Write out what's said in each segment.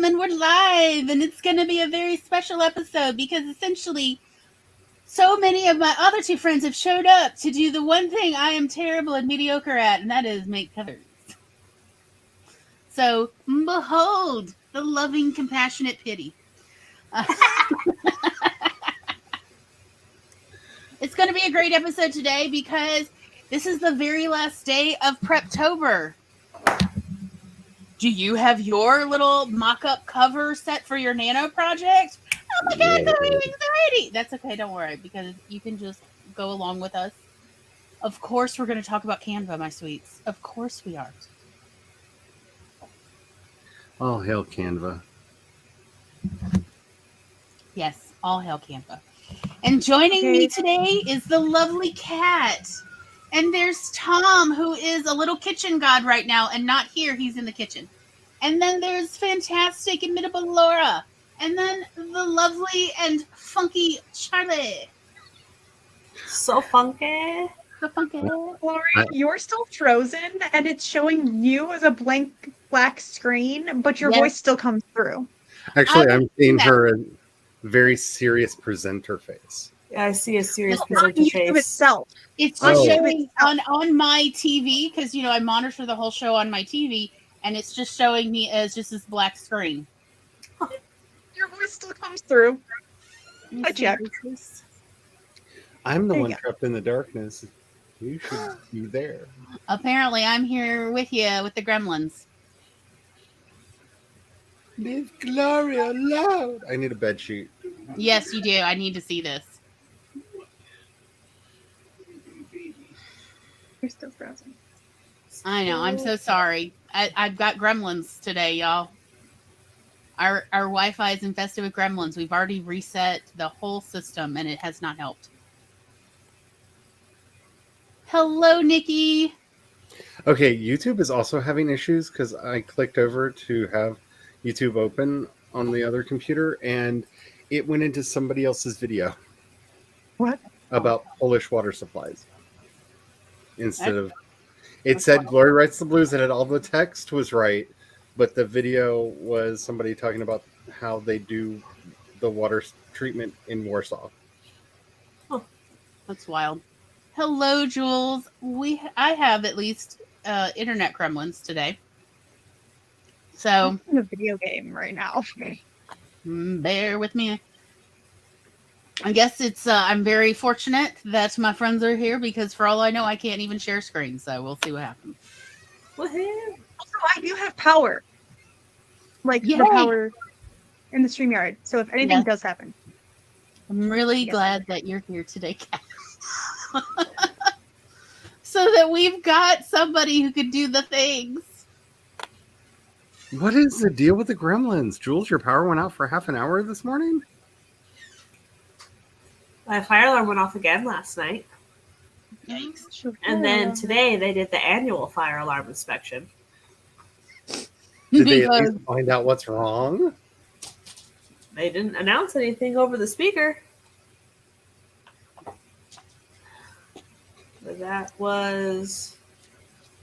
gentlemen, we're live, and it's going to be a very special episode because essentially so many of my other two friends have showed up to do the one thing I am terrible and mediocre at, and that is make covers. So, behold the loving, compassionate pity. It's going to be a great episode today because this is the very last day of Preptober. Do you have your little mock-up cover set for your nano project? Oh my God, so many anxiety. That's okay, don't worry, because you can just go along with us. Of course we're going to talk about Canva, my sweets. Of course we are. All hail Canva. Yes, all hail Canva. And joining me today is the lovely Cat. And there's Tom, who is a little kitchen god right now and not here. He's in the kitchen. And then there's fantastic, imitable Laura. And then the lovely and funky Charlie. So funky. So funky. Laura, you're still frozen, and it's showing you as a blank black screen, but your voice still comes through. Actually, I'm seeing her very serious presenter face. Yeah, I see a serious It's presenter on face. YouTube itself. It's just showing on my TV, because, you know, I monitor the whole show on my TV, and it's just showing me as just this black screen. Your voice still comes through. I checked. I'm the one trapped in the darkness. You should be there. Apparently, I'm here with you with the gremlins. Miss Gloria loud. I need a bed sheet. Yes, you do. I need to see this. You're still frozen. I know. I'm so sorry. I've got gremlins today, y'all. Our Wi-Fi is infested with gremlins. We've already reset the whole system, and it has not helped. Hello, Nikki. Okay, YouTube is also having issues because I clicked over to have YouTube open on the other computer, and it went into somebody else's video. What? About Polish water supplies. Instead of... It said Glory Writes the Blues, and all the text was right, but the video was somebody talking about how they do the water treatment in Warsaw. Oh, that's wild. Hello, Jules. I have at least internet gremlins today. So I'm in a video game right now. Bear with me. I guess it's I'm very fortunate that my friends are here because for all I know, I can't even share screen. So we'll see what happens. Woohoo! Also, I do have power. Like the power in the StreamYard. So if anything does happen. I'm really glad that you're here today, Kat. So that we've got somebody who could do the things. What is the deal with the gremlins? Jules, your power went out for half an hour this morning? My fire alarm went off again last night. Yikes. And then today they did the annual fire alarm inspection. Did they at least find out what's wrong? They didn't announce anything over the speaker. But that was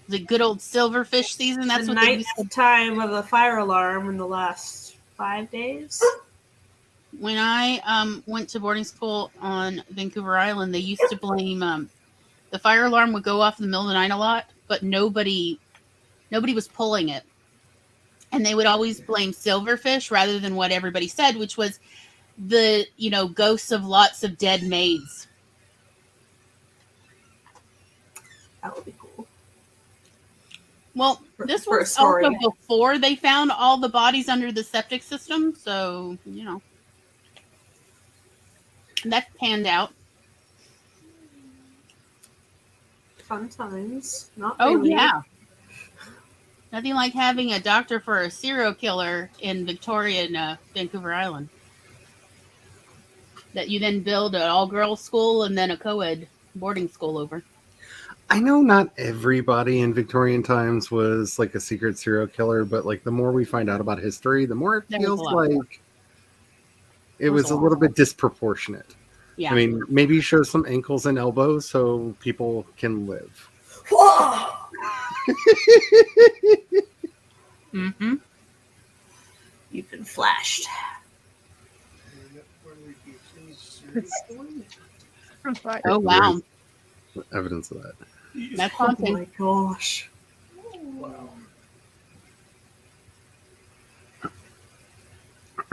the good old silverfish season. That's the what they ninth time of the fire alarm in the last 5 days. When I went to boarding school on Vancouver Island, they used to blame the fire alarm would go off in the middle of the night a lot, but nobody was pulling it. And they would always blame silverfish rather than what everybody said, which was the, ghosts of lots of dead maids. That would be cool. Well, this was also before they found all the bodies under the septic system, so, that panned out. Fun times. Not Oh, really. yeah. Nothing like having a doctor for a serial killer in Victoria and Vancouver Island. That you then build an all-girls school and then a co-ed boarding school over. I know not everybody in Victorian times was like a secret serial killer, but like the more we find out about history, the more it feels like it was a little bit disproportionate. Yeah. I mean, maybe show some ankles and elbows so people can live. Mm-hmm. You've been flashed. Oh wow, Evidence of that. that's Oh haunting. my gosh.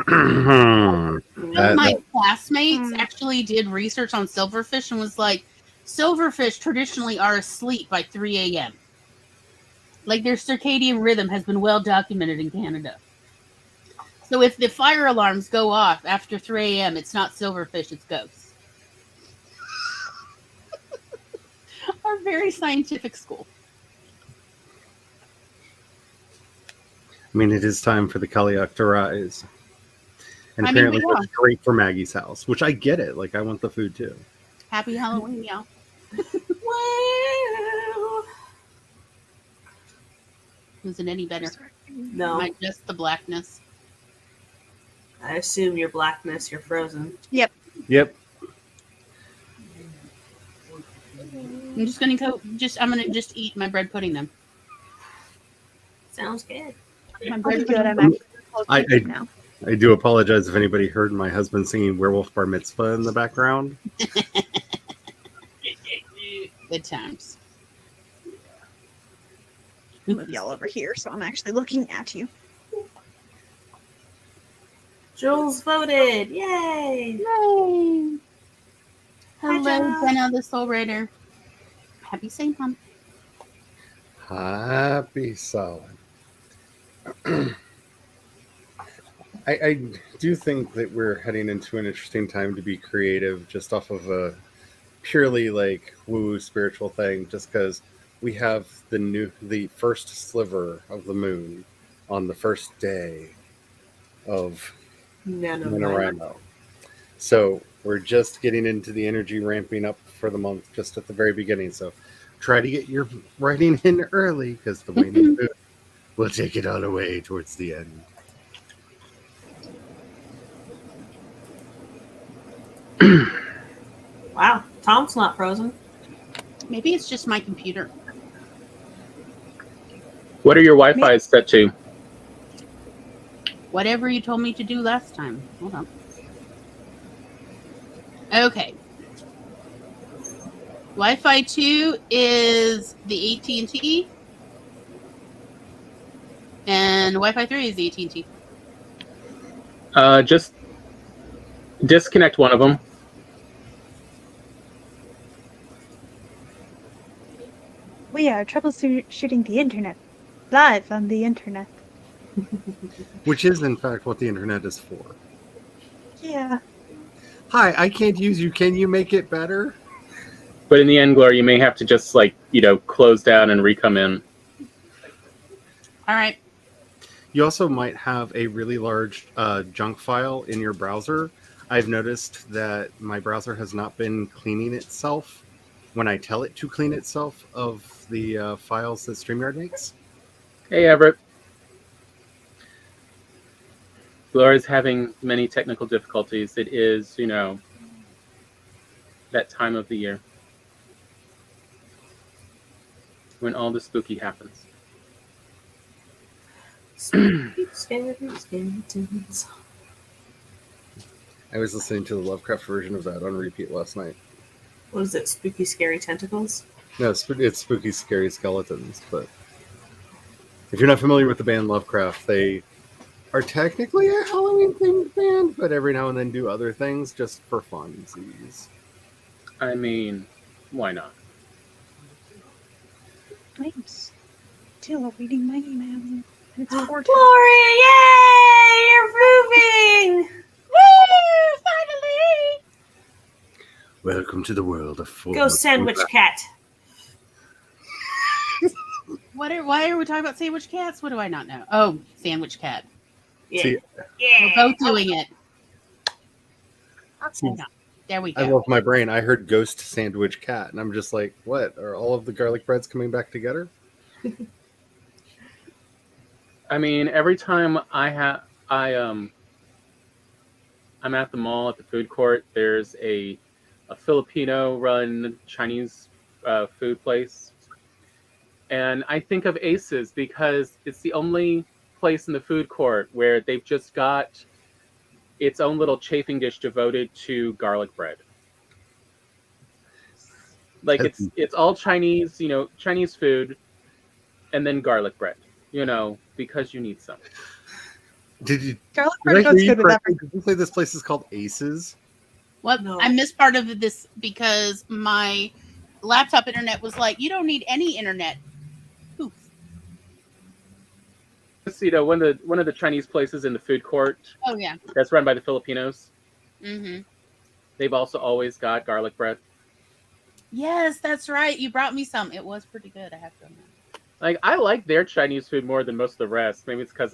One of my That- classmates actually did research on silverfish and was like, silverfish traditionally are asleep by 3 a.m. Like their circadian rhythm has been well documented in Canada. So if the fire alarms go off after 3 a.m., it's not silverfish, it's ghosts. Our very scientific school. I mean, it is time for the Kaliak to rise. And I mean, apparently we are. that's great for Maggie's house, which I get it. Like, I want the food too. Happy Halloween, y'all. Wow. Was it any better? No, Am I just the blackness? I assume you're blackness. You're frozen. Yep. I'm just gonna go. I'm gonna just eat my bread pudding then. Sounds good. My I'll bread be good. pudding. I'm actually I- close now. I do apologize if anybody heard my husband singing Werewolf Bar Mitzvah in the background. Good times. Move y'all over here, so I'm actually looking at you. Jules voted. Yay! Yay! Hi, Hello, Jenna. Jenna the Soul Raider. Happy St. Mom. Happy Solid. I do think that we're heading into an interesting time to be creative just off of a purely like woo spiritual thing, just because we have the first sliver of the moon on the first day of NaNoWriMo. So we're just getting into the energy ramping up for the month just at the very beginning. So try to get your writing in early because the waning moon will take it all away towards the end. Wow, Tom's not frozen. Maybe it's just my computer. What are your Wi-Fi set to? Whatever you told me to do last time. Hold on. Okay. Wi-Fi 2 is the AT&T. And Wi-Fi 3 is the AT&T. Just disconnect one of them. We are troubleshooting the internet. Live on the internet. Which is, in fact, what the internet is for. Yeah. Hi, I can't use you. Can you make it better? But in the end, Gloria, you may have to just close down and re-come in. All right. You also might have a really large junk file in your browser. I've noticed that my browser has not been cleaning itself when I tell it to clean itself of the files that StreamYard makes. Hey, Everett. Gloria's having many technical difficulties. It is, that time of the year when all the spooky happens. Spooky, scary skeletons. I was listening to the Lovecraft version of that on repeat last night. What is it? Spooky, scary tentacles? No, it's Spooky Scary Skeletons, but if you're not familiar with the band Lovecraft, they are technically a Halloween-themed band, but every now and then do other things just for funsies. I mean, why not? I'm still reading my email. It's 4 Gloria, yay! You're moving! Woo! Finally! Welcome to the world of full. Go sandwich cat. Why are we talking about sandwich cats? What do I not know? Oh, sandwich cat. Yeah. See, Yeah. We're both doing it. See, There we I go. love my brain. I heard ghost sandwich cat, and I'm just like, what? Are all of the garlic breads coming back together? I mean, every time I'm at the mall at the food court, there's a Filipino-run Chinese food place, and I think of Aces because it's the only place in the food court where they've just got its own little chafing dish devoted to garlic bread. Like it's all Chinese, Chinese food, and then garlic bread, because you need some. Did Garlic I bread hear goes you good with correctly? everything. Did you say this place is called Aces? What? No. I missed part of this because my laptop internet was like, you don't need any internet. Poof. It's, one of the Chinese places in the food court Oh yeah. that's run by the Filipinos. Mm-hmm. They've also always got garlic bread. Yes, that's right. You brought me some. It was pretty good, I have to admit. Like, I like their Chinese food more than most of the rest. Maybe it's because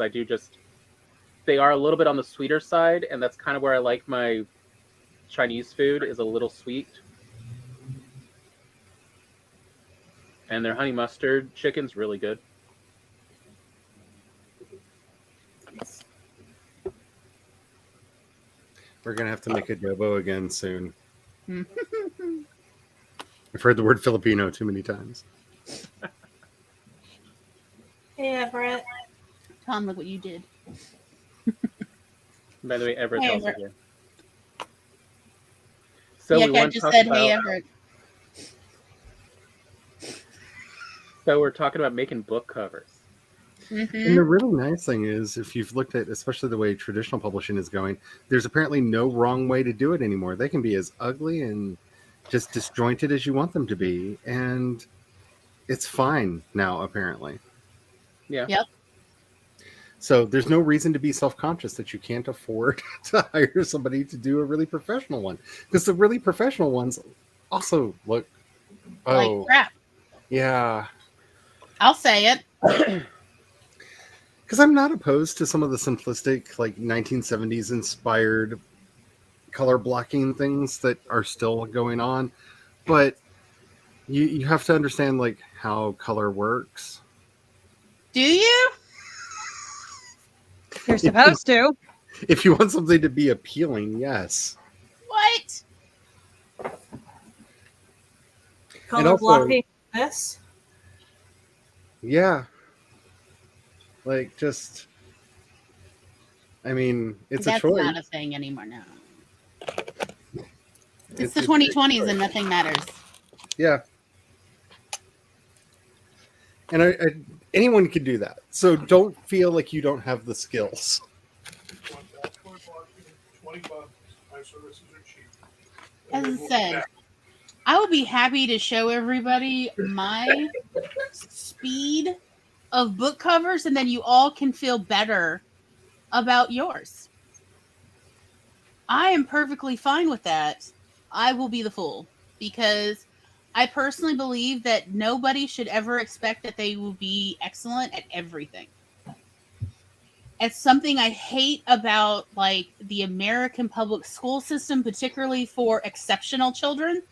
they are a little bit on the sweeter side, and that's kind of where I like my Chinese food, is a little sweet. And their honey mustard chicken's really good. We're gonna have to make adobo again soon. I've heard the word Filipino too many times. Hey, Everett. Tom, look what you did. By the way, Everett's Hey, also Everett. here. So yeah, we I want to just talk said, about, hey, Everett. So we're talking about making book covers. Mm-hmm. And the really nice thing is, if you've looked at, especially the way traditional publishing is going, there's apparently no wrong way to do it anymore. They can be as ugly and just disjointed as you want them to be, and it's fine now, apparently. Yeah. Yep. So there's no reason to be self-conscious that you can't afford to hire somebody to do a really professional one, because the really professional ones also look, Like crap. yeah. I'll say it. Because I'm not opposed to some of the simplistic, like 1970s inspired color blocking things that are still going on, but you have to understand like how color works. Do you? You're supposed to. If you want something to be appealing, yes. What? Color also- blocking this. Yeah. Like, just, I mean, it's That's a choice. not a thing anymore now. It's It's the a 2020s choice. and nothing matters. Yeah. And I anyone can do that. So don't feel like you don't have the skills. As I said, I would be happy to show everybody my speed of book covers, and then you all can feel better about yours. I am perfectly fine with that. I will be the fool, because I personally believe that nobody should ever expect that they will be excellent at everything. It's something I hate about like the American public school system, particularly for exceptional children.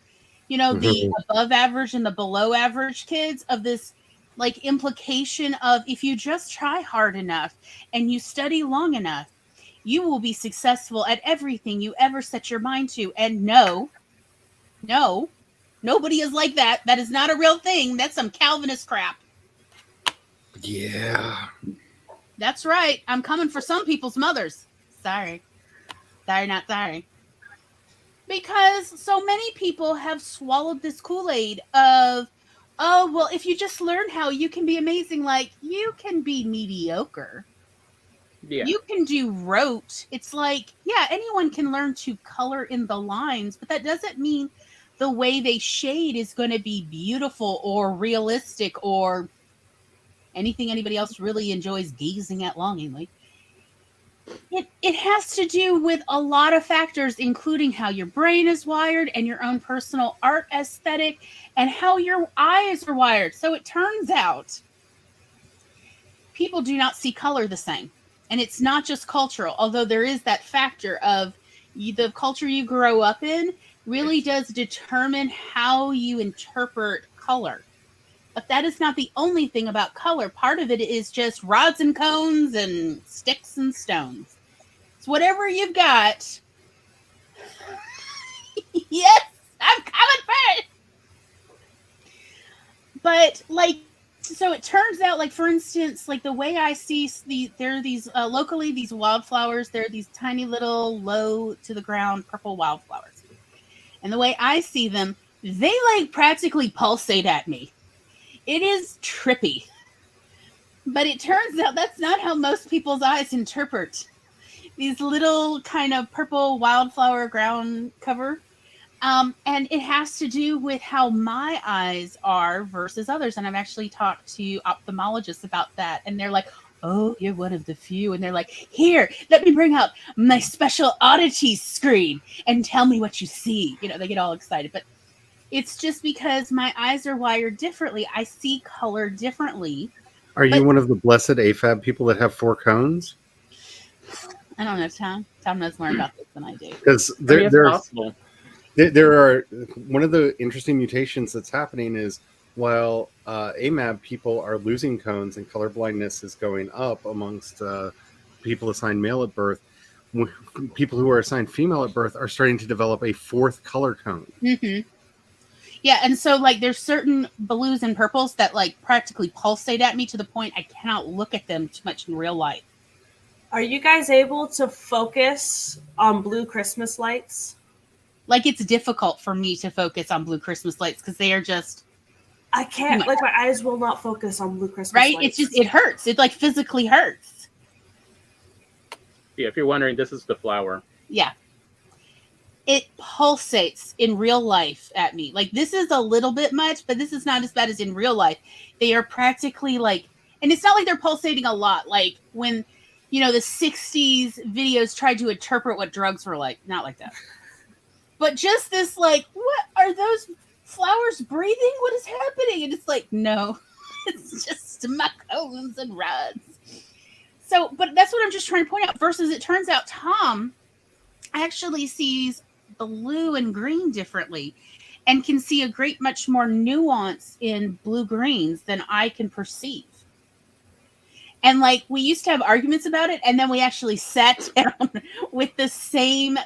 The above average and the below average kids, of this like implication of, if you just try hard enough and you study long enough, you will be successful at everything you ever set your mind to. And no, nobody is like that. That is not a real thing. That's some Calvinist crap. Yeah. That's right. I'm coming for some people's mothers. Sorry, not sorry. Because so many people have swallowed this Kool-Aid of, oh, well, if you just learn how, you can be amazing. Like, you can be mediocre. Yeah. You can do rote. It's like, yeah, anyone can learn to color in the lines, but that doesn't mean the way they shade is going to be beautiful or realistic or anything anybody else really enjoys gazing at longingly. It has to do with a lot of factors, including how your brain is wired and your own personal art aesthetic and how your eyes are wired. So it turns out people do not see color the same. And it's not just cultural, although there is that factor of the culture you grow up in really does determine how you interpret color. But that is not the only thing about color. Part of it is just rods and cones and sticks and stones. It's whatever you've got. Yes, I'm coming for it. But like so it turns out, like, for instance, like the way I see there are these locally, these wildflowers, they're these tiny little low to the ground purple wildflowers. And the way I see them, they like practically pulsate at me. It is trippy. But it turns out that's not how most people's eyes interpret these little kind of purple wildflower ground cover. And it has to do with how my eyes are versus others. And I've actually talked to ophthalmologists about that. And they're like, oh, you're one of the few. And they're like, here, let me bring out my special oddity screen and tell me what you see. You know, they get all excited. But it's just because my eyes are wired differently. I see color differently. Are you one of the blessed AFAB people that have 4 cones? I don't know, Tom. Tom knows more about this than I do. Because there are one of the interesting mutations that's happening is while AMAB people are losing cones and color blindness is going up amongst people assigned male at birth, people who are assigned female at birth are starting to develop a 4th color cone. Mm-hmm. Yeah, and so like there's certain blues and purples that like practically pulsate at me to the point I cannot look at them too much in real life. Are you guys able to focus on blue Christmas lights? Like it's difficult for me to focus on blue Christmas lights because they are just. I can't. Like my eyes will not focus on blue Christmas lights. Right? It's just it hurts. It like physically hurts. Yeah, if you're wondering, this is the flower. Yeah. It pulsates in real life at me. Like this is a little bit much, but this is not as bad as in real life. They are practically like, and it's not like they're pulsating a lot. Like when, you know, the 60s videos tried to interpret what drugs were like. Not like that. But just this like, what are those flowers breathing? What is happening? And it's like, no, it's just my cones and rods. So, but that's what I'm just trying to point out. Versus it turns out Tom actually sees blue and green differently and can see a great much more nuance in blue greens than I can perceive. And like we used to have arguments about it, and then we actually sat down with the same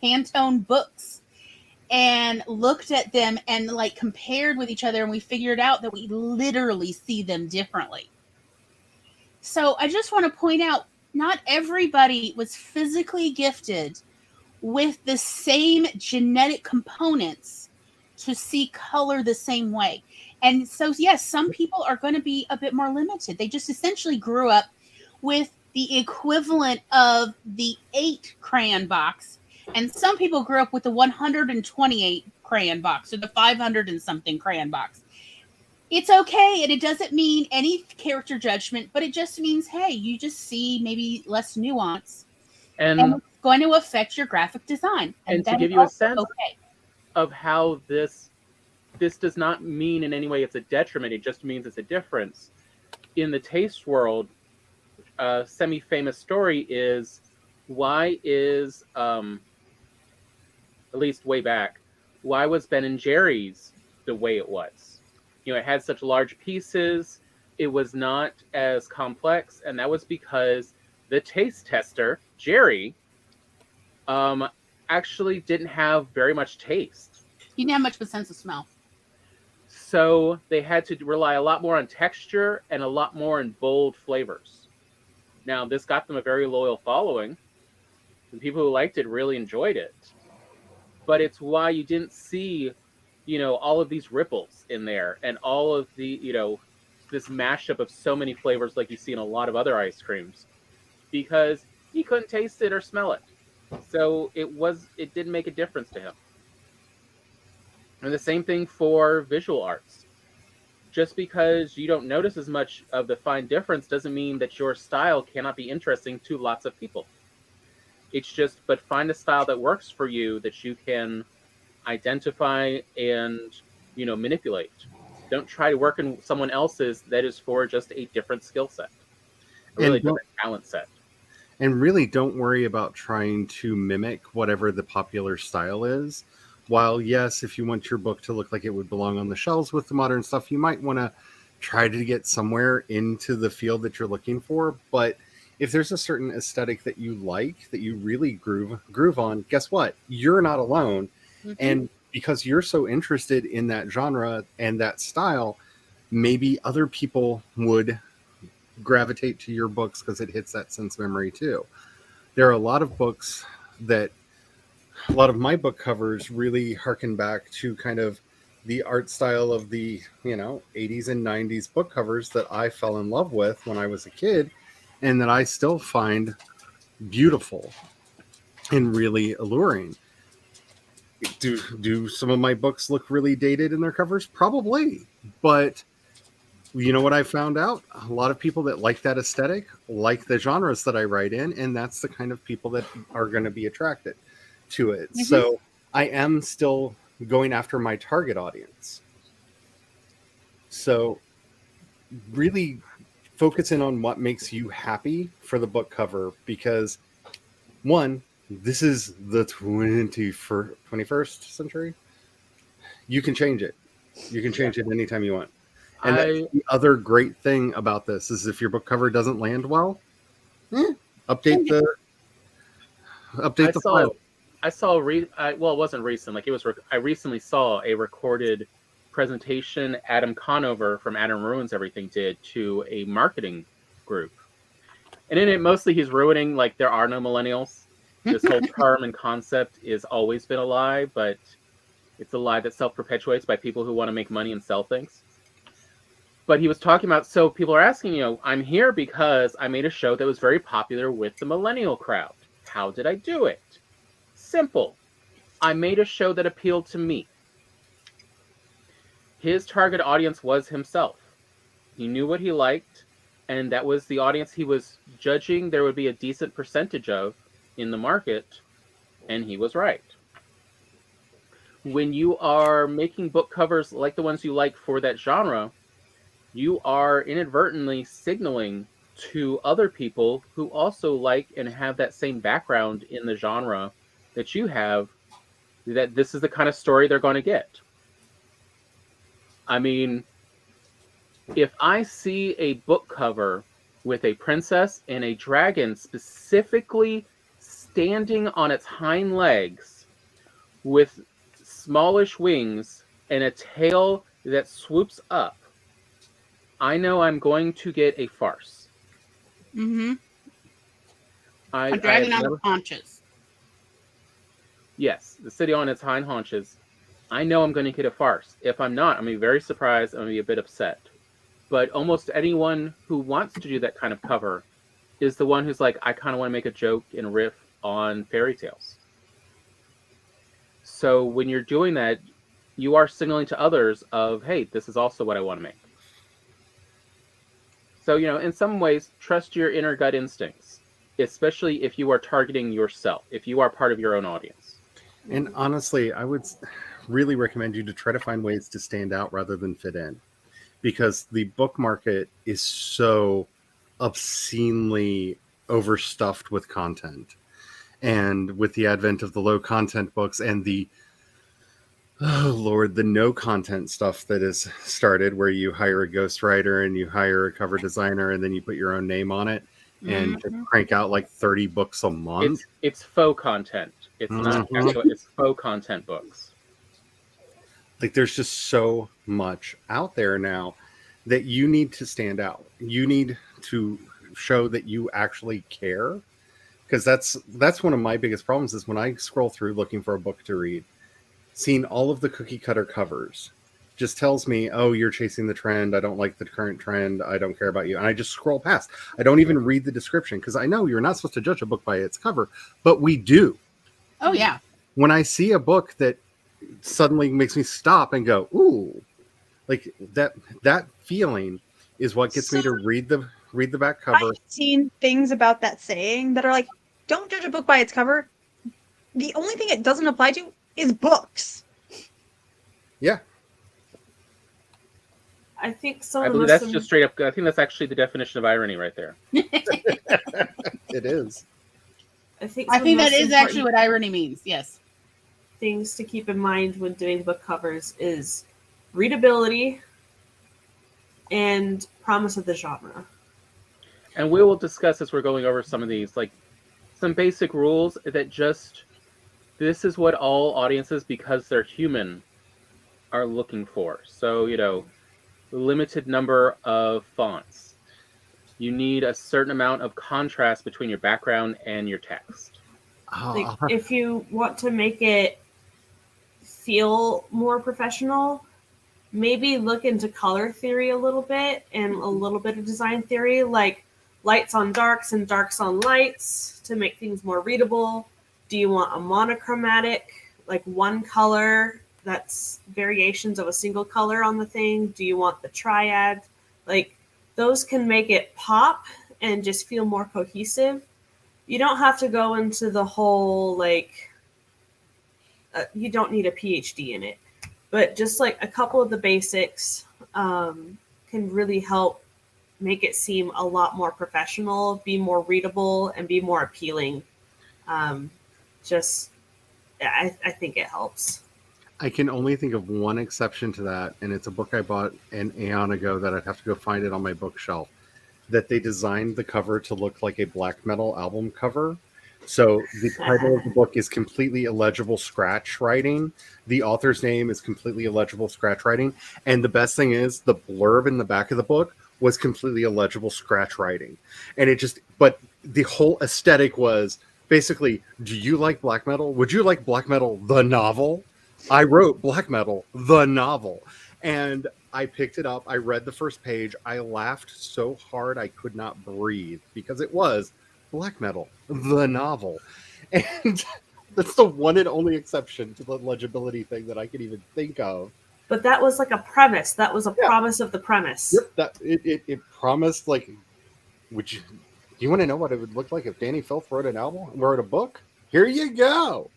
Pantone books and looked at them and like compared with each other, and we figured out that we literally see them differently. So I just want to point out, not everybody was physically gifted with the same genetic components to see color the same way. And so, yes, some people are going to be a bit more limited. They just essentially grew up with the equivalent of the 8 crayon box. And some people grew up with the 128 crayon box or the 500 and something crayon box. It's okay. And it doesn't mean any character judgment, but it just means, hey, you just see maybe less nuance. And it's going to affect your graphic design. And to give you a sense of how this does not mean in any way it's a detriment, it just means it's a difference. In the taste world, a semi-famous story is why is, at least way back, why was Ben & Jerry's the way it was? You know, it had such large pieces, it was not as complex, and that was because the taste tester, Jerry, actually didn't have very much taste. He didn't have much of a sense of smell. So they had to rely a lot more on texture and a lot more in bold flavors. Now, this got them a very loyal following. The people who liked it really enjoyed it. But it's why you didn't see, you know, all of these ripples in there and all of the, you know, this mashup of so many flavors like you see in a lot of other ice creams. Because he couldn't taste it or smell it. So it didn't make a difference to him. And the same thing for visual arts. Just because you don't notice as much of the fine difference doesn't mean that your style cannot be interesting to lots of people. It's just, but find a style that works for you that you can identify and, you know, manipulate. Don't try to work in someone else's that is for just a different skill set, a really different talent set. And really don't worry about trying to mimic whatever the popular style is. While, yes, if you want your book to look like it would belong on the shelves with the modern stuff, you might want to try to get somewhere into the field that you're looking for. But if there's a certain aesthetic that you like, that you really groove on, guess what? You're not alone. Mm-hmm. And because you're so interested in that genre and that style, maybe other people would gravitate to your books because it hits that sense memory too. There are a lot of books that a lot of my book covers really harken back to kind of the art style of the 80s and 90s book covers that I fell in love with when I was a kid, and that I still find beautiful and really alluring. Do some of my books look really dated in their covers? Probably, but you know what I found out? A lot of people that like that aesthetic like the genres that I write in, and that's the kind of people that are going to be attracted to it. Mm-hmm. So I am still going after my target audience. So really focus in on what makes you happy for the book cover, because one, this is the 21st century. You can change it. You can change it anytime you want. And that's the other great thing about this is if your book cover doesn't land well, update the file. Well, it wasn't recent. Like I recently saw a recorded presentation Adam Conover from Adam Ruins Everything did to a marketing group, and in it mostly he's ruining like there are no millennials. This whole term and concept is always been a lie, but it's a lie that self-perpetuates by people who want to make money and sell things. But he was talking about, so people are asking, I'm here because I made a show that was very popular with the millennial crowd. How did I do it? Simple. I made a show that appealed to me. His target audience was himself. He knew what he liked, and that was the audience he was judging there would be a decent percentage of in the market, and he was right. When you are making book covers like the ones you like for that genre, you are inadvertently signaling to other people who also like and have that same background in the genre that you have, that this is the kind of story they're going to get. I mean, if I see a book cover with a princess and a dragon specifically standing on its hind legs with smallish wings and a tail that swoops up, I know I'm going to get a farce. Mm-hmm. A dragon on its haunches. Yes, the city on its hind haunches. I know I'm going to get a farce. If I'm not, I'm going to be very surprised. I'm going to be a bit upset. But almost anyone who wants to do that kind of cover is the one who's like, I kind of want to make a joke and riff on fairy tales. So when you're doing that, you are signaling to others of, hey, this is also what I want to make. So, in some ways, trust your inner gut instincts, especially if you are targeting yourself, if you are part of your own audience. And honestly, I would really recommend you to try to find ways to stand out rather than fit in, because the book market is so obscenely overstuffed with content. And with the advent of the low content books and the no content stuff that is started, where you hire a ghostwriter and you hire a cover designer and then you put your own name on it and just crank out like 30 books a month. It's faux content. It's not actual, it's faux content books. Like there's just so much out there now that you need to stand out. You need to show that you actually care, because that's one of my biggest problems is when I scroll through looking for a book to read, seeing all of the cookie cutter covers just tells me, oh, you're chasing the trend. I don't like the current trend. I don't care about you. And I just scroll past. I don't even read the description, because I know you're not supposed to judge a book by its cover, but we do. Oh, yeah. When I see a book that suddenly makes me stop and go, ooh, like that feeling is what gets me to read the back cover. I've seen things about that saying that are like, don't judge a book by its cover. The only thing it doesn't apply to is books. Yeah. I think I believe that's just straight up. I think that's actually the definition of irony right there. It is. I think that is actually what irony means. Yes. Things to keep in mind when doing book covers is readability and promise of the genre. And we will discuss as we're going over some of these, like some basic rules that just, this is what all audiences, because they're human, are looking for. So, limited number of fonts. You need a certain amount of contrast between your background and your text. Like, if you want to make it feel more professional, maybe look into color theory a little bit and a little bit of design theory, like lights on darks and darks on lights to make things more readable. Do you want a monochromatic, like one color that's variations of a single color on the thing? Do you want the triad? Like, those can make it pop and just feel more cohesive. You don't have to go into the whole, like, you don't need a PhD in it. But just like a couple of the basics can really help make it seem a lot more professional, be more readable, and be more appealing. I think it helps. I can only think of one exception to that, and it's a book I bought an aeon ago that I'd have to go find it on my bookshelf, that they designed the cover to look like a black metal album cover. So the title of the book is completely illegible scratch writing. The author's name is completely illegible scratch writing. And the best thing is the blurb in the back of the book was completely illegible scratch writing. And but the whole aesthetic was basically, do you like black metal? Would you like black metal, the novel? I wrote black metal, the novel. And I picked it up. I read the first page. I laughed so hard I could not breathe because it was black metal, the novel. And that's the one and only exception to the legibility thing that I could even think of. But that was like a premise. That was a promise of the premise. Yep, it promised, like, do you want to know what it would look like if Danny Filth wrote an album, wrote a book? Here you go.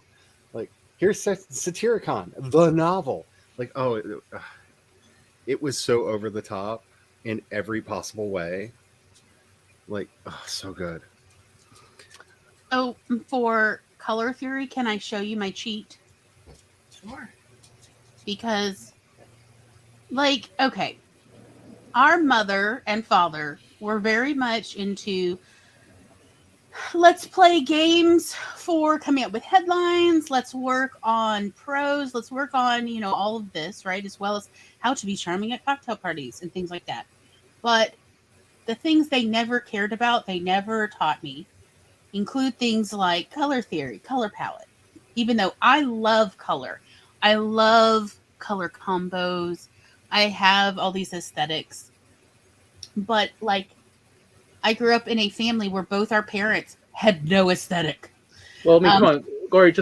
Like, here's Satyricon, the novel. Like, it was so over the top in every possible way. Like, so good. Oh, for color theory, can I show you my cheat? Sure. Because, like, okay, our mother and father were very much into, let's play games for coming up with headlines. Let's work on prose. Let's work on, all of this, right? As well as how to be charming at cocktail parties and things like that. But the things they never cared about, they never taught me, include things like color theory, color palette. Even though I love color, I love color combos, I have all these aesthetics. But, like, I grew up in a family where both our parents had no aesthetic. Well, I mean, come on, Glory,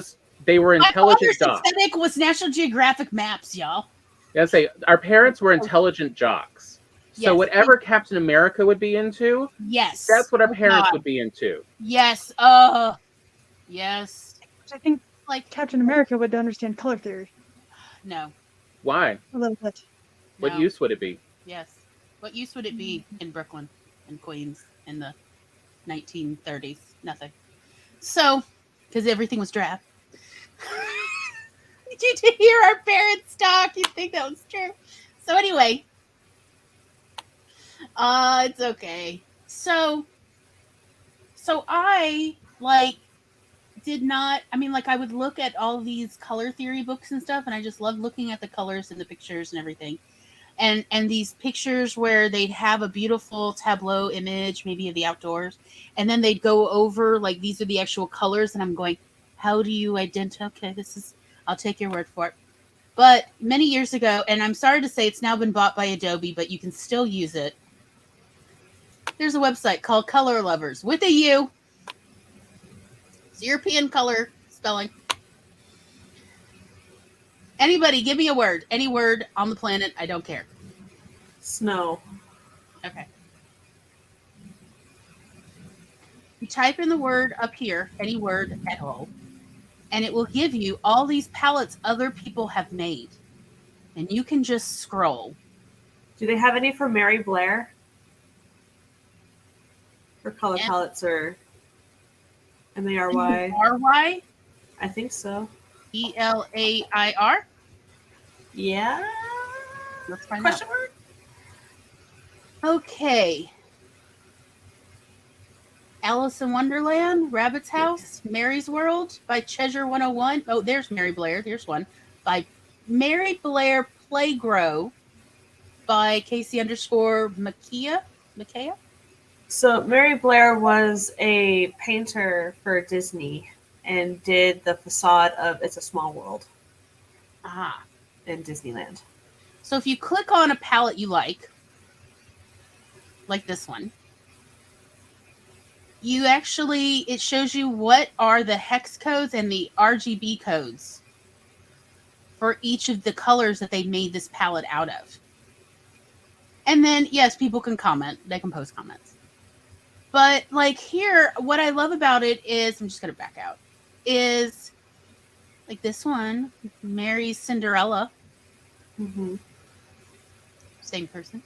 they were intelligent my jocks. aesthetic was National Geographic maps, y'all. Yeah, our parents were intelligent jocks. So Yes. whatever Captain America would be into, yes, that's what our parents would be into. Yes, yes. Which I think, Like, Captain America would understand color theory no. Why? a little bit. What No. use would it be? Yes. What use would it be in Brooklyn and Queens in the 1930s? Nothing. So, because everything was drab. Did you hear our parents talk? You'd think that was true. So anyway, it's okay. So I, did not, I would look at all these color theory books and stuff, and I just loved looking at the colors and the pictures and everything. And these pictures where they'd have a beautiful tableau image, maybe of the outdoors, and then they'd go over, like, these are the actual colors, and I'm going, how do you identify? Okay, I'll take your word for it. But many years ago, and I'm sorry to say it's now been bought by Adobe, but you can still use it. There's a website called Color Lovers with a U. It's European color spelling. Anybody, give me a word. Any word on the planet. I don't care. Snow. Okay. You type in the word up here, any word at all, and it will give you all these palettes other people have made. And you can just scroll. Do they have any for Mary Blair? For color Yeah. palettes or MARY? R-Y? I think so. E-L-A-I-R? Yeah. Let's find Question out. mark? Okay. Alice in Wonderland, Rabbit's House, Mary's World by Cheshire 101. Oh, there's Mary Blair. There's one. By Mary Blair Playgrow. by Casey_Makia. So Mary Blair was a painter for Disney and did the facade of It's a Small World Ah. in Disneyland. So if you click on a palette you like this one, it shows you what are the hex codes and the RGB codes for each of the colors that they made this palette out of. And then, yes, people can comment. They can post comments. But like here, what I love about it is, I'm just going to back out, is like this one, Mary's Cinderella. Mm-hmm. Same person.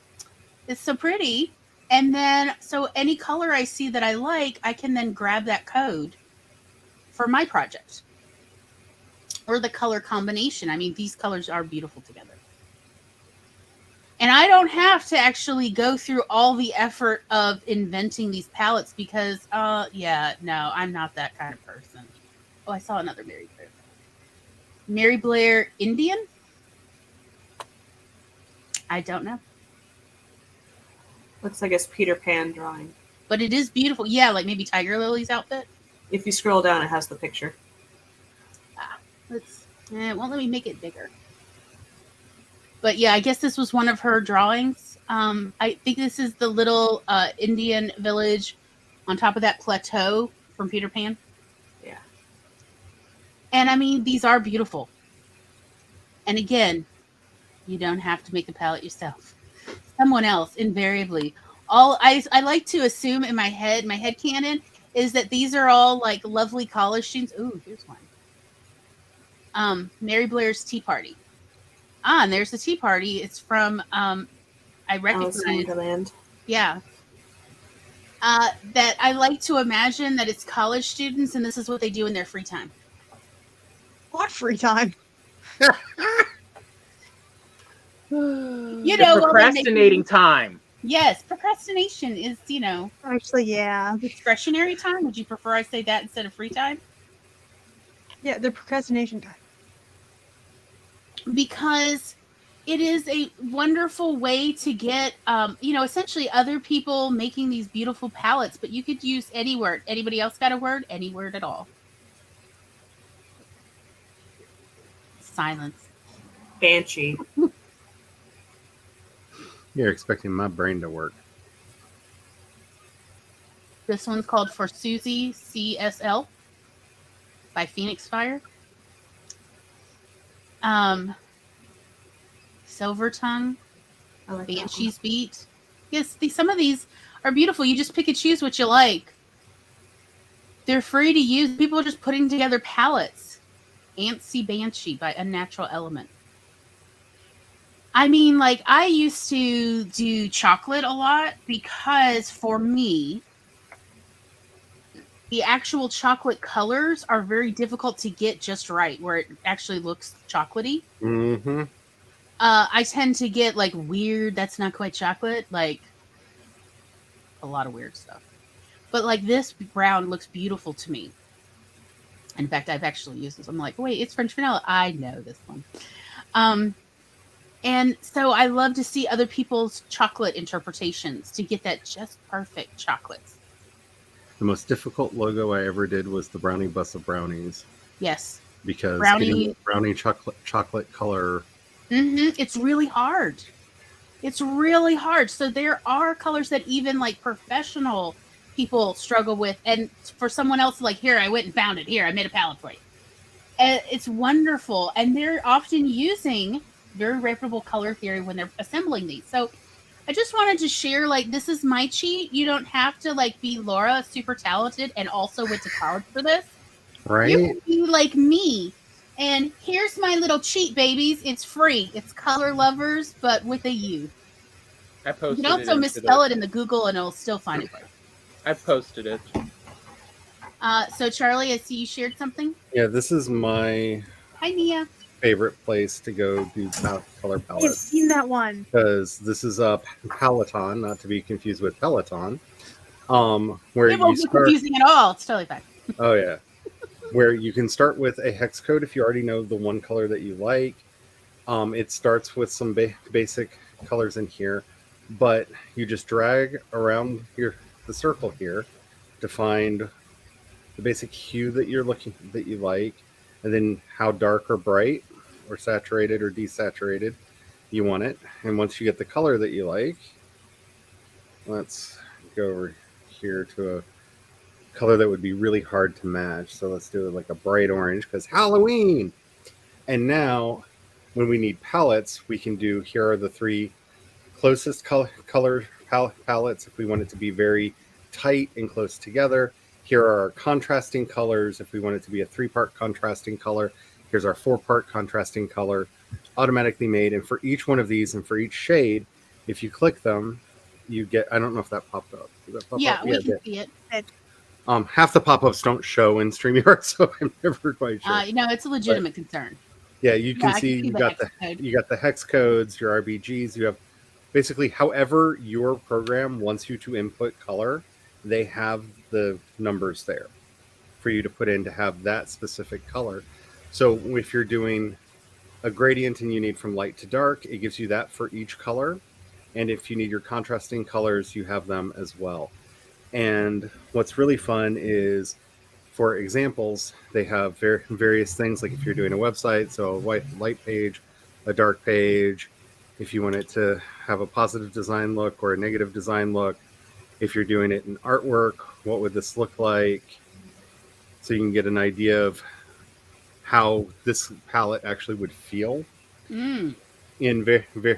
It's so pretty. And then, so any color I see that I like, I can then grab that code for my project. Or the color combination. I mean, these colors are beautiful together. And I don't have to actually go through all the effort of inventing these palettes because, yeah, no, I'm not that kind of person. Oh, I saw another Mary Blair. Mary Blair Indian? I don't know. Looks like it's Peter Pan drawing. But it is beautiful. Yeah, like maybe Tiger Lily's outfit. If you scroll down, it has the picture. It won't let me make it bigger. But yeah, I guess this was one of her drawings. I think this is the little Indian village on top of that plateau from Peter Pan. Yeah. And I mean, these are beautiful. And again, you don't have to make the palette yourself. Someone else, invariably. I like to assume in my head canon is that these are all like lovely college students. Ooh, here's one. Mary Blair's Tea Party. And there's the Tea Party. It's from I recognize. Wonderland. Yeah. That I like to imagine that it's college students and this is what they do in their free time. What free time? You know, procrastinating time. Yes, procrastination is, Actually, yeah. discretionary time. Would you prefer I say that instead of free time? Yeah, the procrastination time. Because it is a wonderful way to get, essentially other people making these beautiful palettes, but you could use any word. Anybody else got a word? Any word at all. Silence. Banshee. You're expecting my brain to work. This one's called For Susie CSL by Phoenix Fire. Silver Tongue, Like Banshee's Beat. Yes, some of these are beautiful. You just pick and choose what you like. They're free to use. People are just putting together palettes. Antsy Banshee by Unnatural Element. I mean, like, I used to do chocolate a lot because for me, the actual chocolate colors are very difficult to get just right, where it actually looks chocolatey. Mm-hmm. I tend to get like weird, that's not quite chocolate, like a lot of weird stuff. But like this brown looks beautiful to me. In fact, I've actually used this. I'm like, wait, it's French vanilla. I know this one. And so I love to see other people's chocolate interpretations to get that just perfect chocolate. The most difficult logo I ever did was the Brownie Bus of Brownies. Yes. Because getting brownie chocolate color. Mm-hmm. It's really hard. It's really hard. So there are colors that even like professional people struggle with. And for someone else, like, here, I went and found it. Here, I made a palette for you. And it's wonderful. And they're often using very reputable color theory when they're assembling these. So I just wanted to share, like, this is my cheat. You don't have to, like, be Laura, super talented, and also went to college for this. Right. You can be like me. And here's my little cheat, babies. It's free. It's Color Lovers, but with a U. I posted You can also misspell it in the Google, and it'll still find it. I posted it. So, Charlie, I see you shared something. Yeah, this is my Hi, Nia. favorite place to go do color I've palettes. seen that one. Because this is a Peloton, not to be confused with Peloton. Where It won't you be start. confusing at all. It's totally fine. Oh yeah, where you can start with a hex code if you already know the one color that you like. It starts with some basic colors in here, but you just drag around the circle here to find the basic hue that you like, and then how dark or bright or saturated or desaturated you want it. And once you get the color that you like, let's go over here to a color that would be really hard to match. So let's do it like a bright orange because Halloween. And now when we need palettes, we can do, here are the 3 closest color palettes if we want it to be very tight and close together. Here are our contrasting colors if we want it to be a 3-part contrasting color. Here's our 4-part contrasting color, automatically made. And for each one of these and for each shade, if you click them, you get, I don't know if that popped up. Did that pop Yeah, up? we can see it. Half the pop-ups don't show in StreamYard, so I'm never quite sure. It's a legitimate concern. Yeah, you can I see can see you the got hex code. you got the hex codes, your RBGs. You have basically however your program wants you to input color, they have the numbers there for you to put in to have that specific color. So if you're doing a gradient and you need from light to dark, it gives you that for each color. And if you need your contrasting colors, you have them as well. And what's really fun is, for examples, they have various things, like if you're doing a website, so a light page, a dark page, if you want it to have a positive design look or a negative design look, if you're doing it in artwork, what would this look like? So you can get an idea of how this palette actually would feel in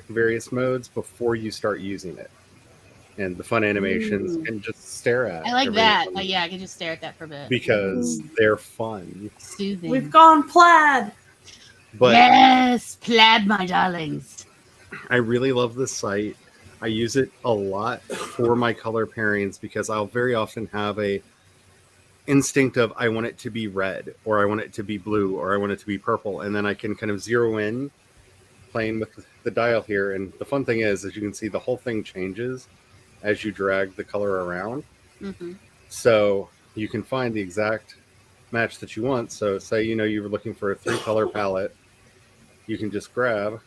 various modes before you start using it. And the fun animations and just stare at. I like that. Yeah, I can just stare at that for a bit. Because they're fun. Soothing. We've gone plaid. But yes, plaid, my darlings. I really love this site. I use it a lot for my color pairings because I'll very often have a instinct of I want it to be red, or I want it to be blue, or I want it to be purple, and then I can kind of zero in playing with the dial here. And the fun thing is, as you can see, the whole thing changes as you drag the color around. So you can find the exact match that you want. So say, you know, you were looking for a 3-color palette, you can just grab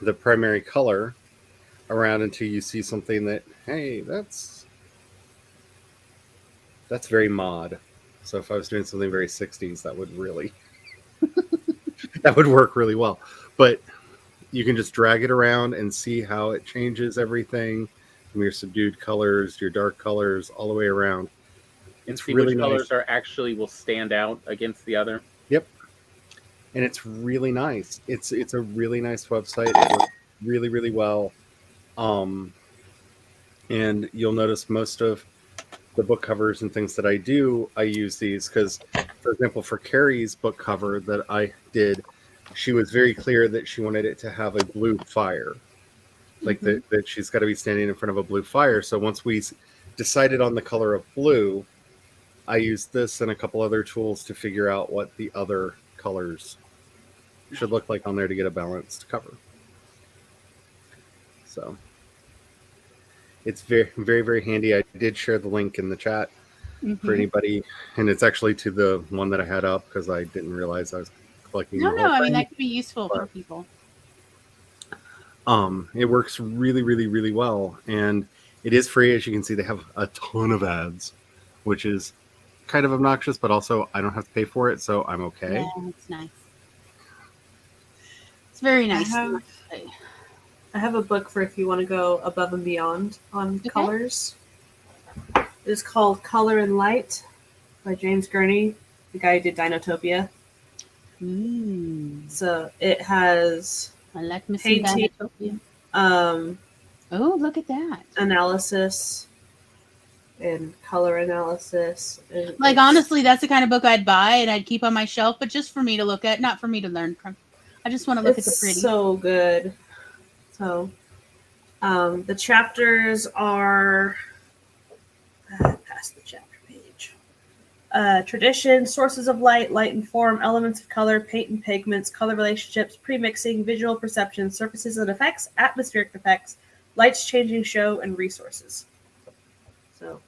the primary color around until you see something that, hey, that's very mod. So if I was doing something very 60s, that would really that would work really well. But you can just drag it around and see how it changes everything from your subdued colors, your dark colors, all the way around. And see really which colors are actually will stand out against the other. Yep. And it's really nice. It's a really nice website. It works really, really well. And you'll notice most of the book covers and things that I do, I use these because, for example, for Carrie's book cover that I did, she was very clear that she wanted it to have a blue fire, like that she's got to be standing in front of a blue fire. So once we decided on the color of blue, I used this and a couple other tools to figure out what the other colors should look like on there to get a balanced cover. So it's very, very, very handy. I did share the link in the chat for anybody, and it's actually to the one that I had up because I didn't realize I was collecting. No, I mean, that could be useful for people. It works really, really, really well, and it is free. As you can see, they have a ton of ads, which is kind of obnoxious, but also I don't have to pay for it, so I'm okay. Yeah, it's nice. It's very nice. I have a book for if you want to go above and beyond on colors. It's called Color and Light by James Gurney, the guy who did Dinotopia. So it has I like missing Dinotopia. Oh, look at that. Analysis and color analysis. Like, honestly, that's the kind of book I'd buy and I'd keep on my shelf, but just for me to look at, not for me to learn from. I just want to look at the pretty. It's so good. So the chapters are past the chapter page. Tradition, sources of light, light and form, elements of color, paint and pigments, color relationships, premixing, visual perception, surfaces and effects, atmospheric effects, lights changing show, and resources. So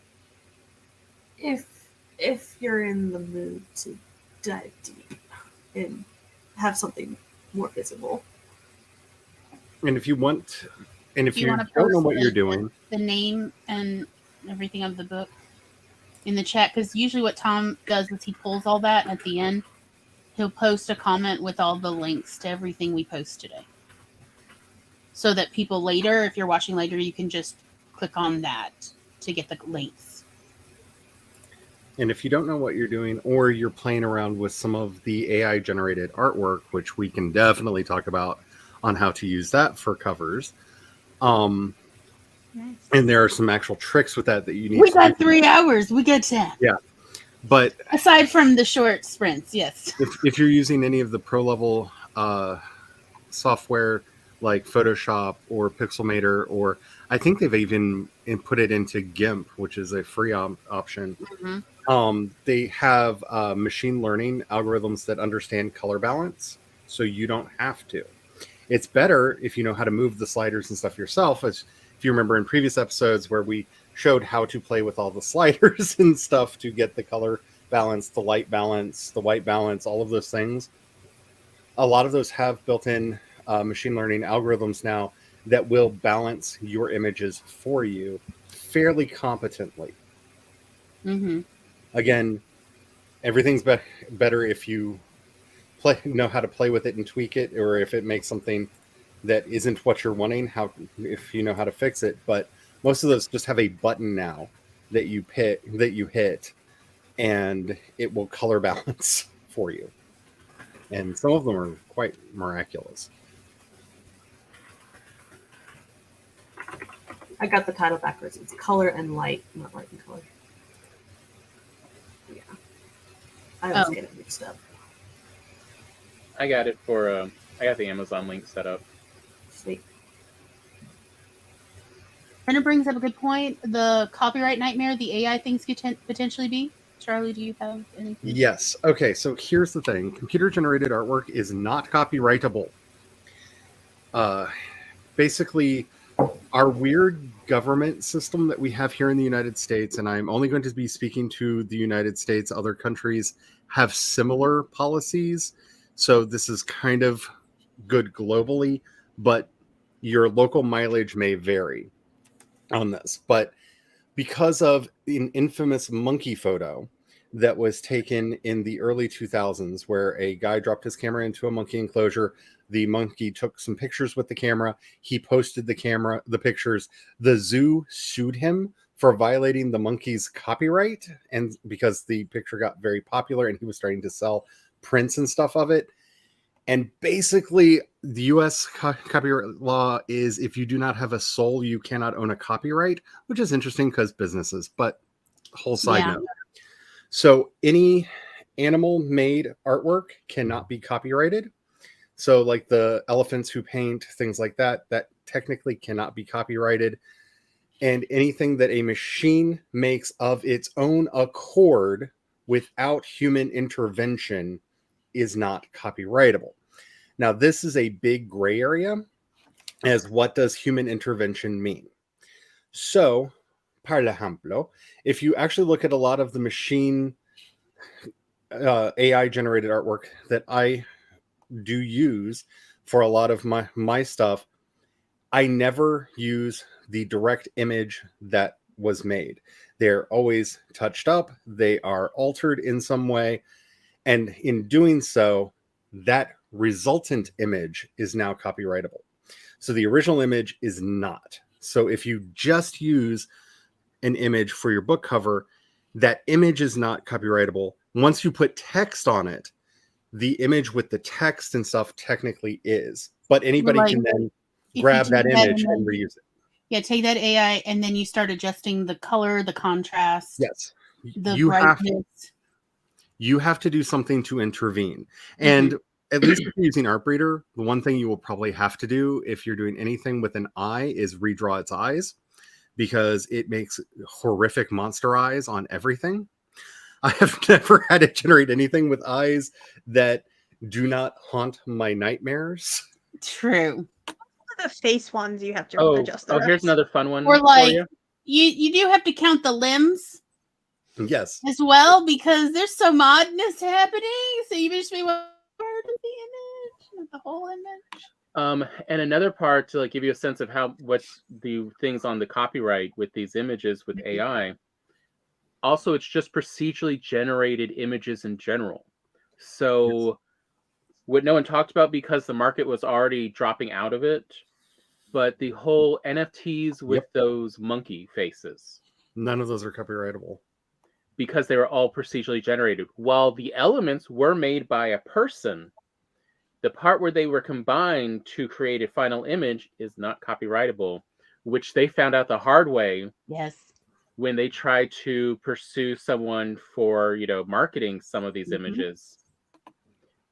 if you're in the mood to dive deep and have something more visible, And if you want, and if you wanna don't know post what you're doing, the name and everything of the book in the chat, because usually what Tom does is he pulls all that at the end. He'll post a comment with all the links to everything we post today. So that people later, if you're watching later, you can just click on that to get the links. and if you don't know what you're doing, or you're playing around with some of the AI generated artwork, which we can definitely talk about on how to use that for covers. And there are some actual tricks with that you need We to got do. 3 hours. We got 10. Yeah. But aside from the short sprints, yes. If you're using any of the pro level software like Photoshop or Pixelmator, or I think they've even put it into GIMP, which is a free option. Mm-hmm. They have machine learning algorithms that understand color balance, so you don't have to. It's better if you know how to move the sliders and stuff yourself. As if you remember in previous episodes where we showed how to play with all the sliders and stuff to get the color balance, the light balance, the white balance, all of those things. A lot of those have built-in machine learning algorithms now that will balance your images for you fairly competently. Mm-hmm. Again, everything's better if you know how to play with it and tweak it, or if it makes something that isn't what you're wanting, if you know how to fix it. But most of those just have a button now that you hit, and it will color balance for you. And some of them are quite miraculous. I got the title backwards. It's color and light, not light and color. Yeah. I always get it mixed up. I got it for I got the Amazon link set up. Sweet. And it brings up a good point. The copyright nightmare the AI things could potentially be. Charlie, do you have anything? Yes. Okay, so here's the thing. Computer-generated artwork is not copyrightable. Basically, our weird government system that we have here in the United States, and I'm only going to be speaking to the United States, other countries have similar policies. So this is kind of good globally, but your local mileage may vary on this. But because of an infamous monkey photo that was taken in the early 2000s, where a guy dropped his camera into a monkey enclosure, the monkey took some pictures with the camera, he posted the pictures, the zoo sued him for violating the monkey's copyright, and because the picture got very popular and he was starting to sell prints and stuff of it. And basically, the U.S. copyright law is if you do not have a soul, you cannot own a copyright, which is interesting because businesses, but whole side note. So any animal-made artwork cannot be copyrighted. So like the elephants who paint, things like that, that technically cannot be copyrighted. And anything that a machine makes of its own accord without human intervention is not copyrightable. Now, this is a big gray area as what does human intervention mean? So, par ejemplo, if you actually look at a lot of the machine AI generated artwork that I do use for a lot of my stuff, I never use the direct image that was made. They're always touched up. They are altered in some way. And in doing so, that resultant image is now copyrightable. So the original image is not. So if you just use an image for your book cover, that image is not copyrightable. Once you put text on it, the image with the text and stuff technically is. But anybody can then grab that image and reuse it. Yeah, take that AI and then you start adjusting the color, the contrast. Yes. The brightness. You have to do something to intervene. And at least if you're using Artbreeder, the one thing you will probably have to do if you're doing anything with an eye is redraw its eyes, because it makes horrific monster eyes on everything. I have never had it generate anything with eyes that do not haunt my nightmares. True. The face ones you have to adjust. Here's another fun one. Or like you do have to count the limbs. Yes. As well, because there's some oddness happening. So you just may want part of the image, not the whole image. And another part to like give you a sense of what's the things on the copyright with these images with AI. Also, it's just procedurally generated images in general. So what no one talked about because the market was already dropping out of it, but the whole NFTs with those monkey faces. None of those are copyrightable. Because they were all procedurally generated. While the elements were made by a person, the part where they were combined to create a final image is not copyrightable, which they found out the hard way. Yes. When they tried to pursue someone for, marketing some of these images,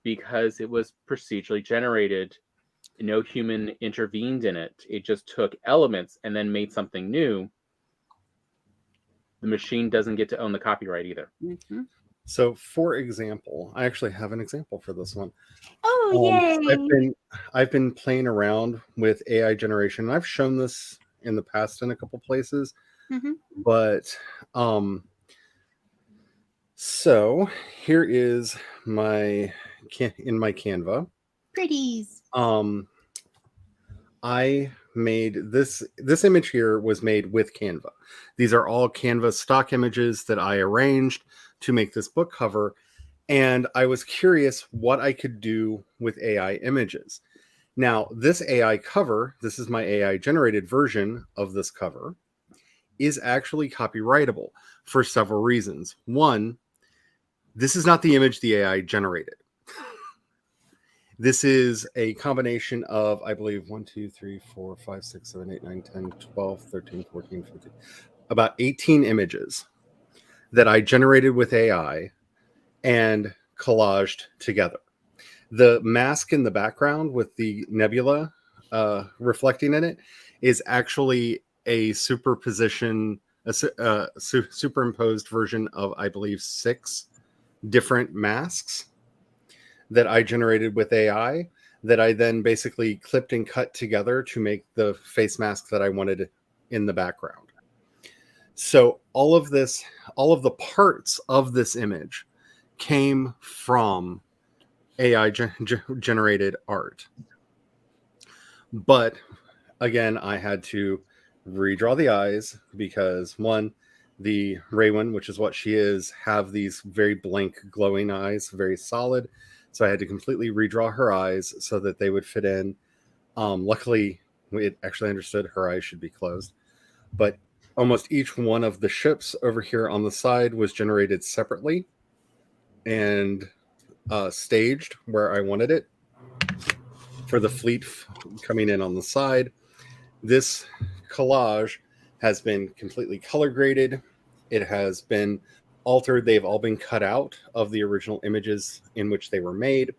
because it was procedurally generated. No human intervened in it. It just took elements and then made something new. The machine doesn't get to own the copyright either. Mm-hmm. So, for example, I actually have an example for this one. Oh, yay! I've been playing around with AI generation. I've shown this in the past in a couple places, but so here is my Canva. Pretties. I made this image here was made with Canva. These are all Canva stock images that I arranged to make this book cover. And I was curious what I could do with AI images. Now, this AI cover, this is my AI generated version of this cover, is actually copyrightable for several reasons. One, this is not the image the AI generated. This is a combination of, I believe, 1, 2, 3, 4, 5, 6, 7, 8, 9, 10, 12, 13, 14, 15, about 18 images that I generated with AI and collaged together. The mask in the background with the nebula reflecting in it is actually a superimposed version of, I believe, 6 different masks that I generated with AI that I then basically clipped and cut together to make the face mask that I wanted in the background. So all of the parts of this image came from AI generated art. But again, I had to redraw the eyes because one, the Raywin, which is what she is, have these very blank glowing eyes, very solid. So I had to completely redraw her eyes so that they would fit in. Luckily, it actually understood her eyes should be closed. But almost each one of the ships over here on the side was generated separately and staged where I wanted it for the fleet coming in on the side. This collage has been completely color graded. It has been altered. They've all been cut out of the original images in which they were made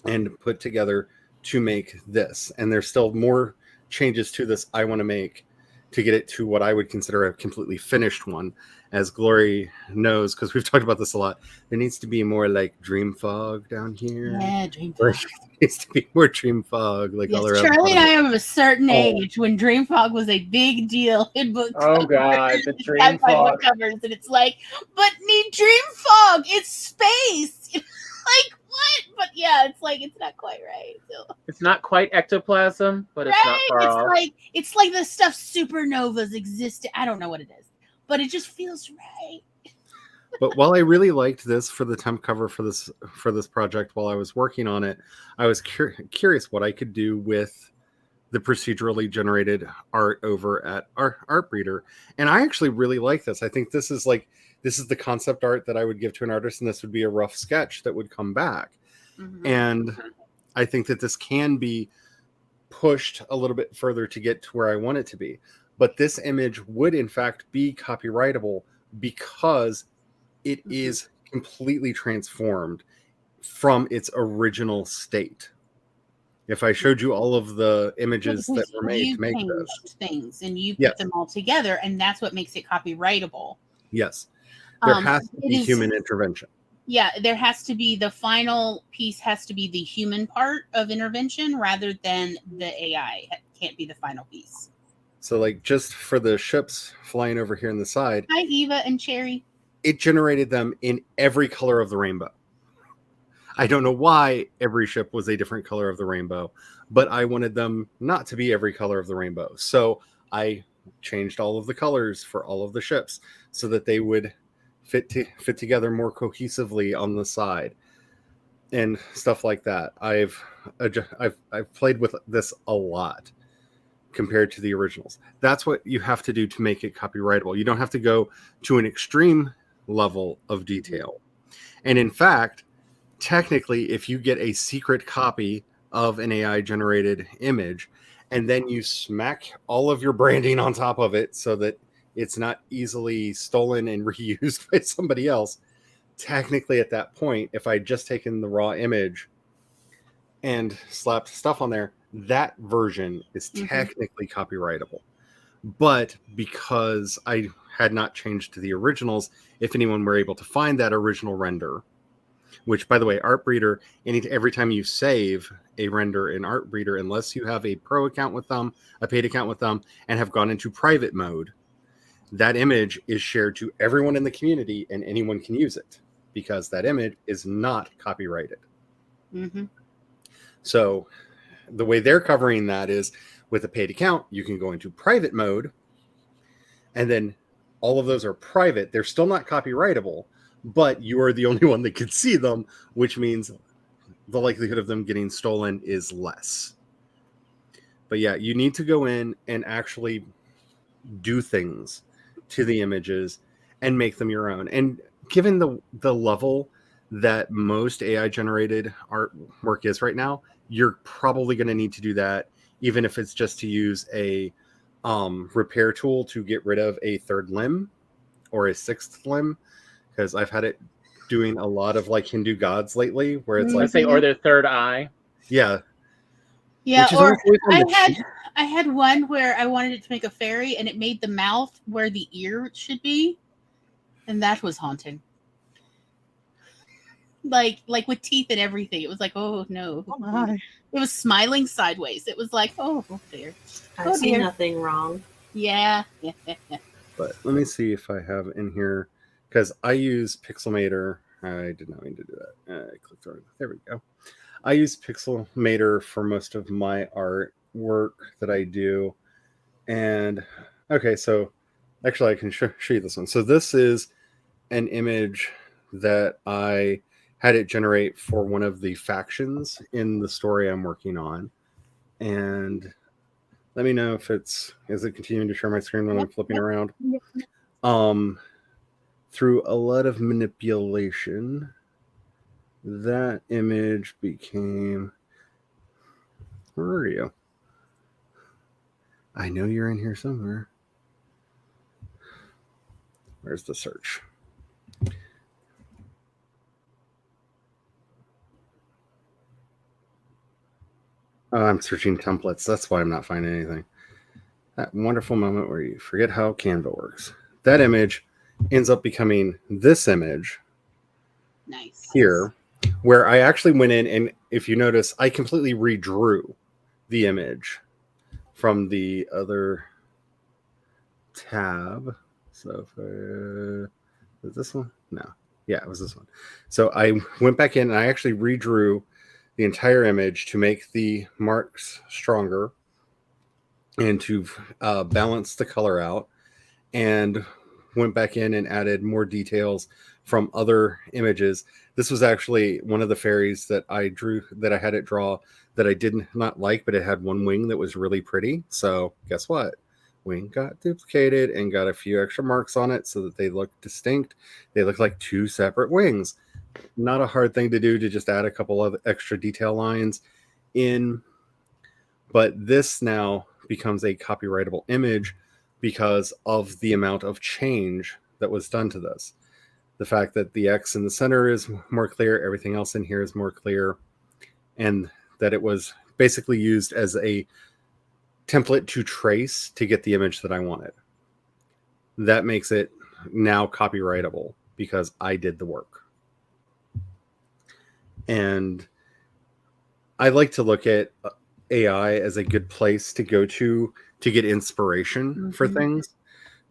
and put together to make this. And there's still more changes to this I want to make to get it to what I would consider a completely finished one. As Glory knows, because we've talked about this a lot, there needs to be more like dream fog down here. Yeah, dream There fog. needs to be more dream fog. Like Yes, all around. Charlie and I are of a certain age when dream fog was a big deal in book Oh God, the dream fog covers, and it's like, but need dream fog? It's space. Like what? But yeah, it's like it's not quite right. So. It's not quite ectoplasm, but it's not far off. It's like the stuff supernovas exist. I don't know what it is, but it just feels right. But while I really liked this for the temp cover for this project, while I was working on it, I was curious what I could do with the procedurally generated art over at Artbreeder, and I actually really like this. I think this is the concept art that I would give to an artist, and this would be a rough sketch that would come back. Mm-hmm. And I think that this can be pushed a little bit further to get to where I want it to be. But this image would, in fact, be copyrightable because it is completely transformed from its original state. If I showed you all of the images that were made to make this things, and you put them all together, and that's what makes it copyrightable. Yes. There has to be human intervention. Yeah, there has to be the final piece has to be the human part of intervention rather than the AI. It can't be the final piece. So like just for the ships flying over here on the side. Hi, Eva and Cherry. It generated them in every color of the rainbow. I don't know why every ship was a different color of the rainbow, but I wanted them not to be every color of the rainbow. So I changed all of the colors for all of the ships so that they would fit together more cohesively on the side and stuff like that. I've played with this a lot compared to the originals. That's what you have to do to make it copyrightable. You don't have to go to an extreme level of detail. And in fact, technically, if you get a secret copy of an AI generated image and then you smack all of your branding on top of it so that it's not easily stolen and reused by somebody else, technically at that point, if I'd just taken the raw image and slapped stuff on there, that version is technically copyrightable. But because I had not changed to the originals, if anyone were able to find that original render, which, by the way, Artbreeder, every time you save a render in Artbreeder, unless you have a pro account with them, a paid account with them, and have gone into private mode, that image is shared to everyone in the community and anyone can use it because that image is not copyrighted. So the way they're covering that is with a paid account, you can go into private mode and then all of those are private. They're still not copyrightable, but you are the only one that can see them, which means the likelihood of them getting stolen is less. But yeah, you need to go in and actually do things to the images and make them your own. And given the level that most AI generated artwork is right now, you're probably going to need to do that, even if it's just to use a repair tool to get rid of a third limb or a sixth limb, because I've had it doing a lot of like Hindu gods lately, where it's like, or their third eye. Yeah. Or I had one where I wanted it to make a fairy, and it made the mouth where the ear should be, and that was haunting. Like with teeth and everything. It was like, oh no. Oh my. It was smiling sideways. It was like, oh dear. I see nothing wrong. Yeah. But let me see if I have in here, because I use Pixelmator. I did not mean to do that. I clicked on it. There we go. I use Pixelmator for most of my artwork that I do. And okay, so actually I can show you this one. So this is an image that I had it generate for one of the factions in the story I'm working on. And let me know if is it continuing to share my screen when I'm flipping around? Through a lot of manipulation, that image became... Where are you? I know you're in here somewhere. Where's the search? Oh, I'm searching templates. That's why I'm not finding anything. That wonderful moment where you forget how Canva works. That image ends up becoming this image. Nice. Here, where I actually went in, and if you notice, I completely redrew the image from the other tab. So was this one? No. Yeah, it was this one. So I went back in and I actually redrew the entire image to make the marks stronger and to balance the color out, and went back in and added more details from other images. This was actually one of the fairies that I drew, that I had it draw, that I did not like, but it had one wing that was really pretty. So guess what? Wing got duplicated and got a few extra marks on it so that they look distinct. They look like two separate wings. Not a hard thing to do, to just add a couple of extra detail lines in. But this now becomes a copyrightable image because of the amount of change that was done to this. The fact that the X in the center is more clear, everything else in here is more clear, and that it was basically used as a template to trace to get the image that I wanted. That makes it now copyrightable because I did the work. And I like to look at AI as a good place to go to get inspiration for things,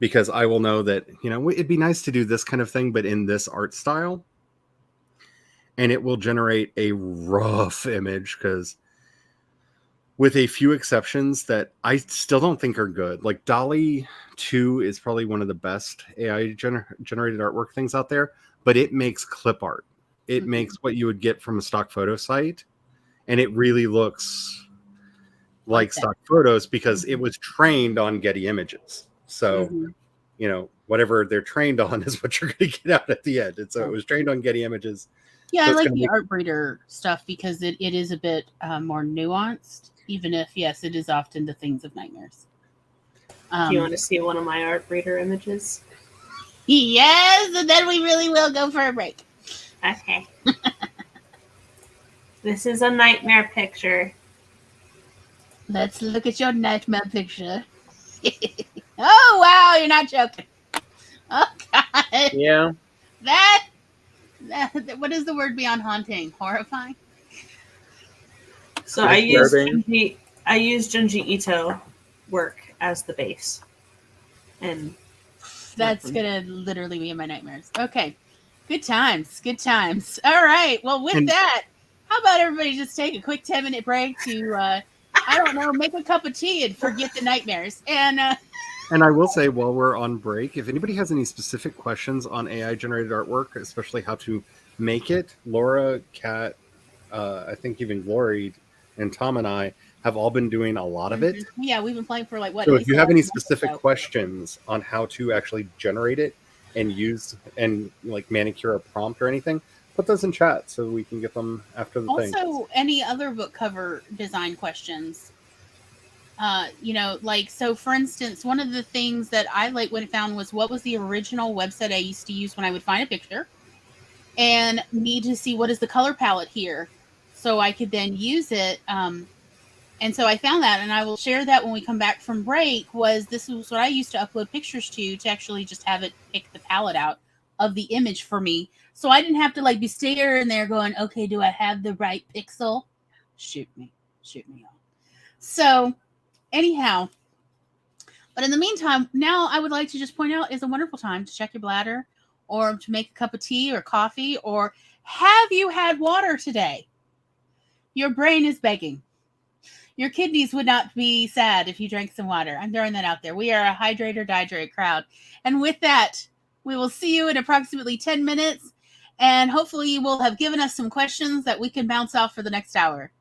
because I will know that, you know, it'd be nice to do this kind of thing, but in this art style. and it will generate a rough image, because with a few exceptions that I still don't think are good. Like DALL-E 2 is probably one of the best AI generated artwork things out there, but it makes clip art. It makes what you would get from a stock photo site, and it really looks like stock photos because it was trained on Getty Images. So, you know, whatever they're trained on is what you're going to get out at the end. And so it was trained on Getty Images. Yeah, so I like the Art Breeder stuff because it is a bit more nuanced, even if, yes, it is often the things of nightmares. Do you want to see one of my Art Breeder images? Yes, and then we really will go for a break. Okay. This is a nightmare picture. Let's look at your nightmare picture. Oh, wow, you're not joking. Oh, God. Yeah. That, what is the word beyond haunting? Horrifying? So I used Junji Ito work as the base. And that's going to literally be in my nightmares. Okay. Good times. Good times. All right. Well, with that, how about everybody just take a quick 10-minute break to, I don't know, make a cup of tea and forget the nightmares. And I will say, while we're on break, if anybody has any specific questions on AI-generated artwork, especially how to make it, Laura, Kat, I think even Glory, and Tom and I have all been doing a lot of it. Yeah, we've been playing for like what? So if you have any specific questions on how to actually generate it and use and like manicure a prompt or anything, put those in chat so we can get them after the thing. Also, any other book cover design questions. You know, like, so for instance, one of the things that I like when I found was what was the original website I used to use when I would find a picture and need to see what is the color palette here so I could then use it. And so I found that, and I will share that when we come back from break. This was what I used to upload pictures to actually just have it pick the palette out of the image for me. So I didn't have to like be staring there going, okay, do I have the right pixel? Shoot me on. So anyhow, but in the meantime, now I would like to just point out is a wonderful time to check your bladder or to make a cup of tea or coffee, or have you had water today? Your brain is begging. Your kidneys would not be sad if you drank some water. I'm throwing that out there. We are a hydrate or dihydrate crowd. And with that, we will see you in approximately 10 minutes. And hopefully you will have given us some questions that we can bounce off for the next hour.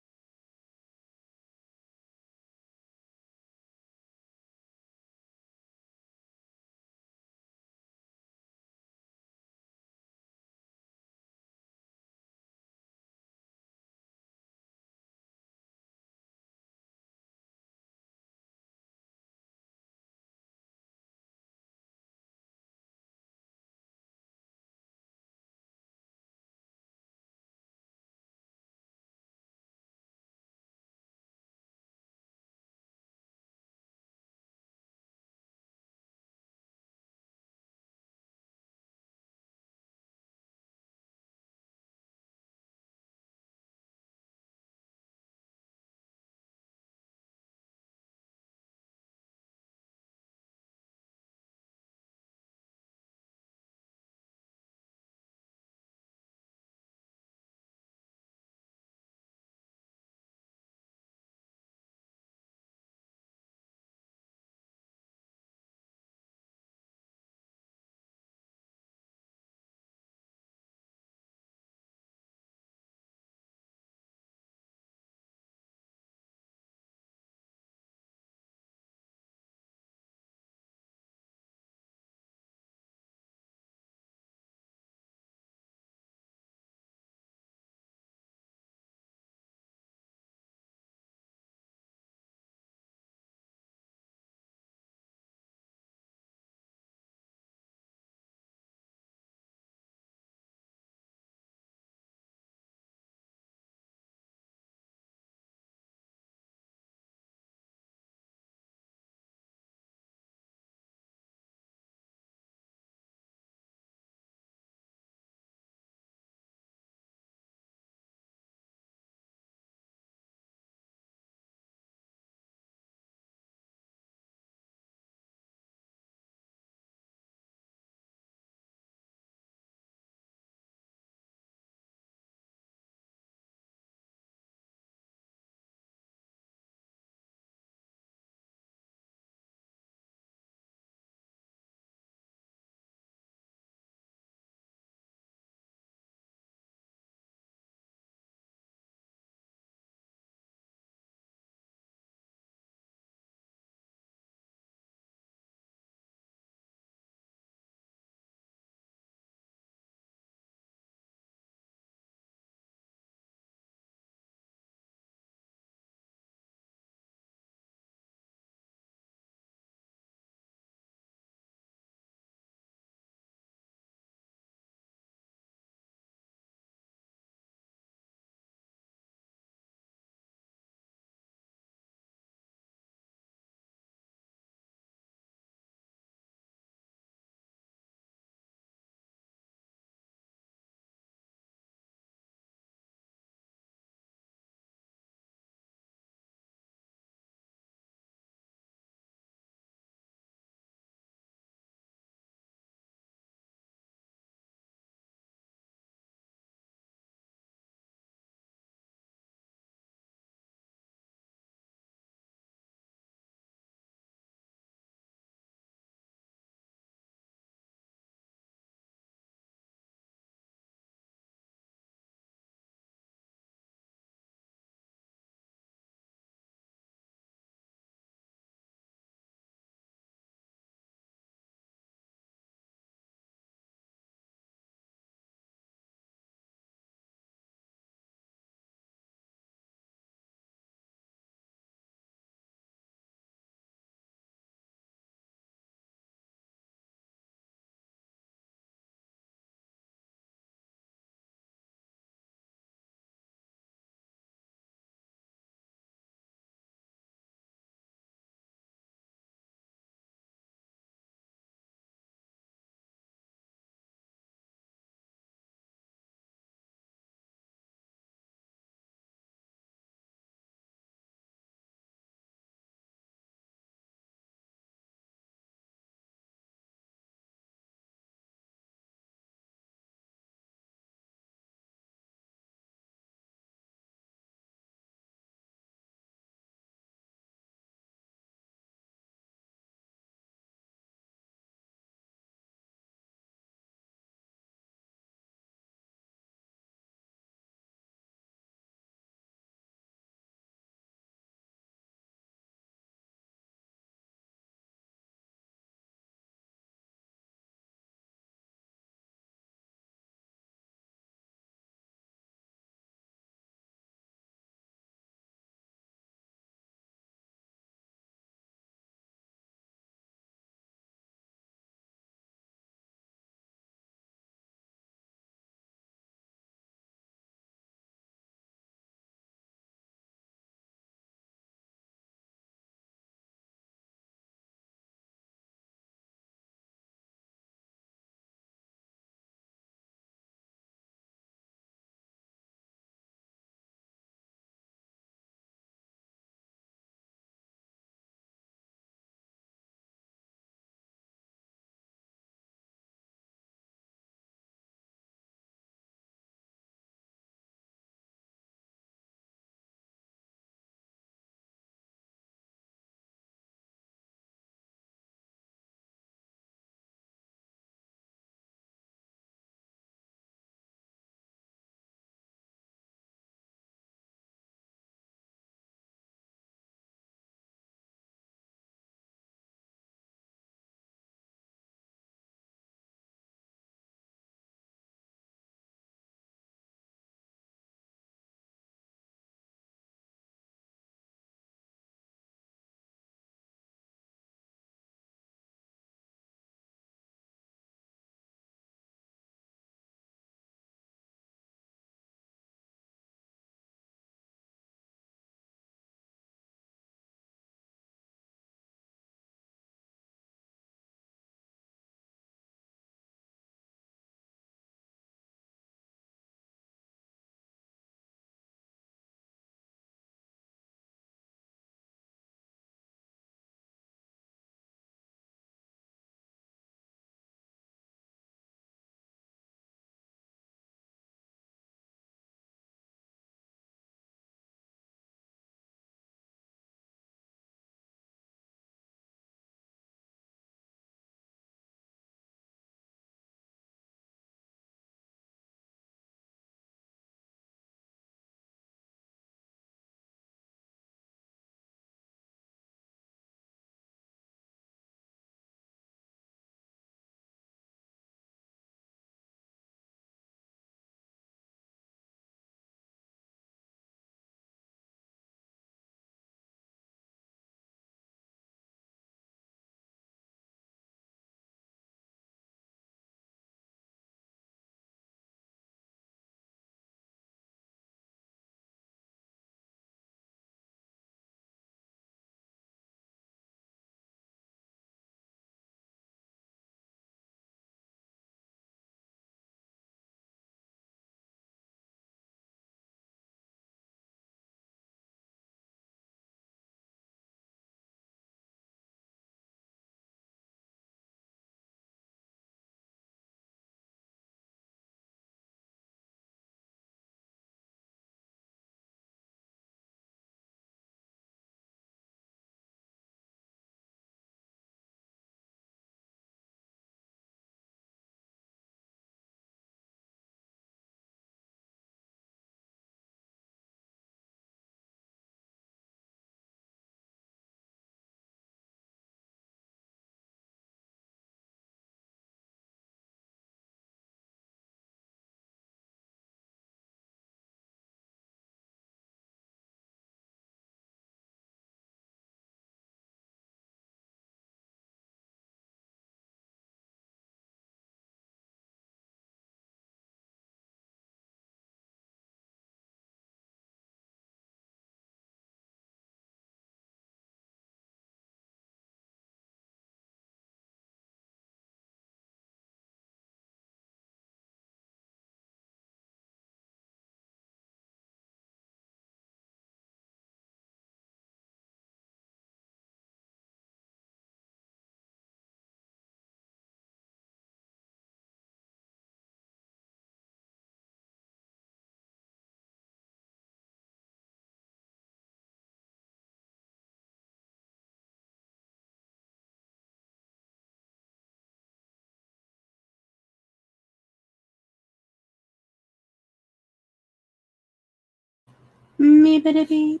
Meebity-beep.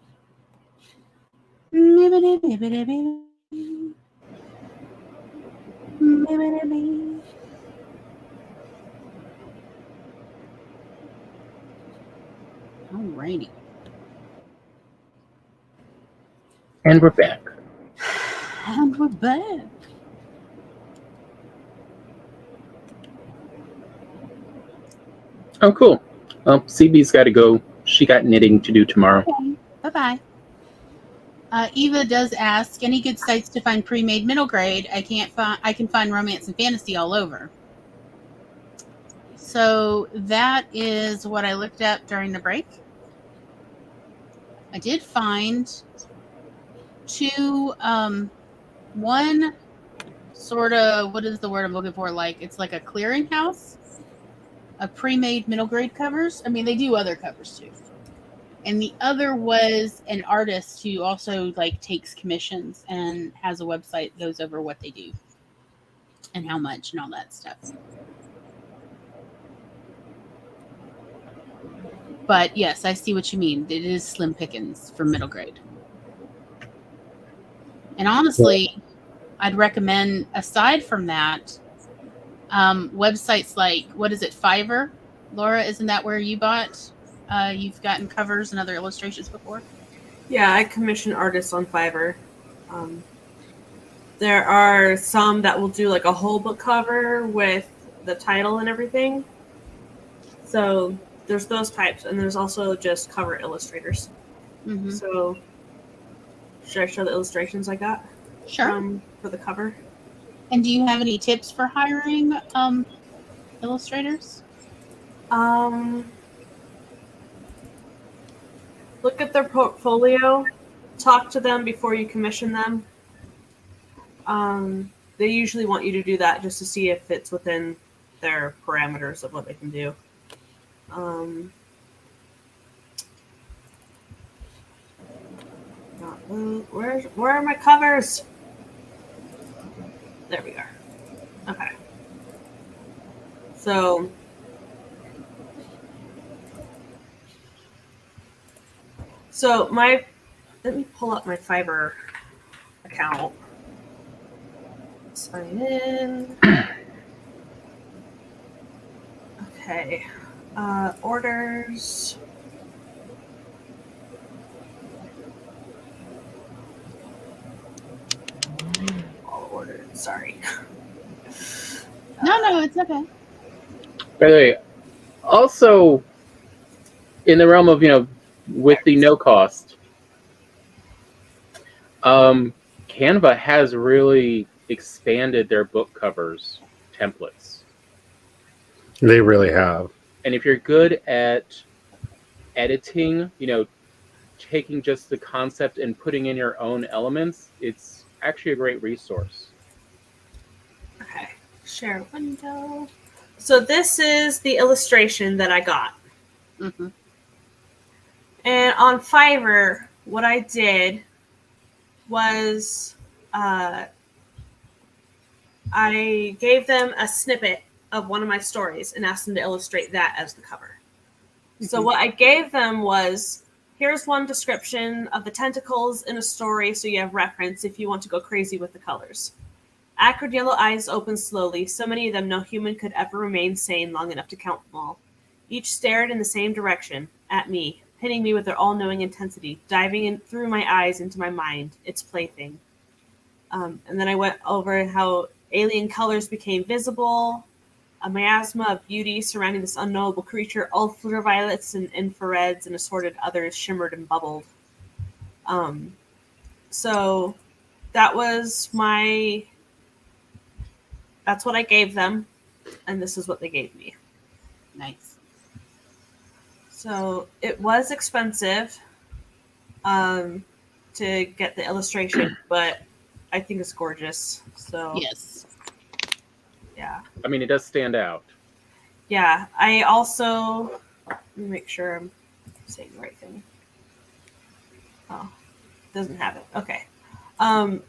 Meebity-beep-beep-beep. Meebity-beep. Alrighty. And we're back. And we're back. Oh, cool. Well, CB's got to go. She got knitting to do tomorrow. Okay. Bye-bye. Eva does ask, any good sites to find pre-made middle grade? I can find romance and fantasy all over. So that is what I looked up during the break. I did find two, one sort of, what is the word I'm looking for? Like, it's like a clearinghouse of pre-made middle grade covers. I mean, they do other covers too. And the other was an artist who also like takes commissions and has a website that goes over what they do and how much and all that stuff. But yes, I see what you mean. It is slim pickings for middle grade. And honestly, I'd recommend, aside from that, websites like, what is it, Fiverr? Laura, isn't that where you bought? You've gotten covers and other illustrations before? Yeah, I commission artists on Fiverr. There are some that will do like a whole book cover with the title and everything. So there's those types, and there's also just cover illustrators. Mm-hmm. So should I show the illustrations I got? Sure. For the cover. And do you have any tips for hiring illustrators? Look at their portfolio. Talk to them before you commission them. They usually want you to do that just to see if it's within their parameters of what they can do. Where are my covers? There we are. Okay. So let me pull up my Fiverr account. Sign in. Okay. Orders. All ordered. Sorry. No, it's okay. By the way, also in the realm of, with the no cost, Canva has really expanded their book covers templates. They really have. And if you're good at editing, taking just the concept and putting in your own elements, it's actually a great resource. Okay, share window. So this is the illustration that I got. Mm-hmm. And on Fiverr, what I did was I gave them a snippet of one of my stories and asked them to illustrate that as the cover. Mm-hmm. So what I gave them was, here's one description of the tentacles in a story so you have reference if you want to go crazy with the colors. Acrid yellow eyes open slowly, so many of them no human could ever remain sane long enough to count them all. Each stared in the same direction, at me, hitting me with their all-knowing intensity, diving in through my eyes into my mind, its plaything. And then I went over how alien colors became visible, a miasma of beauty surrounding this unknowable creature, ultraviolets and infrareds and assorted others shimmered and bubbled. So that's what I gave them, and this is what they gave me. Nice. So it was expensive to get the illustration, but I think it's gorgeous. So yes. Yeah. I mean, it does stand out. Yeah. I also, let me make sure I'm saying the right thing. Oh, doesn't have it. Okay.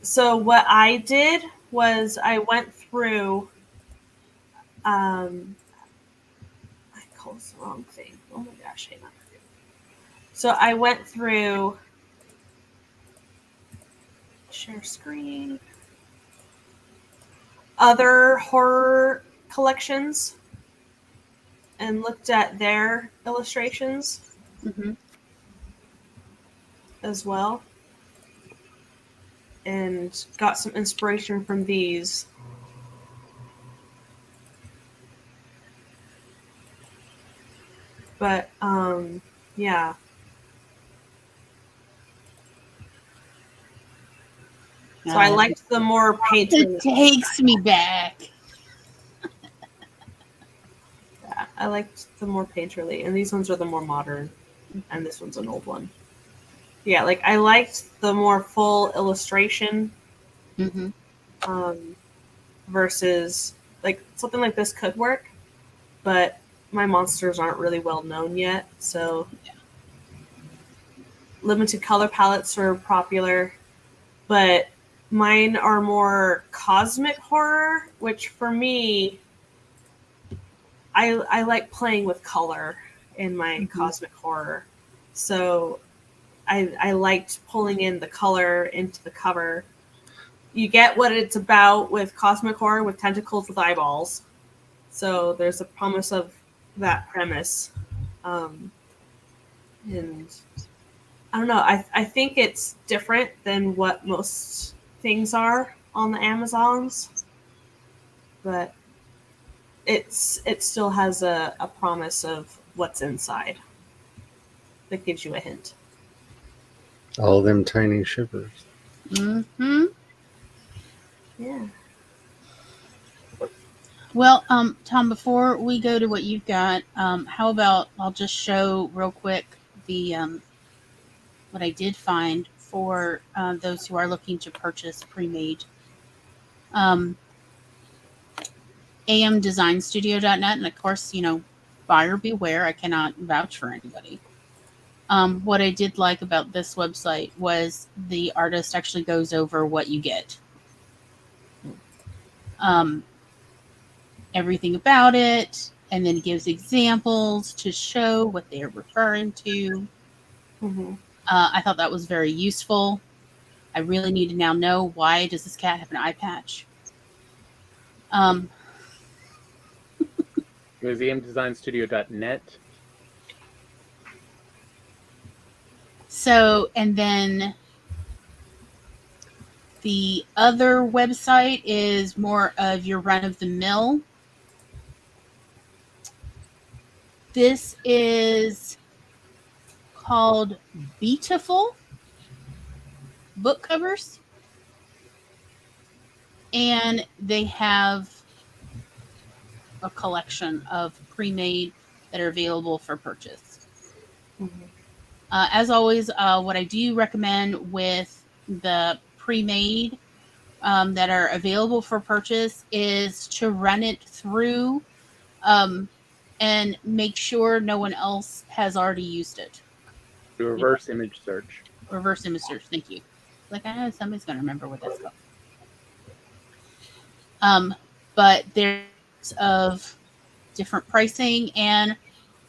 So what I did was I went through, I closed the wrong thing. Oh my gosh, hang on. So I went through share screen, other horror collections, and looked at their illustrations as well, and got some inspiration from these. But yeah. So I liked the more painterly. It takes me back. Yeah, I liked the more painterly, and these ones are the more modern, and this one's an old one. Yeah, like I liked the more full illustration versus like something like this could work, but my monsters aren't really well known yet, so limited color palettes are popular, but mine are more cosmic horror, which for me, I like playing with color in my cosmic horror. So I liked pulling in the color into the cover. You get what it's about with cosmic horror with tentacles with eyeballs. So there's a promise of that premise. And I don't know. I think it's different than what most things are on the Amazons, but it still has a promise of what's inside that gives you a hint. All them tiny shivers. Mm-hmm. Yeah. Well, Tom, before we go to what you've got, how about I'll just show real quick the what I did find for those who are looking to purchase pre-made. amdesignstudio.net, and of course, buyer beware. I cannot vouch for anybody. What I did like about this website was the artist actually goes over what you get. Everything about it, and then gives examples to show what they're referring to. I thought that was very useful. I really need to now know, why does this cat have an eye patch? museumdesignstudio.net. So, and then the other website is more of your run-of-the-mill. This is called Beautiful Book Covers. And they have a collection of pre-made that are available for purchase. As always, what I do recommend with the pre-made that are available for purchase is to run it through and make sure no one else has already used it. Reverse image search. Reverse image search, thank you. Like, I know somebody's going to remember what that's called. But there's of different pricing, and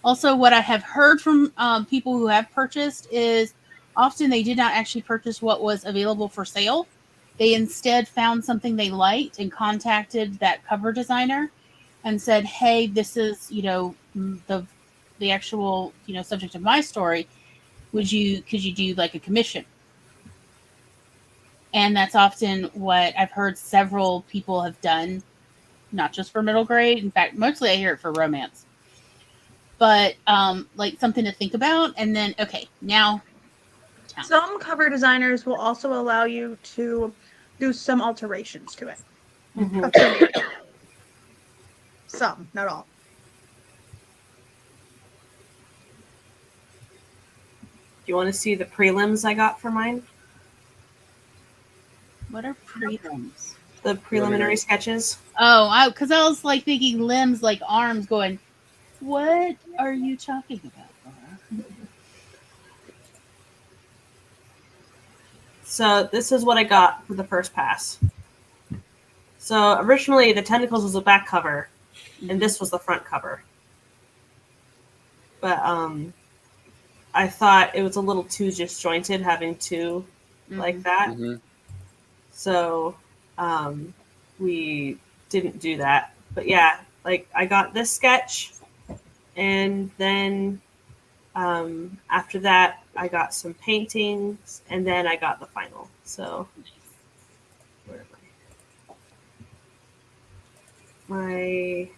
also what I have heard from people who have purchased is often they did not actually purchase what was available for sale. They instead found something they liked and contacted that cover designer and said, hey, this is, the actual, subject of my story. Could you do like a commission? And that's often what I've heard several people have done, not just for middle grade. In fact, mostly I hear it for romance. But like something to think about. And then, okay, now. Some cover designers will also allow you to do some alterations to it. Some, not all. Do you want to see the prelims I got for mine? What are prelims? The preliminary sketches. Oh, because I was like thinking limbs like arms, going, what are you talking about, Laura? So this is what I got for the first pass. So originally the tentacles was the back cover, and this was the front cover. But I thought it was a little too disjointed having two like that. Mm-hmm. So we didn't do that. But yeah, like I got this sketch, and then after that I got some paintings, and then I got the final. So where am I? My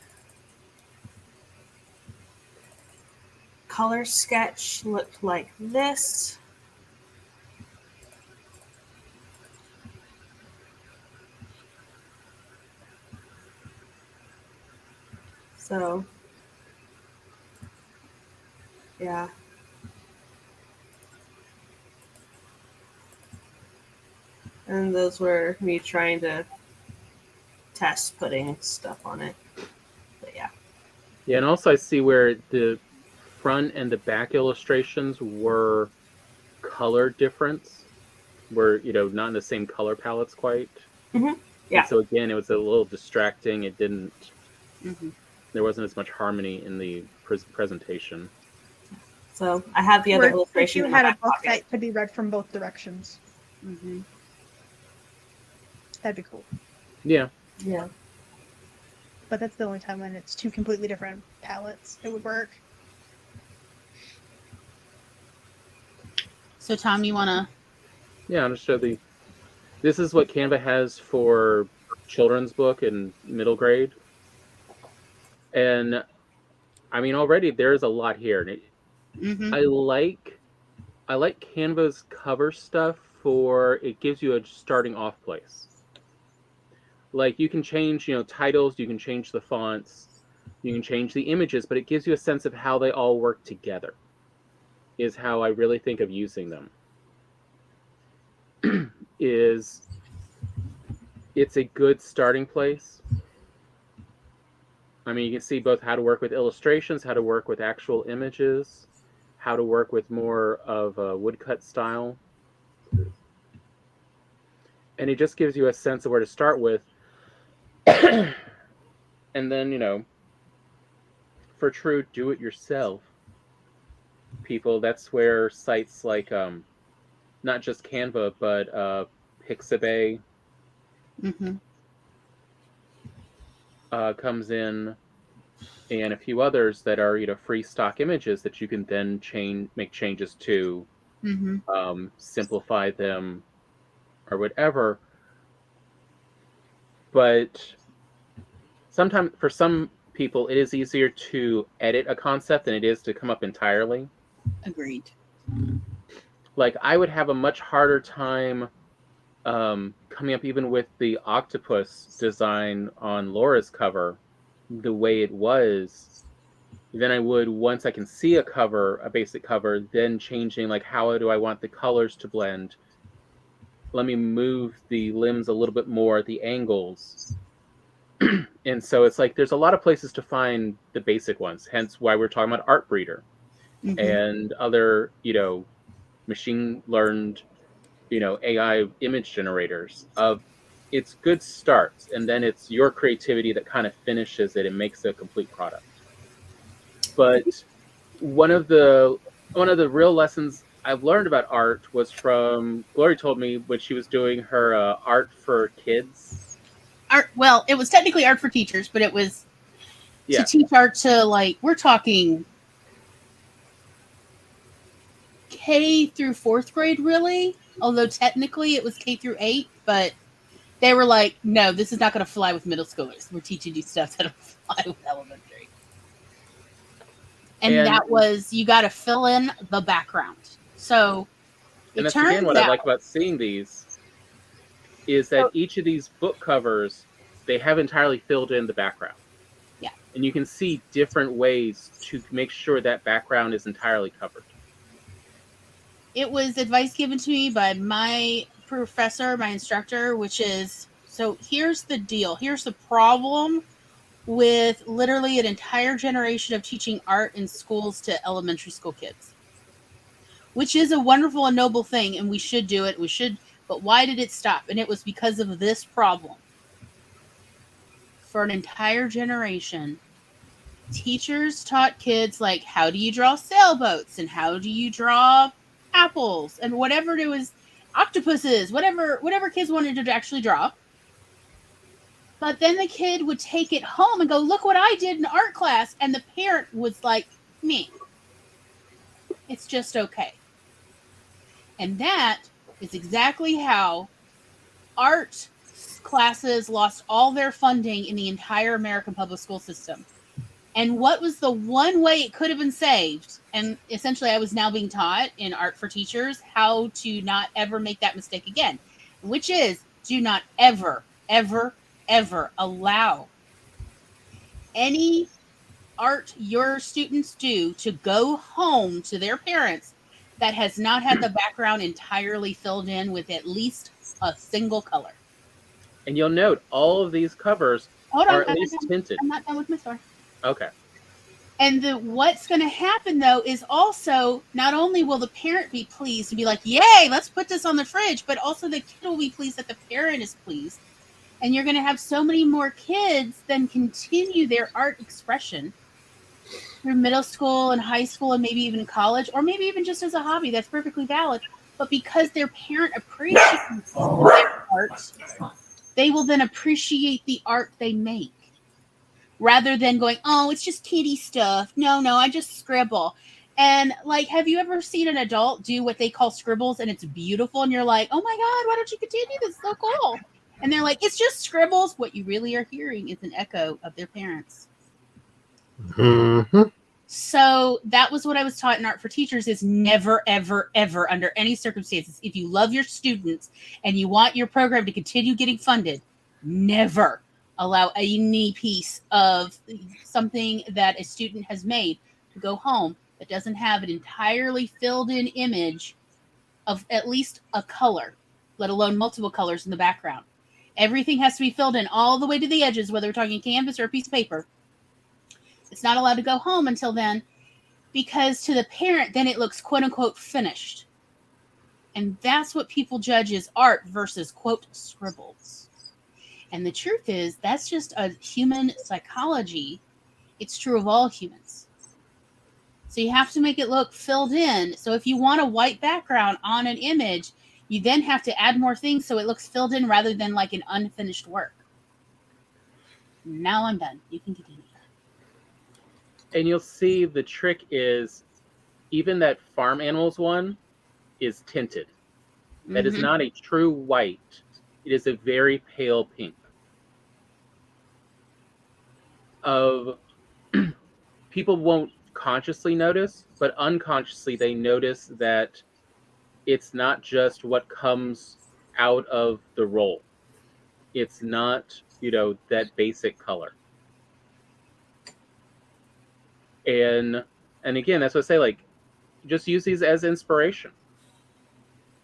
color sketch looked like this. So, yeah. And those were me trying to test putting stuff on it. But yeah. Yeah, and also I see where the front and the back illustrations were color difference, were, not in the same color palettes quite. Mm-hmm. Yeah. And so again, it was a little distracting. It didn't. Mm-hmm. There wasn't as much harmony in the presentation. So I have the other illustration. You had a book that could be read from both directions. Mm-hmm. That'd be cool. Yeah. Yeah. But that's the only time when it's two completely different palettes it would work. So Tom, you wanna? Yeah, I'll just show the. This is what Canva has for children's book in middle grade, and I mean already there's a lot here. Mm-hmm. I like Canva's cover stuff for it gives you a starting off place. Like you can change, titles, you can change the fonts, you can change the images, but it gives you a sense of how they all work together. Is how I really think of using them. It's a good starting place. I mean, you can see both how to work with illustrations, how to work with actual images, how to work with more of a woodcut style. And it just gives you a sense of where to start with. And then, for true do-it-yourself people, that's where sites like not just Canva, but Pixabay Mm-hmm. Comes in, and a few others that are free stock images that you can then make changes to, Mm-hmm. simplify them or whatever. But sometimes for some people it is easier to edit a concept than it is to come up entirely. Agreed. Like I would have a much harder time coming up even with the octopus design on Laura's cover the way it was than I would once I can see a basic cover, then changing like how do I want the colors to blend. Let me move the limbs a little bit more, the angles. And so it's like there's a lot of places to find the basic ones, hence why we're talking about Artbreeder and other, machine learned, AI image generators. It's good starts, and then it's your creativity that kind of finishes it and makes a complete product. But one of the real lessons I've learned about art was from Glory told me when she was doing her art for kids. Art. Well, it was technically art for teachers, but it was to teach art to we're talking K through 4th grade, really. Although technically it was K through 8, but they were like, no, this is not going to fly with middle schoolers. We're teaching you stuff that'll fly with elementary. And that was, you got to fill in the background. So and that's again what I like about seeing these is that each of these book covers, they have entirely filled in the background. Yeah. And you can see different ways to make sure that background is entirely covered. It was advice given to me by my professor, my instructor, which is, so here's the deal. Here's the problem with literally an entire generation of teaching art in schools to elementary school kids, which is a wonderful and noble thing, and we should do it. We should, but why did it stop? And it was because of this problem. For an entire generation, teachers taught kids like how do you draw sailboats and how do you draw apples and whatever it was, octopuses, whatever kids wanted to actually draw. But then the kid would take it home and go, look what I did in art class. And the parent was like, me. It's just okay. And that is exactly how art classes lost all their funding in the entire American public school system. And what was the one way it could have been saved? And essentially, I was now being taught in Art for Teachers how to not ever make that mistake again, which is do not ever, ever, ever allow any art your students do to go home to their parents that has not had the background entirely filled in with at least a single color. And you'll note all of these covers are at least tinted. I'm not done with my story. Okay. And what's going to happen, though, is also not only will the parent be pleased and be like, yay, let's put this on the fridge, but also the kid will be pleased that the parent is pleased. And you're going to have so many more kids then continue their art expression through middle school and high school and maybe even college, or maybe even just as a hobby. That's perfectly valid. But because their parent appreciates their art, they will then appreciate the art they make. Rather than going, oh, it's just kiddie stuff. No, I just scribble. And like, have you ever seen an adult do what they call scribbles and it's beautiful? And you're like, oh my God, why don't you continue? This is so cool. And they're like, it's just scribbles. What you really are hearing is an echo of their parents. Mm-hmm. So that was what I was taught in Art for Teachers is never, ever, ever under any circumstances, if you love your students and you want your program to continue getting funded, never allow any piece of something that a student has made to go home that doesn't have an entirely filled in image of at least a color, let alone multiple colors in the background. Everything has to be filled in all the way to the edges, whether we're talking canvas or a piece of paper. It's not allowed to go home until then, because to the parent, then it looks quote unquote finished. And that's what people judge as art versus quote scribbles. And the truth is, that's just a human psychology. It's true of all humans. So you have to make it look filled in. So if you want a white background on an image, you then have to add more things so it looks filled in rather than like an unfinished work. Now I'm done. You can continue. And you'll see the trick is even that farm animals one is tinted. That is not a true white. It is a very pale pink. Of people won't consciously notice, but unconsciously they notice that it's not just what comes out of the roll. It's not, that basic color. And again, that's what I say, like, just use these as inspiration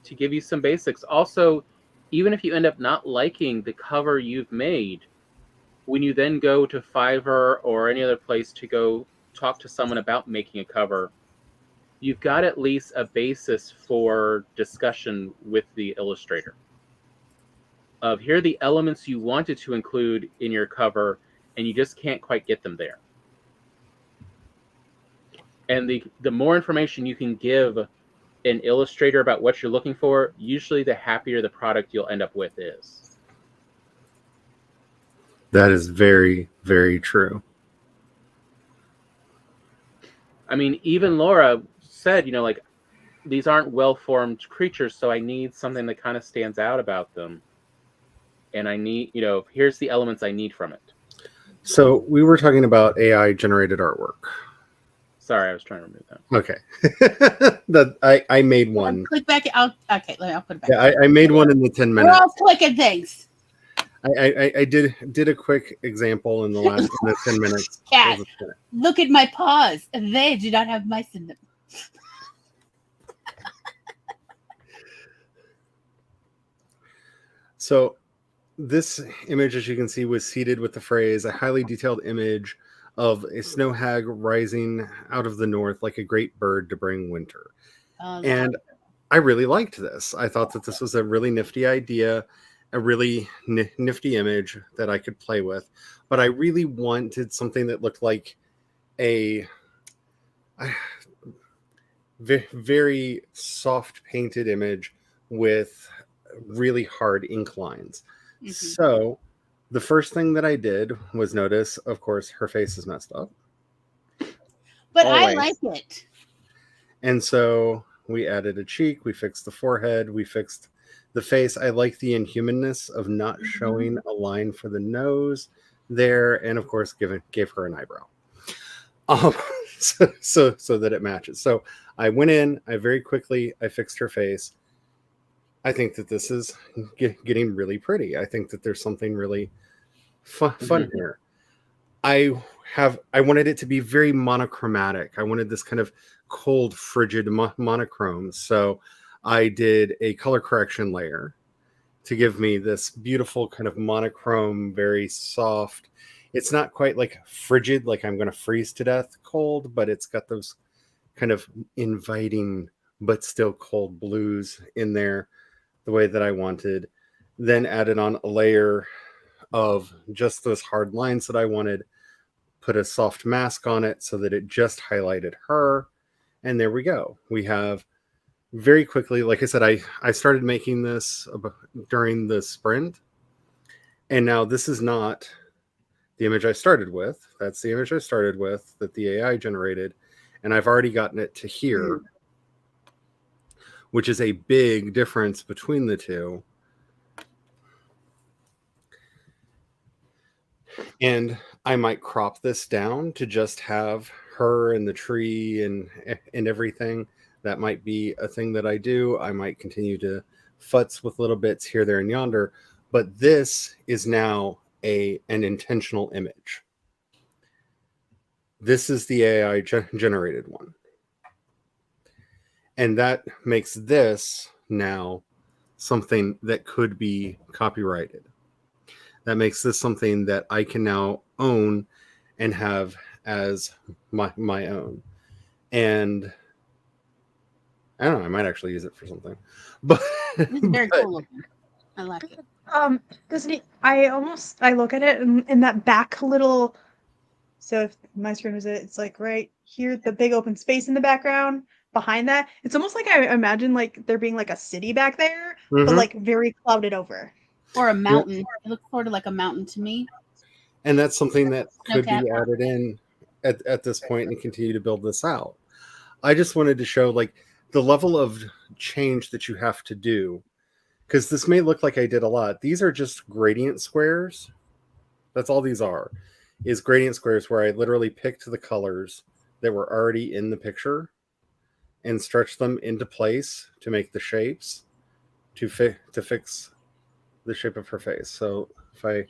to give you some basics. Also, even if you end up not liking the cover you've made, when you then go to Fiverr or any other place to go talk to someone about making a cover, you've got at least a basis for discussion with the illustrator. Of here are the elements you wanted to include in your cover, and you just can't quite get them there. And the more information you can give an illustrator about what you're looking for, usually the happier the product you'll end up with is. That is very, very true. I mean, even Laura said, like, these aren't well-formed creatures, so I need something that kind of stands out about them. And I need, here's the elements I need from it. So we were talking about AI-generated artwork. Sorry, I was trying to remove that. Okay. I made one. Click back. I'll put it back. Yeah, I made one in the 10 minutes. We're all clicking things. I did a quick example in the 10 minutes. Cat, look at my paws. They do not have mice in them. So this image, as you can see, was seeded with the phrase, a highly detailed image of a snow hag rising out of the north like a great bird to bring winter. And I really liked this. I thought that this was a really nifty idea, a really nifty image that I could play with. But I really wanted something that looked like a very soft painted image with really hard ink lines. Mhm. So the first thing that I did was notice, of course, her face is messed up. But Always. I like it. And so we added a cheek, we fixed the forehead, we fixed the face. I like the inhumanness of not showing a line for the nose there, and of course gave her an eyebrow. So that it matches. So I went in, I fixed her face. I think that this is getting really pretty. I think that there's something really fun here. I wanted it to be very monochromatic. I wanted this kind of cold, frigid monochrome. So I did a color correction layer to give me this beautiful kind of monochrome, very soft. It's not quite like frigid, like I'm going to freeze to death cold, but it's got those kind of inviting but still cold blues in there the way that I wanted. Then added on a layer of just those hard lines that I wanted, put a soft mask on it so that it just highlighted her. And there we go. We have very quickly, like I said, I started making this during the sprint. And now this is not the image I started with. That's the image I started with that the AI generated. And I've already gotten it to here, which is a big difference between the two. And I might crop this down to just have her and the tree and everything. That might be a thing that I do. I might continue to futz with little bits here, there, and yonder. But this is now an intentional image. This is the AI generated one. And that makes this now something that could be copyrighted. That makes this something that I can now own and have as my own. And I don't know, I might actually use it for something. But It's very cool looking. I like it. Doesn't he? I look at it and in that back little. So if my screen was it's like right here, the big open space in the background. Behind that, it's almost like I imagine like there being like a city back there, but like very clouded over. Or a mountain. It looks sort of like a mountain to me. And that's something that could be added in at this point and continue to build this out. I just wanted to show like the level of change that you have to do, because this may look like I did a lot. These are just gradient squares. That's all these are, is gradient squares where I literally picked the colors that were already in the picture and stretched them into place to make the shapes to fix the shape of her face. So if I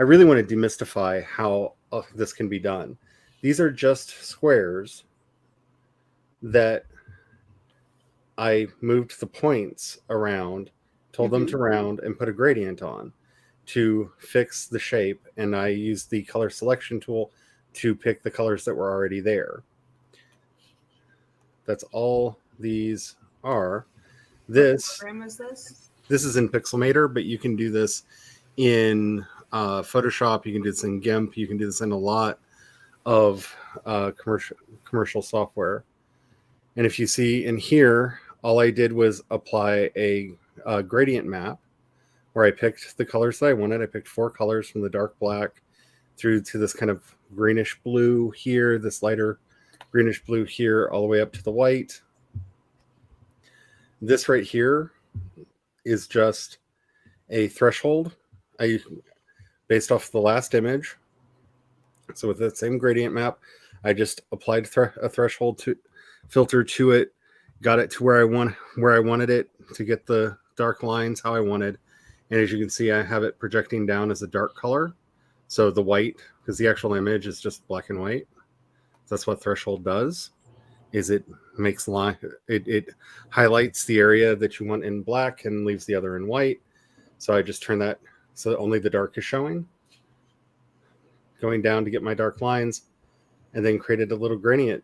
really want to demystify how this can be done. These are just squares that I moved the points around, told them to round, and put a gradient on to fix the shape. And I used the color selection tool to pick the colors that were already there. That's all these are. What program is this? This is in Pixelmator, but you can do this in Photoshop. You can do this in GIMP. You can do this in a lot of commercial software. And if you see in here, all I did was apply a gradient map where I picked the colors that I wanted. I picked 4 colors from the dark black through to this kind of greenish blue here, this lighter greenish blue here, all the way up to the white. This right here is just a threshold based off the last image. So with that same gradient map, I just applied a threshold filter to it, got it to where I wanted it to get the dark lines how I wanted. And as you can see, I have it projecting down as a dark color. So the white, because the actual image is just black and white. That's what threshold does, is it makes it highlights the area that you want in black and leaves the other in white. So I just turn that so that only the dark is showing. Going down to get my dark lines, and then created a little gradient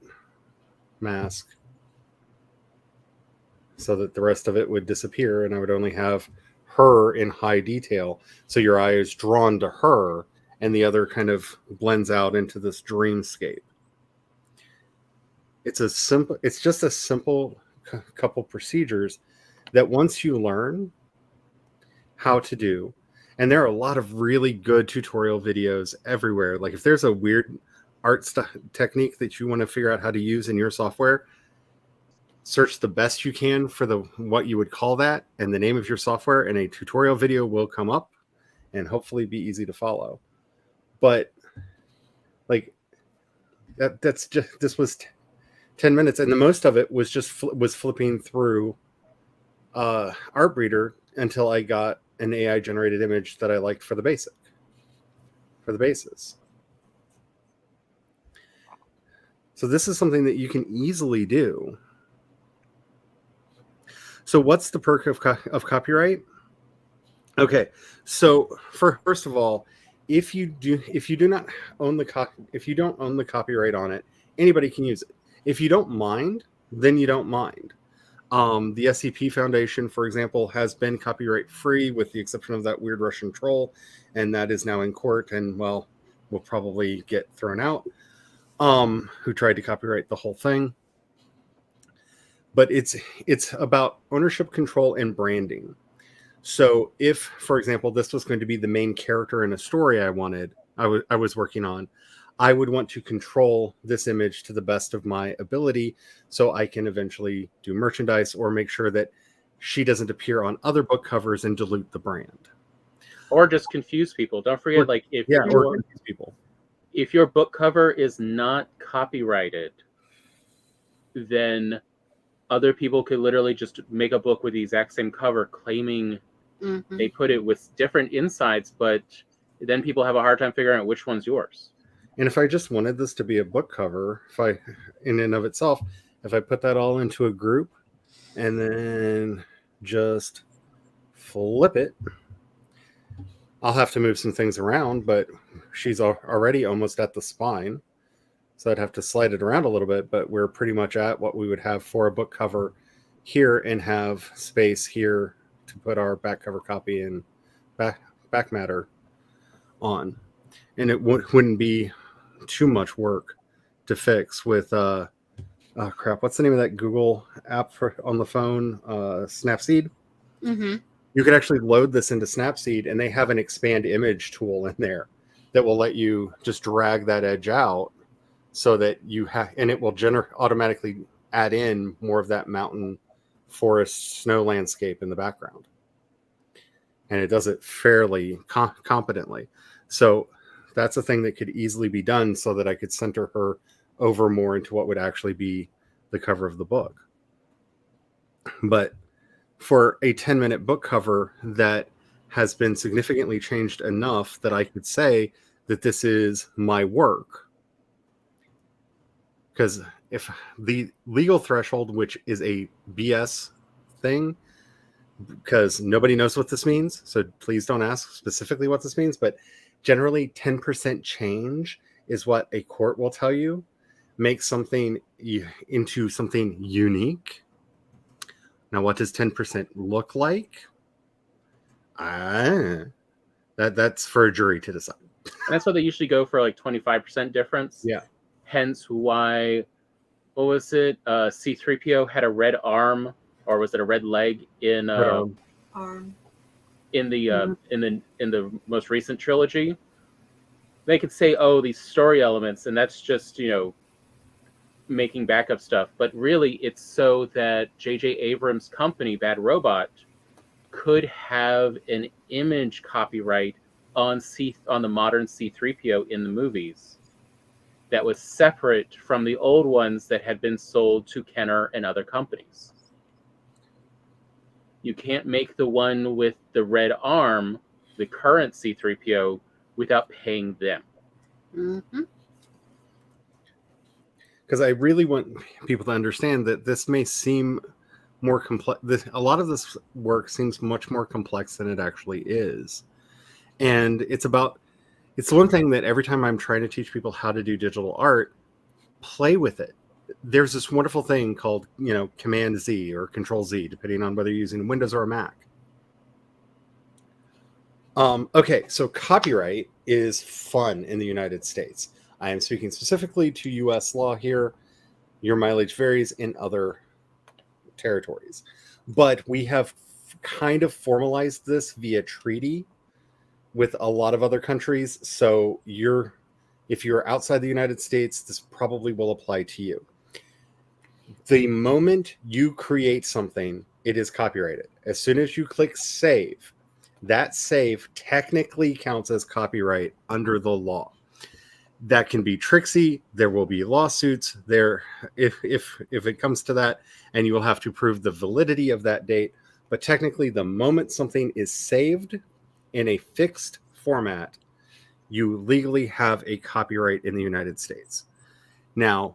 mask so that the rest of it would disappear and I would only have her in high detail. So your eye is drawn to her and the other kind of blends out into this dreamscape. It's just a simple couple procedures that once you learn how to do, and there are a lot of really good tutorial videos everywhere. Like if there's a weird art technique that you want to figure out how to use in your software, search the best you can for what you would call that and the name of your software, and a tutorial video will come up and hopefully be easy to follow. But like this was 10 minutes, and the most of it was just flipping through Artbreeder until I got an AI generated image that I liked for the basis. So this is something that you can easily do. So what's the perk of copyright? Okay, so first of all, if you don't own the copyright on it, anybody can use it. If you don't mind, then you don't mind. The SCP Foundation, for example, has been copyright free with the exception of that weird Russian troll, and that is now in court and, well, will probably get thrown out, who tried to copyright the whole thing. But it's about ownership control and branding. So if, for example, this was going to be the main character in a story I was working on, I would want to control this image to the best of my ability so I can eventually do merchandise or make sure that she doesn't appear on other book covers and dilute the brand. Or just confuse people. Don't forget, or confuse people. If your book cover is not copyrighted, then other people could literally just make a book with the exact same cover claiming they put it with different insides, but then people have a hard time figuring out which one's yours. And if I just wanted this to be a book cover, in and of itself, if I put that all into a group and then just flip it, I'll have to move some things around, but she's already almost at the spine. So I'd have to slide it around a little bit, but we're pretty much at what we would have for a book cover here and have space here to put our back cover copy and back matter on. And it wouldn't be too much work to fix with what's the name of that Google app on the phone? Snapseed. You could actually load this into Snapseed, and they have an expand image tool in there that will let you just drag that edge out so that you have, and it will automatically add in more of that mountain, forest, snow landscape in the background, and it does it fairly competently. So that's a thing that could easily be done so that I could center her over more into what would actually be the cover of the book. But for a 10-minute book cover that has been significantly changed enough that I could say that this is my work. Because if the legal threshold, which is a BS thing, because nobody knows what this means, so please don't ask specifically what this means, but generally 10% change is what a court will tell you makes something into something unique. Now, what does 10% look like? That's for a jury to decide. And that's why they usually go for like 25% difference. Yeah. Hence why, what was it? C-3PO had a red arm, or was it a red leg in Arm. in the most recent trilogy? They could say, oh, these story elements, and that's just, making backup stuff. But really, it's so that J.J. Abrams' company, Bad Robot, could have an image copyright on the modern C-3PO in the movies that was separate from the old ones that had been sold to Kenner and other companies. You can't make the one with the red arm, the current C-3PO, without paying them. Because I really want people to understand that this may seem more complex. A lot of this work seems much more complex than it actually is. And it's the one thing that every time I'm trying to teach people how to do digital art, play with it. There's this wonderful thing called, Command Z or Control Z, depending on whether you're using Windows or a Mac. Okay, so copyright is fun in the United States. I am speaking specifically to US law here. Your mileage varies in other territories. But we have kind of formalized this via treaty with a lot of other countries. So if you're outside the United States, this probably will apply to you. The moment you create something, it is copyrighted. As soon as you click save, that save technically counts as copyright under the law. That can be tricksy. There will be lawsuits there if it comes to that, and you will have to prove the validity of that date. But technically, the moment something is saved in a fixed format, you legally have a copyright in the United States. Now,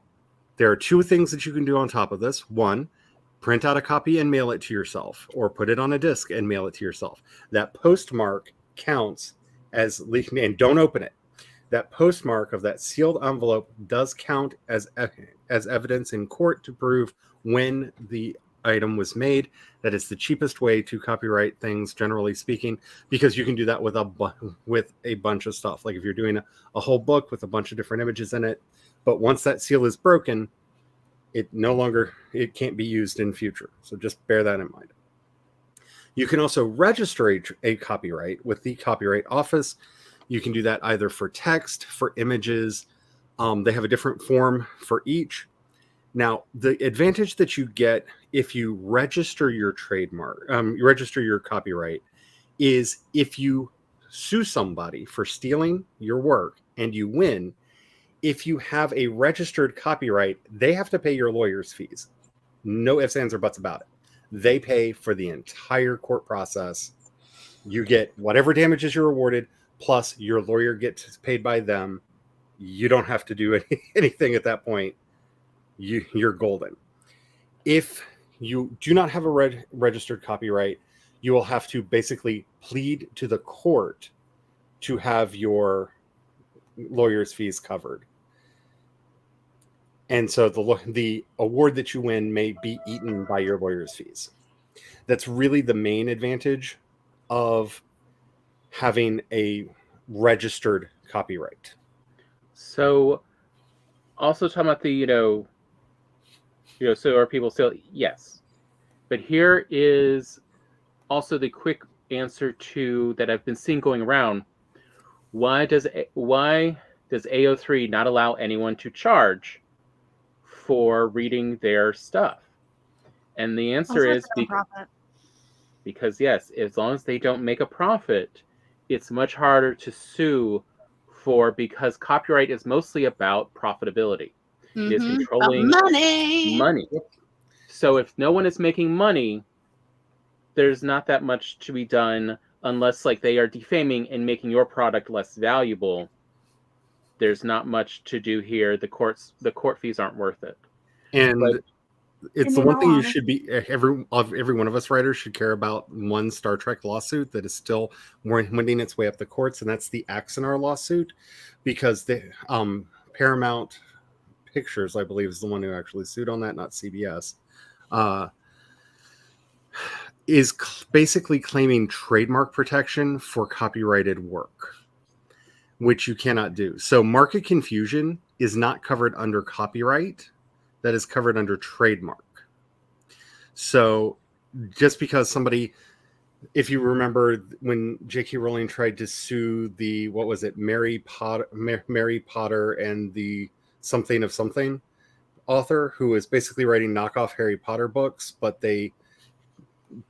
there are two things that you can do on top of this. One, print out a copy and mail it to yourself, or put it on a disc and mail it to yourself. That postmark counts as, and don't open it. That postmark of that sealed envelope does count as evidence in court to prove when the item was made. That is the cheapest way to copyright things, generally speaking, because you can do that with a bunch of stuff. Like if you're doing a whole book with a bunch of different images in it, but once that seal is broken, it can't be used in future. So just bear that in mind. You can also register a copyright with the Copyright Office. You can do that either for text, for images. They have a different form for each. Now, the advantage that you get if you register your trademark, you register your copyright, is if you sue somebody for stealing your work and you win, if you have a registered copyright, they have to pay your lawyer's fees. No ifs, ands, or buts about it. They pay for the entire court process. You get whatever damages you're awarded, plus your lawyer gets paid by them. You don't have to do anything at that point. You're golden. If you do not have a registered copyright, you will have to basically plead to the court to have your lawyer's fees covered. And so the award that you win may be eaten by your lawyer's fees. That's really the main advantage of having a registered copyright. So, also talking about the, so are people still? Yes. But here is also the quick answer to that I've been seeing going around. Why does AO3 not allow anyone to charge for reading their stuff? And the answer is because yes, as long as they don't make a profit, it's much harder to sue because copyright is mostly about profitability. It is controlling money. So if no one is making money, there's not that much to be done unless like they are defaming and making your product less valuable. There's not much to do here. The court fees aren't worth it. And it's the one thing you should be every one of us writers should care about. One Star Trek lawsuit that is still winding its way up the courts, and that's the Axanar lawsuit, because the Paramount Pictures, I believe, is the one who actually sued on that, not CBS, is basically claiming trademark protection for copyrighted work, which you cannot do. So market confusion is not covered under copyright. That is covered under trademark. So just because somebody, if you remember when J.K. Rowling tried to sue the, what was it, Mary Potter and the something of something author, who was basically writing knockoff Harry Potter books, but they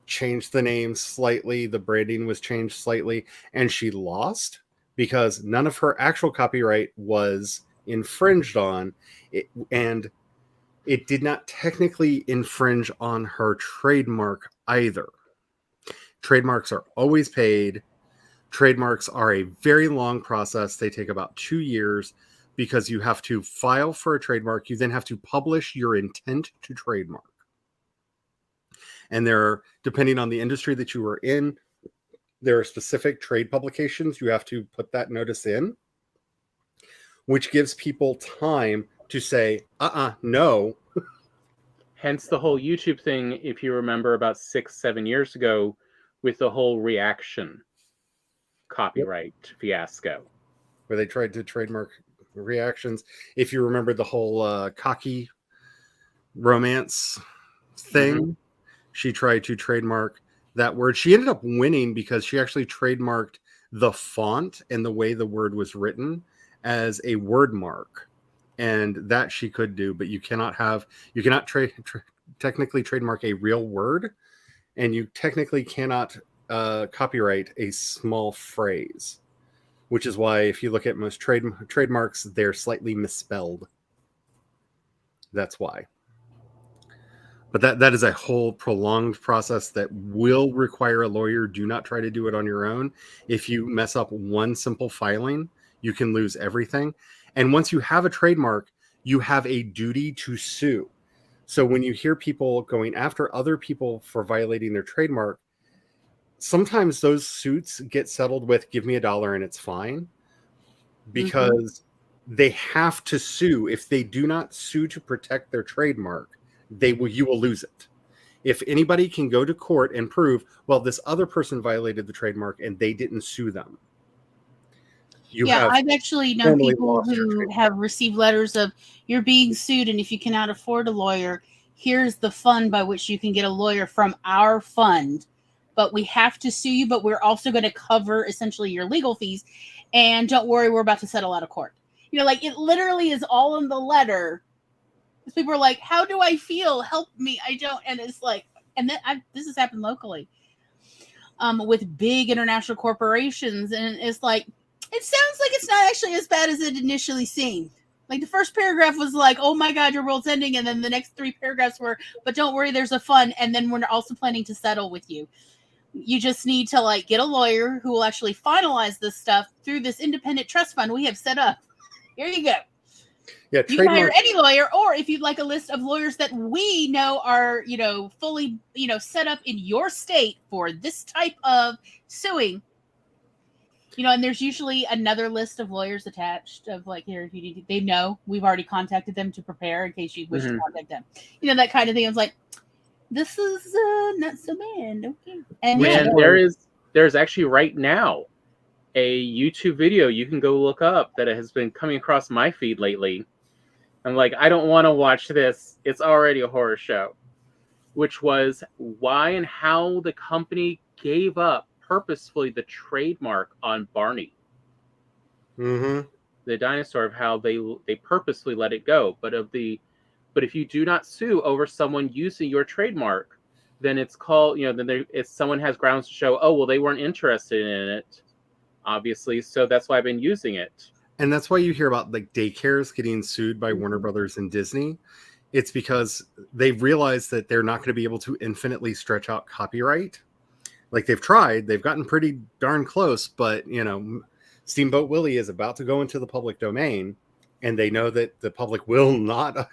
changed the name slightly, the branding was changed slightly, and she lost because none of her actual copyright was infringed on, and it did not technically infringe on her trademark either. Trademarks are always paid. Trademarks are a very long process. They take about 2 years because you have to file for a trademark. You then have to publish your intent to trademark. And there are, depending on the industry that you are in, there are specific trade publications you have to put that notice in, which gives people time to say, no. Hence the whole YouTube thing, if you remember about 6-7 years ago, with the whole reaction copyright fiasco. where they tried to trademark reactions. If you remember the whole cocky romance thing, she tried to trademark that word. She ended up winning because she actually trademarked the font and the way the word was written as a word mark. And that she could do, but you cannot technically trademark a real word, and you technically cannot copyright a small phrase, which is why if you look at most trademarks, they're slightly misspelled. That's why. But that is a whole prolonged process that will require a lawyer. Do not try to do it on your own. If you mess up one simple filing, you can lose everything. And once you have a trademark, you have a duty to sue. So when you hear people going after other people for violating their trademark, sometimes those suits get settled with "give me $1 and it's fine," because they have to sue. If they do not sue to protect their trademark, you will lose it. If anybody can go to court and prove, well, this other person violated the trademark and they didn't sue them. I've actually known people who have received letters of, "You're being sued, and if you cannot afford a lawyer, here's the fund by which you can get a lawyer from our fund. But we have to sue you, but we're also going to cover essentially your legal fees. And don't worry, we're about to settle out of court." Like it literally is all in the letter. People are like, "How do I feel? Help me. I don't." And it's like, and then this has happened locally with big international corporations. And it's like, it sounds like it's not actually as bad as it initially seemed. Like the first paragraph was like, "Oh my God, your world's ending." And then the next 3 paragraphs were, "But don't worry, there's a fund. And then we're also planning to settle with you. You just need to get a lawyer who will actually finalize this stuff through this independent trust fund we have set up. Here you go." Yeah, you can hire any lawyer, or if you'd like a list of lawyers that we know are, fully, set up in your state for this type of suing. And there's usually another list of lawyers attached of here, if you need, they know we've already contacted them to prepare in case you wish to contact them. That kind of thing. It's like, this is not so bad. Okay. And there's actually right now a YouTube video you can go look up that has been coming across my feed lately. I'm like, I don't want to watch this. It's already a horror show. Which was why and how the company gave up purposefully the trademark on Barney. The dinosaur, of how they purposely let it go. But if you do not sue over someone using your trademark, then it's called, if someone has grounds to show, oh, well, they weren't interested in it, obviously, so that's why I've been using it. And that's why you hear about daycares getting sued by Warner Brothers and Disney. It's because they've realized that they're not going to be able to infinitely stretch out copyright. They've tried, they've gotten pretty darn close, but Steamboat Willie is about to go into the public domain, and they know that the public will not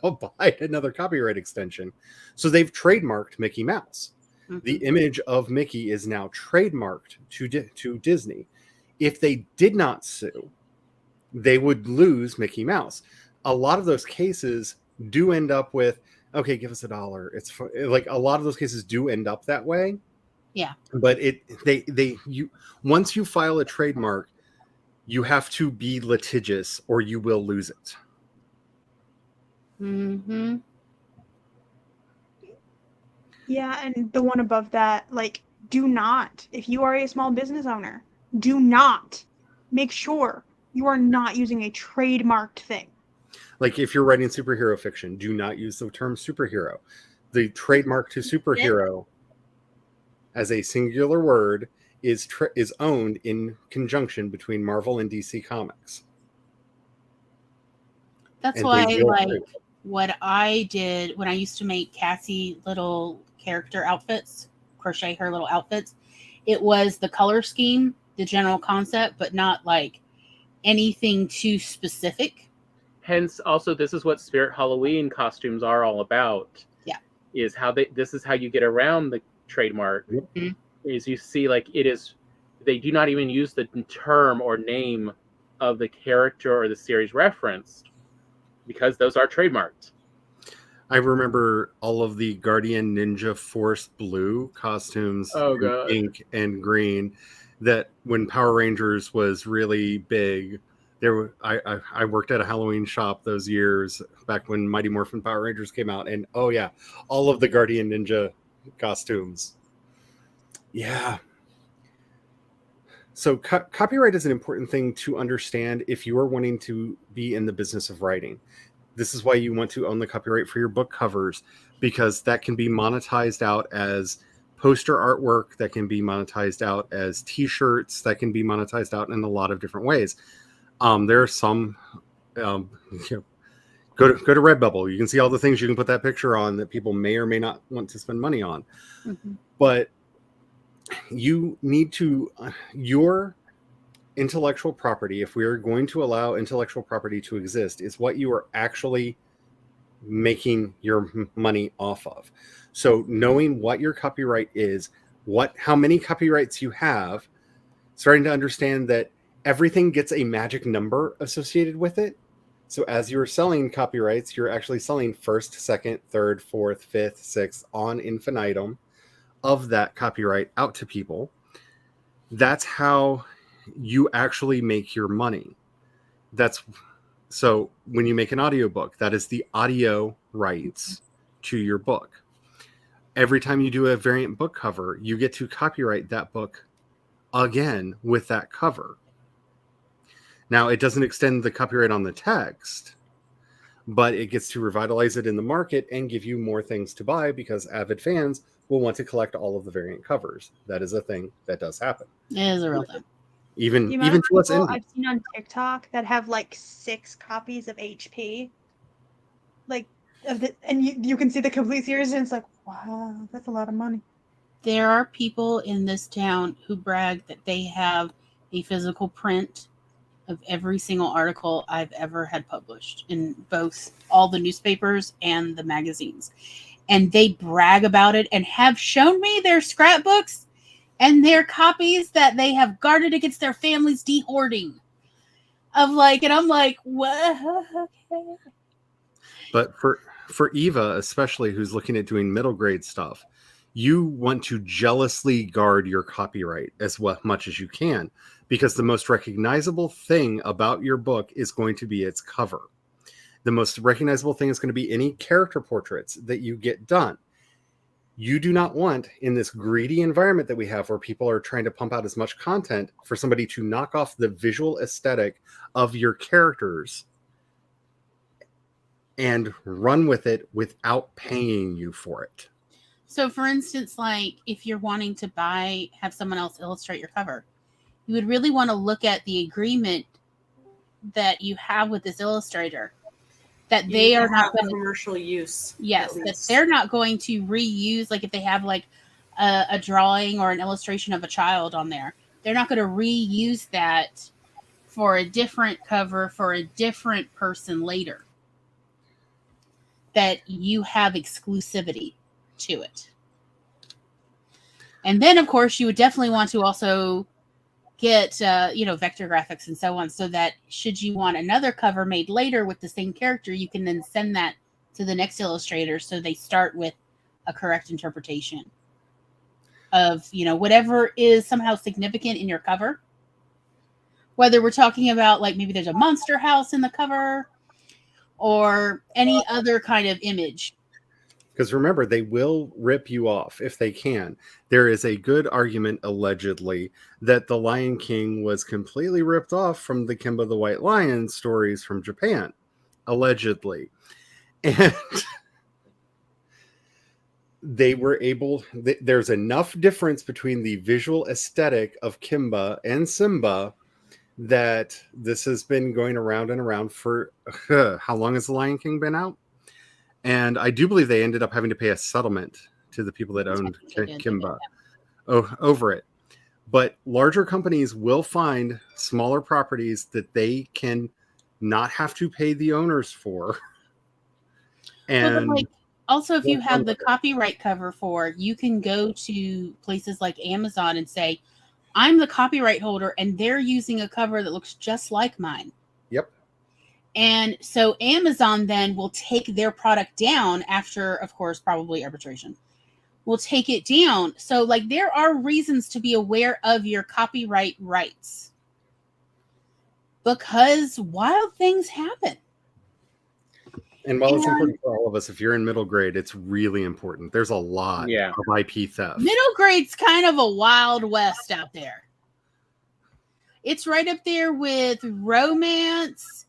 abide another copyright extension. So they've trademarked Mickey Mouse. The image of Mickey is now trademarked to Disney. If they did not sue, they would lose Mickey Mouse. A lot of those cases do end up with, okay, give us $1. It's a lot of those cases do end up that way. Yeah. But once you file a trademark, you have to be litigious or you will lose it. Yeah, and the one above that, do not, if you are a small business owner, do not make sure you are not using a trademarked thing. If you're writing superhero fiction, do not use the term superhero. The trademark to superhero as a singular word is owned in conjunction between Marvel and DC Comics. That's why, what I did when I used to make Cassie little character outfits, crochet her little outfits, it was the color scheme, the general concept, but not anything too specific. Hence, also, this is what Spirit Halloween costumes are all about. Yeah. Is how this is how you get around the trademark. Is you see, they do not even use the term or name of the character or the series referenced, because those are trademarked. I remember all of the Guardian Ninja Force Blue costumes, oh, God. Pink and green. that when Power Rangers was really big, I worked at a Halloween shop those years back when Mighty Morphin Power Rangers came out, and oh yeah, all of the Guardian Ninja costumes. Yeah. So copyright is an important thing to understand if you are wanting to be in the business of writing. This is why you want to own the copyright for your book covers, because that can be monetized out as poster artwork, that can be monetized out as t-shirts, that can be monetized out in a lot of different ways. There are some, go to Redbubble. You can see all the things you can put that picture on that people may or may not want to spend money on. Mm-hmm. But you need to, your intellectual property, if we are going to allow intellectual property to exist, is what you are actually making your money off of. So knowing what your copyright is, how many copyrights you have, starting to understand that everything gets a magic number associated with it. So as you're selling copyrights, you're actually selling first, second, third, fourth, fifth, sixth, on infinitum of that copyright out to people. That's how you actually make your money. So when you make an audiobook, that is the audio rights to your book. Every time you do a variant book cover, you get to copyright that book again with that cover. Now, it doesn't extend the copyright on the text, but it gets to revitalize it in the market and give you more things to buy, because avid fans will want to collect all of the variant covers. That is a thing that does happen. It is a real thing. Even The amount of to us people indie. I've seen on TikTok that have like 6 copies of HP, like, and you can see the complete series, and it's like, wow, that's a lot of money. There are people in this town who brag that they have a physical print of every single article I've ever had published in both all the newspapers and the magazines. And they brag about it and have shown me their scrapbooks and their copies that they have guarded against their families de-hoarding. And I'm like, what? Okay. But for Eva, especially, who's looking at doing middle grade stuff, you want to jealously guard your copyright as much as you can, because the most recognizable thing about your book is going to be its cover. The most recognizable thing is going to be any character portraits that you get done. You do not want, in this greedy environment that we have, where people are trying to pump out as much content, for somebody to knock off the visual aesthetic of your characters and run with it without paying you for it. So, for instance, like if you're wanting to have someone else illustrate your cover, you would really want to look at the agreement that you have with this illustrator, that they are not going to commercial use. Yes, that they're not going to reuse, like if they have like a drawing or an illustration of a child on there, they're not going to reuse that for a different cover for a different person later. That you have exclusivity to it. And then, of course, you would definitely want to also get, vector graphics and so on, so that should you want another cover made later with the same character, you can then send that to the next illustrator so they start with a correct interpretation of, whatever is somehow significant in your cover. Whether we're talking about, like, maybe there's a monster house in the cover or any other kind of image. Because remember, they will rip you off if they can. There is a good argument, allegedly, that The Lion King was completely ripped off from the Kimba the White Lion stories from Japan. Allegedly. And they were able... There's enough difference between the visual aesthetic of Kimba and Simba that this has been going around and around for... how long has The Lion King been out? And I do believe they ended up having to pay a settlement to the people that owned Kimba over it. But larger companies will find smaller properties that they can not have to pay the owners for. And also, if you have the copyright cover for, you can go to places like Amazon and say, I'm the copyright holder, and they're using a cover that looks just like mine. Yep. And so Amazon then will take their product down after, of course, probably arbitration. will take it down. So like there are reasons to be aware of your copyright rights because wild things happen. And while it's important for all of us, if you're in middle grade, it's really important. There's a lot of IP theft. Middle grade's kind of a wild west out there. It's right up there with romance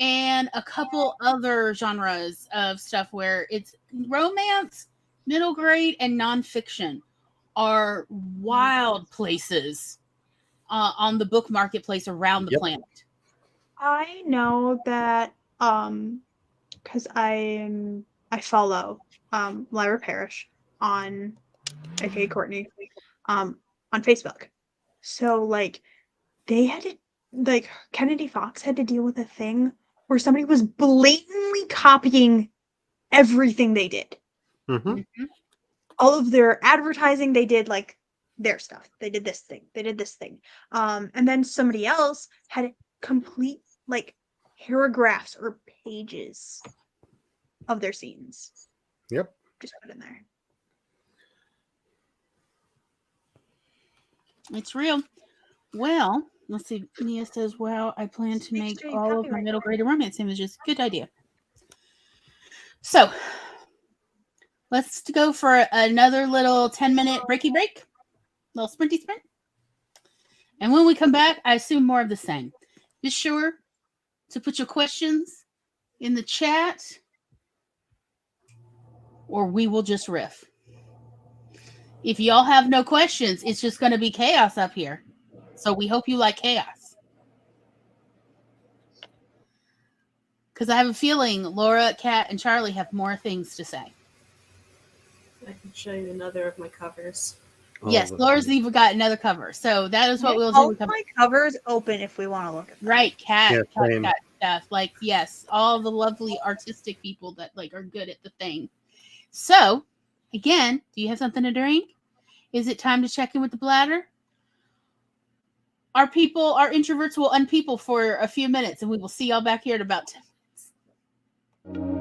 and a couple other genres of stuff where it's romance, middle grade, and nonfiction are wild places on the book marketplace around the planet. I know that because I follow Lyra Parrish on aka Courtney on Facebook. So like they had to, like Kennedy Fox had to deal with a thing where somebody was blatantly copying everything they did. Mm-hmm. All of their advertising, they did like their stuff. They did this thing. They did this thing. And then somebody else had complete like paragraphs or pages of their scenes. Yep. Just put in there. It's real. Well, let's see. Nia says, "Wow, I plan to make all of my middle grade romance images." Good idea. So, let's go for another little 10-minute breaky break. Little sprinty sprint. And when we come back, I assume more of the same. Be sure to put your questions in the chat or we will just riff. If y'all have no questions, it's just going to be chaos up here. So we hope you like chaos. Because I have a feeling Laura, Kat, and Charlie have more things to say. I can show you another of my covers. Yes, Laura's even got another cover. So that is what we'll all do. My covers open if we want to look at them. Right, Kat same. got stuff. Like, yes, all the lovely artistic people that like are good at the thing. So, again, do you have something to drink? Is it time to check in with the bladder? Our introverts will unpeople for a few minutes, and we will see y'all back here in about 10 minutes.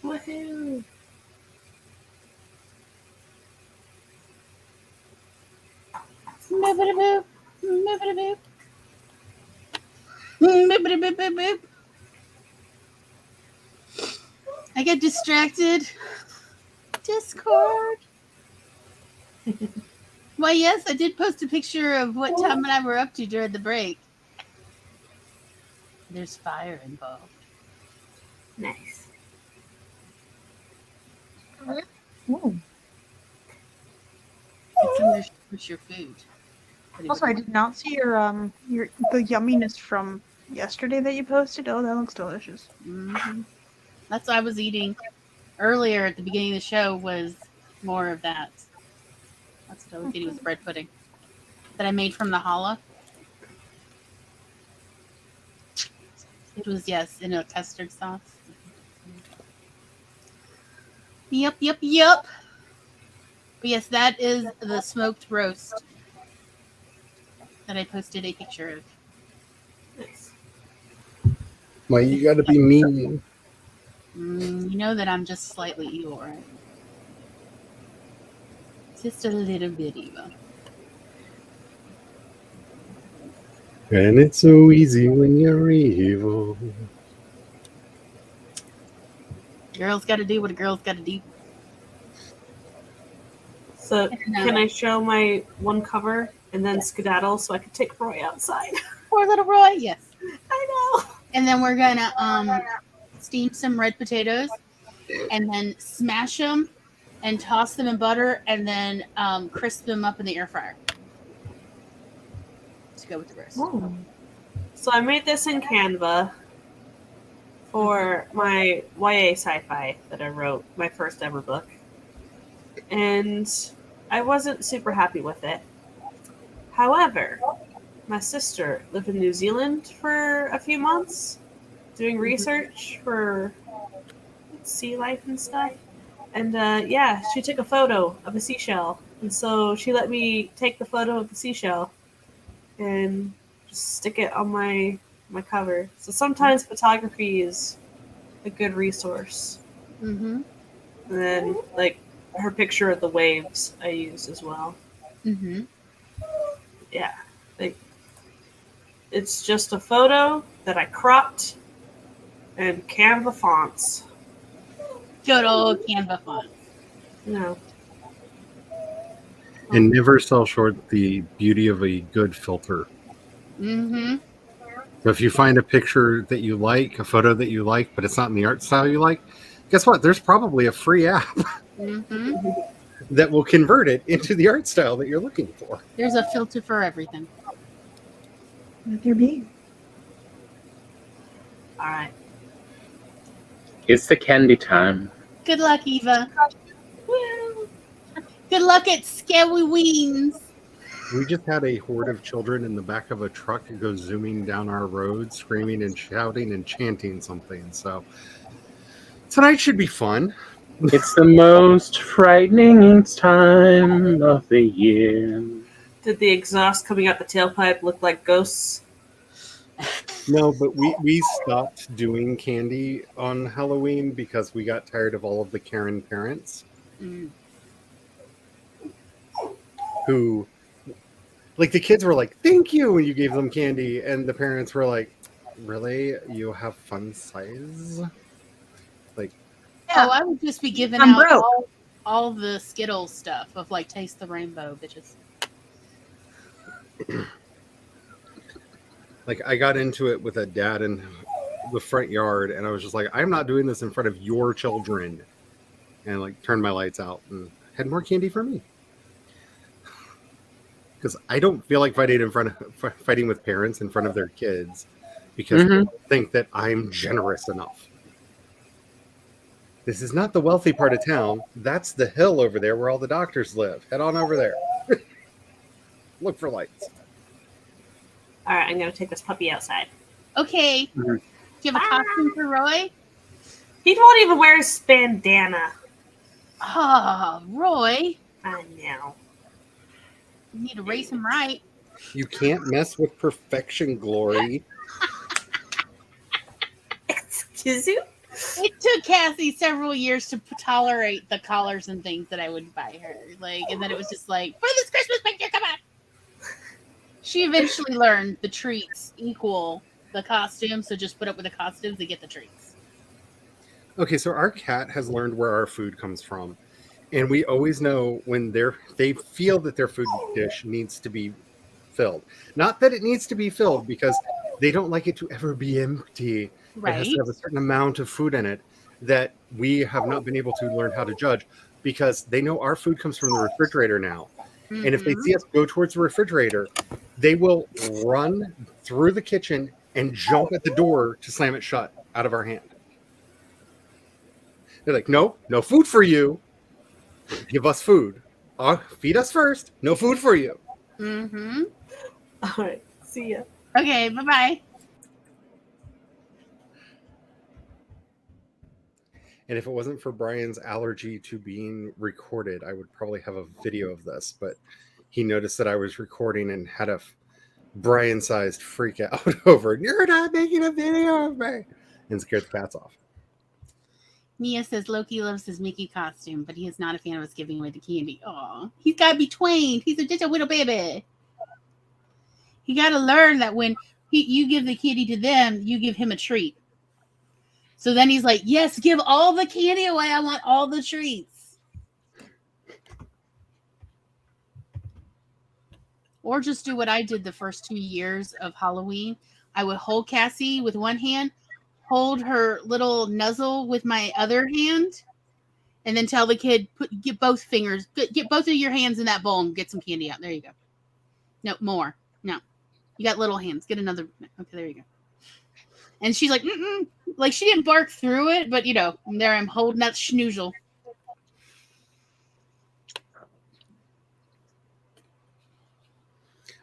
Woohoo! Boop-a-da-boop. Boop-a-da-boop. Boop-a-da-boop-boop-boop. I get distracted. Discord. Why, yes, I did post a picture of what Tom and I were up to during the break. There's fire involved. Nice. Ooh. It's in there to push your food. Also, I did not see your the yumminess from yesterday that you posted. Oh, that looks delicious. Mhm. That's what I was eating earlier at the beginning of the show was more of that. That's what I was eating was bread pudding that I made from the challah. It was, yes, in a custard sauce. Yep. But yes, that is the smoked roast that I posted a picture of. Nice. Why you gotta be mean? You know that I'm just slightly evil, right? Just a little bit evil. And it's so easy when you're evil. Girls got to do what a girl's got to do. So, can I show my one cover and then skedaddle so I can take Roy outside? Poor little Roy, yes. I know. And then we're gonna steam some red potatoes, and then smash them, and toss them in butter, and then crisp them up in the air fryer. To go with the roast. Oh. So I made this in Canva for my YA sci-fi that I wrote, my first ever book. And I wasn't super happy with it. However, my sister lived in New Zealand for a few months doing research for sea life and stuff. And yeah, she took a photo of a seashell. And so she let me take the photo of the seashell and just stick it on my cover. So sometimes photography is a good resource. Mm-hmm. And then, like, her picture of the waves I used as well. Mm-hmm. Yeah. Like, it's just a photo that I cropped and Canva fonts. Good old Canva font. You know. And never sell short the beauty of a good filter. Mm-hmm. So if you find a picture that you like, a photo that you like, but it's not in the art style you like, guess what? There's probably a free app Mm-hmm. that will convert it into the art style that you're looking for. There's a filter for everything. Let there be. All right. It's the candy time. Good luck, Eva. Woo. Good luck at Scary Weens. We just had a horde of children in the back of a truck go zooming down our road, screaming and shouting and chanting something. So tonight should be fun. It's the most frightening time of the year. Did the exhaust coming out the tailpipe look like ghosts? No, but we stopped doing candy on Halloween because we got tired of all of the Karen parents who, like, the kids were like, "Thank you," when you gave them candy, and the parents were like, "Really? You have fun size?" Like, Oh, I would just be giving I'm out broke. all the Skittles stuff of like taste the rainbow, bitches. like I got into it with a dad in the front yard, and I was just like, "I'm not doing this in front of your children," and like turned my lights out and had more candy for me. Because I don't feel like fighting with parents in front of their kids because they don't think that I'm generous enough. This is not the wealthy part of town. That's the hill over there where all the doctors live. Head on over there. Look for lights. All right, I'm going to take this puppy outside. Okay. Do you have a costume for Roy? He won't even wear his bandana. Oh, Roy. I know. You need to raise him right. You can't mess with perfection, Glory. Excuse you? It took Cassie several years to tolerate the collars and things that I would buy her. Like, and then it was just like, for this Christmas picture, come on. She eventually learned the treats equal the costumes, so just put up with the costumes to get the treats. Okay, so our cat has learned where our food comes from. And we always know when they feel that their food dish needs to be filled. Not that it needs to be filled, because they don't like it to ever be empty. Right. It has to have a certain amount of food in it that we have not been able to learn how to judge, because they know our food comes from the refrigerator now. Mm-hmm. And if they see us go towards the refrigerator, they will run through the kitchen and jump at the door to slam it shut out of our hand. They're like, no food for you. Give us food. Feed us first. No food for you. Mm-hmm. All right. See ya. Okay, bye-bye. And if it wasn't for Brian's allergy to being recorded, I would probably have a video of this. But he noticed that I was recording and had a Brian-sized freak out over, you're not making a video of me, and scared the cats off. Mia says Loki loves his Mickey costume, but he is not a fan of us giving away the candy. Aw, he's got to be trained. He's just a little baby. You got to learn that when you give the candy to them, you give him a treat. So then he's like, yes, give all the candy away. I want all the treats. Or just do what I did the first 2 years of Halloween. I would hold Cassie with one hand, hold her little nuzzle with my other hand, and then tell the kid, get both fingers, get both of your hands in that bowl and get some candy out. There you go. No, more. No. You got little hands. Get another. Okay, there you go. And she's like, mm-mm. Like, she didn't bark through it, but, there I'm holding that schnoozle.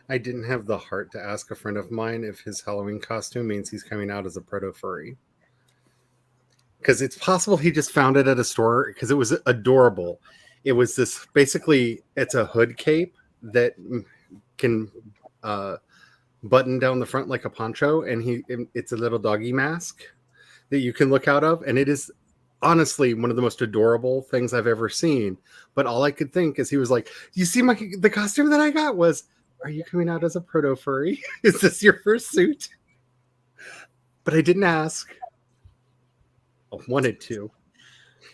I didn't have the heart to ask a friend of mine if his Halloween costume means he's coming out as a proto-furry. Because it's possible he just found it at a store, because it was adorable. It was this, basically, it's a hood cape that can button down the front like a poncho, and it's a little doggy mask that you can look out of, and it is honestly one of the most adorable things I've ever seen. But all I could think is he was like, you see the costume that I got was, are you coming out as a proto-furry? Is this your first suit? But I didn't ask. I wanted to.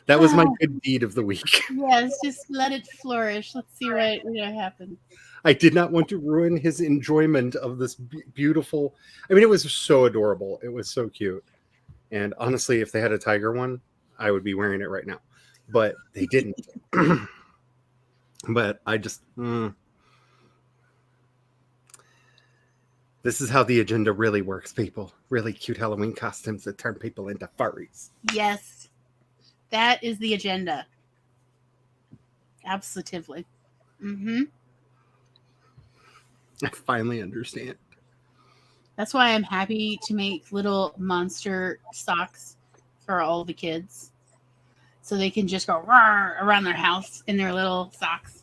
That was my good deed of the week. Yes, just let it flourish. Let's see what happens. I did not want to ruin his enjoyment of this beautiful. I mean, it was so adorable. It was so cute. And honestly, if they had a tiger one, I would be wearing it right now. But they didn't. But I just... This is how the agenda really works, people. Really cute Halloween costumes that turn people into furries. Yes. That is the agenda. Absolutely. Mm-hmm. I finally understand. That's why I'm happy to make little monster socks for all the kids. So they can just go around their house in their little socks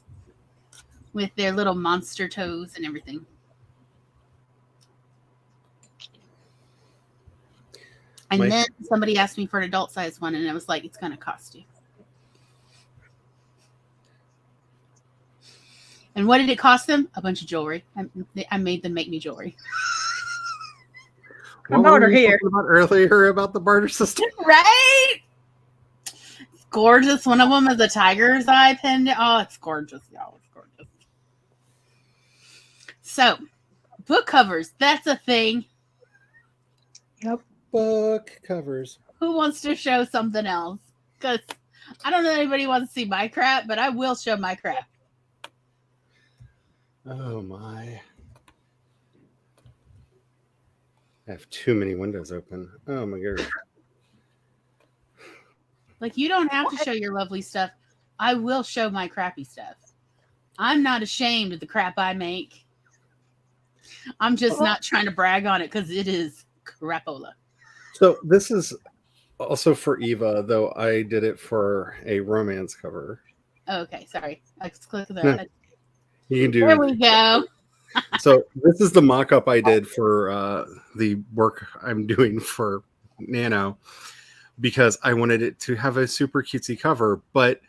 with their little monster toes and everything. And then somebody asked me for an adult size one, and I was like, it's going to cost you. And what did it cost them? A bunch of jewelry. I made them make me jewelry. What were we talking about earlier about the barter system? Right? It's gorgeous. One of them is a tiger's eye pendant. Oh, it's gorgeous, y'all. It's gorgeous. So, book covers. That's a thing. Yep. Book covers. Who wants to show something else? Because I don't know if anybody wants to see my crap, but I will show my crap. Oh my. I have too many windows open. Oh my goodness. Like, you don't have to show your lovely stuff. I will show my crappy stuff. I'm not ashamed of the crap I make. I'm just not trying to brag on it because it is crapola. So this is also for Eva, though I did it for a romance cover. Oh, okay, sorry. Let's click that. Yeah. You can do. There we go. So this is the mock-up I did for the work I'm doing for Nano. because I wanted it to have a super cutesy cover. But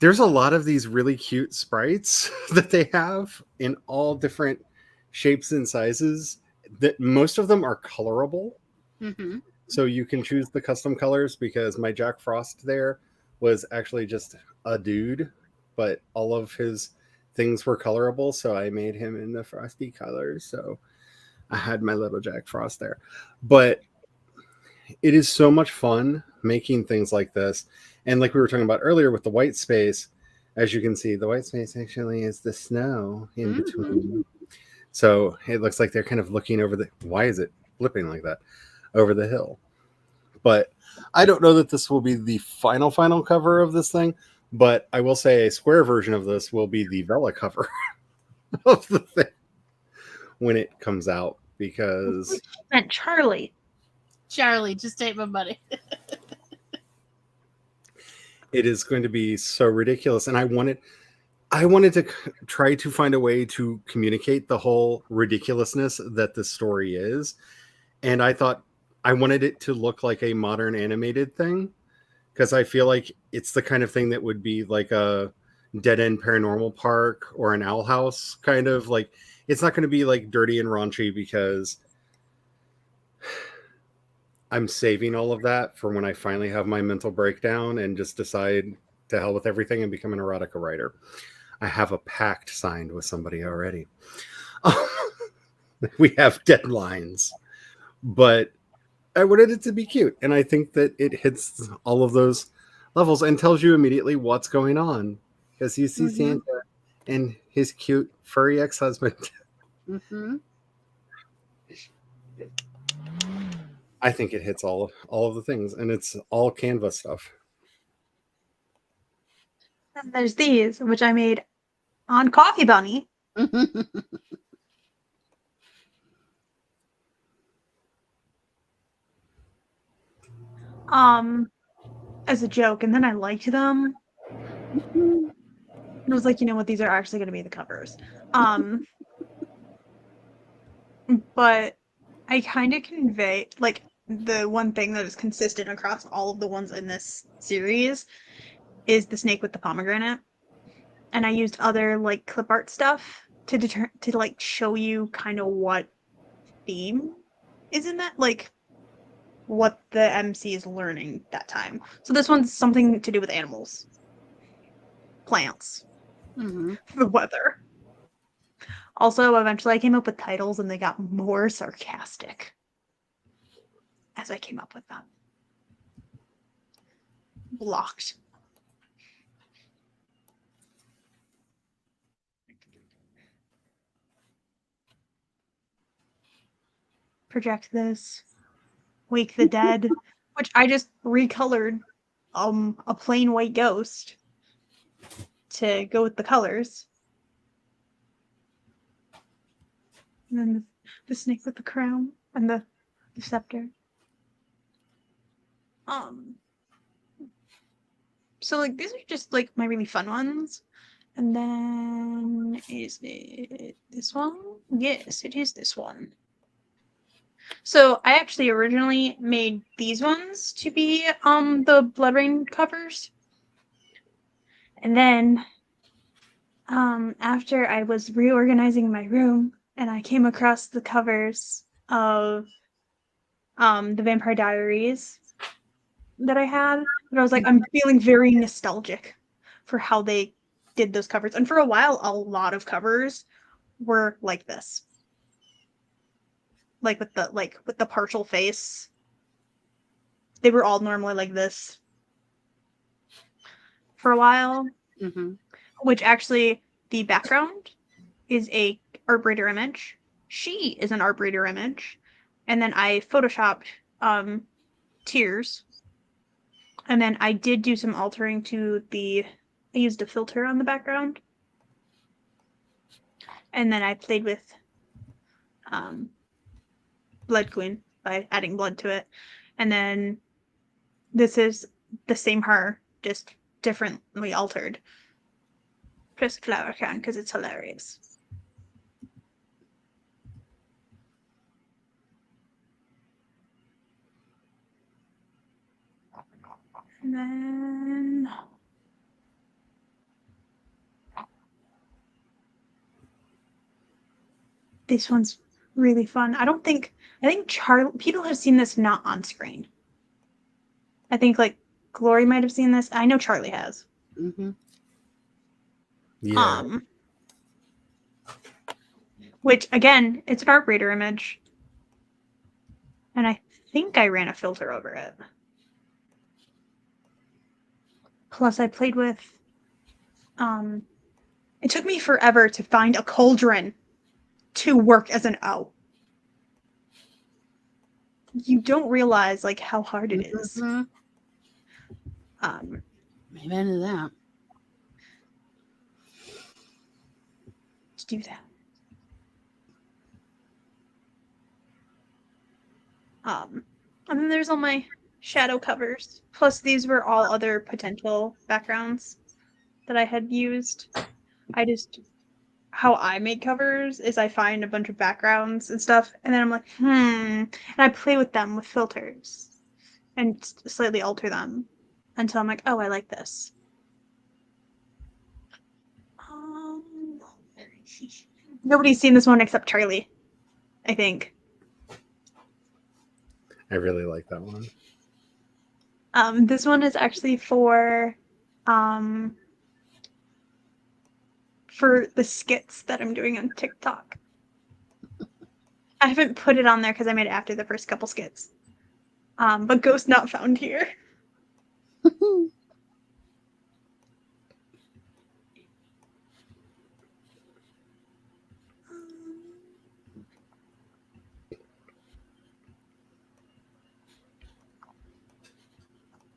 there's a lot of these really cute sprites that they have in all different shapes and sizes. That most of them are colorable. Mm-hmm. So you can choose the custom colors, because my Jack Frost there was actually just a dude, but all of his things were colorable. So I made him in the frosty colors. So I had my little Jack Frost there. But it is so much fun making things like this. And like we were talking about earlier with the white space, as you can see, the white space actually is the snow in between. So it looks like they're kind of looking over the, why is it flipping like that? Over the hill. But I don't know that this will be the final cover of this thing, but I will say a square version of this will be the Vela cover of the thing when it comes out, because meant Charlie. Charlie, just take my money. it is going to be so ridiculous. And I wanted to try to find a way to communicate the whole ridiculousness that this story is. And I thought I wanted it to look like a modern animated thing, because I feel like it's the kind of thing that would be like a Dead End Paranormal Park or an Owl House kind of, like, it's not going to be like dirty and raunchy, because I'm saving all of that for when I finally have my mental breakdown and just decide to hell with everything and become an erotica writer. I have a pact signed with somebody already. We have deadlines, but I wanted it to be cute. And I think that it hits all of those levels and tells you immediately what's going on, because you see Santa and his cute furry ex-husband. Mm-hmm. I think it hits all of the things, and it's all Canva stuff. And there's these, which I made on Coffee Bunny. As a joke, and then I liked them. And I was like, you know what, these are actually going to be the covers. But I kind of convey, like, the one thing that is consistent across all of the ones in this series is the snake with the pomegranate. And I used other, like, clip art stuff to like show you kind of what theme is in that, like what the MC is learning that time. So this one's something to do with animals, plants, the weather. Also, eventually I came up with titles and they got more sarcastic as I came up with them. Blocked. Project This, Wake the Dead, which I just recolored a plain white ghost to go with the colors. And then the snake with the crown and the scepter. So like these are just like my really fun ones. And then is it this one? Yes, it is this one. So I actually originally made these ones to be the Blood Rain covers. And then after I was reorganizing my room and I came across the covers of the Vampire Diaries that I had, and I was like, I'm feeling very nostalgic for how they did those covers. And for a while, a lot of covers were like this. Like with the partial face. They were all normally like this for a while. Mm-hmm. Which actually, the background is a Artbreeder image. She is an Artbreeder image. And then I photoshopped tears. And then I did do some altering to I used a filter on the background. And then I played with Blood Queen by adding blood to it. And then this is the same her, just differently altered. Just Flower Crown, because it's hilarious. And then this one's really fun. I think people have seen this not on screen. I think like Glory might have seen this. I know Charlie has. Mm-hmm. Yeah. Which again, it's an art reader image. And I think I ran a filter over it. Plus I played with it took me forever to find a cauldron to work as an O. You don't realize like how hard it is. Mm-hmm. Maybe into that. To do that. And then there's all my shadow covers. Plus these were all other potential backgrounds that I had used. How I make covers is I find a bunch of backgrounds and stuff, and then I'm like, and I play with them with filters and slightly alter them until I'm like, oh, I like this. Nobody's seen this one except Charlie, I think. I really like that one. This one is actually for the skits that I'm doing on TikTok. I haven't put it on there because I made it after the first couple skits. But Ghost Not Found Here.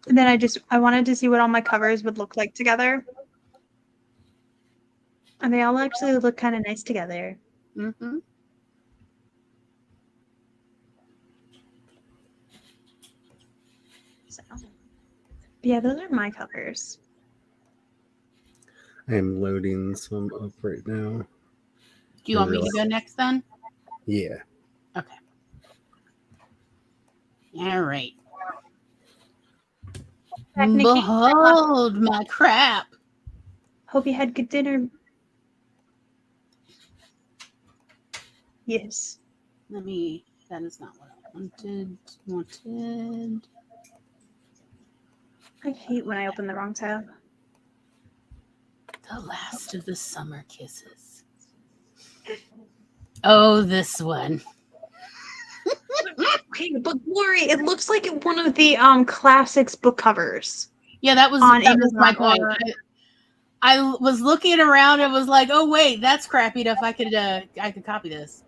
And then I wanted to see what all my covers would look like together. And they all actually look kind of nice together. Mm-hmm. So, yeah, those are my covers. I am loading some up right now. Do you want me to go next then? Yeah. Okay. All right. Behold my crap. Hope you had good dinner. Yes. That is not what I wanted. I hate when I open the wrong tab. The last of the summer kisses. Oh, this one. Okay, but Glory, it looks like one of the classics book covers. Yeah, that was my point. I was looking around and was like, oh wait, that's crappy enough. I could copy this.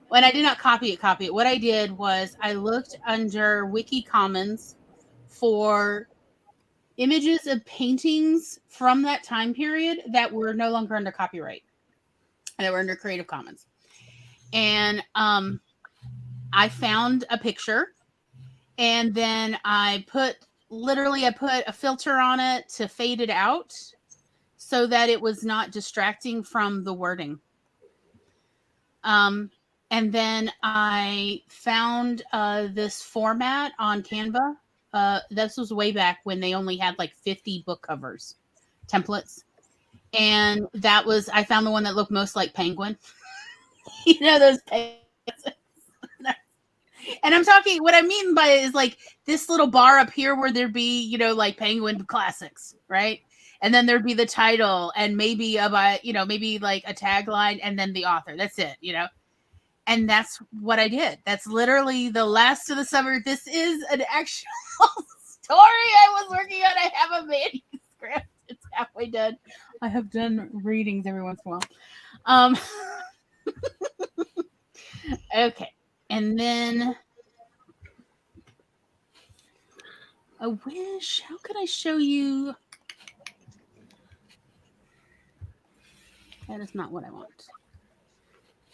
When I did not copy it. What I did was I looked under Wiki Commons for images of paintings from that time period that were no longer under copyright, that were under Creative Commons. And I found a picture, and then I put a filter on it to fade it out so that it was not distracting from the wording. And then I found this format on Canva. This was way back when they only had like 50 book covers templates. And I found the one that looked most like Penguin. You know, those penguins. And I'm talking, what I mean by it is like this little bar up here where there'd be, you know, like Penguin classics, right? And then there'd be the title and maybe maybe like a tagline and then the author. That's it, you know? And that's what I did. That's literally the last of the summer. This is an actual story I was working on. I have a manuscript. It's halfway done. I have done readings every once in a while. Okay. And then how could I show you? That is not what I want.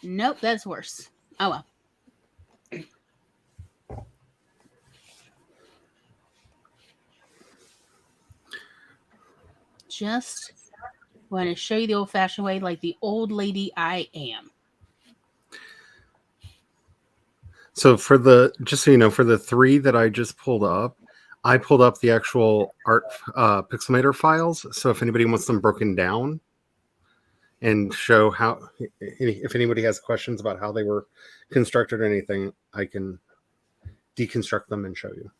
Nope, that's worse. Oh well. Just want to show you the old-fashioned way, like the old lady I am. So for the 3 that I just pulled up, I pulled up the actual art Pixelmator files, so if anybody wants them broken down and show how, if anybody has questions about how they were constructed or anything, I can deconstruct them and show you.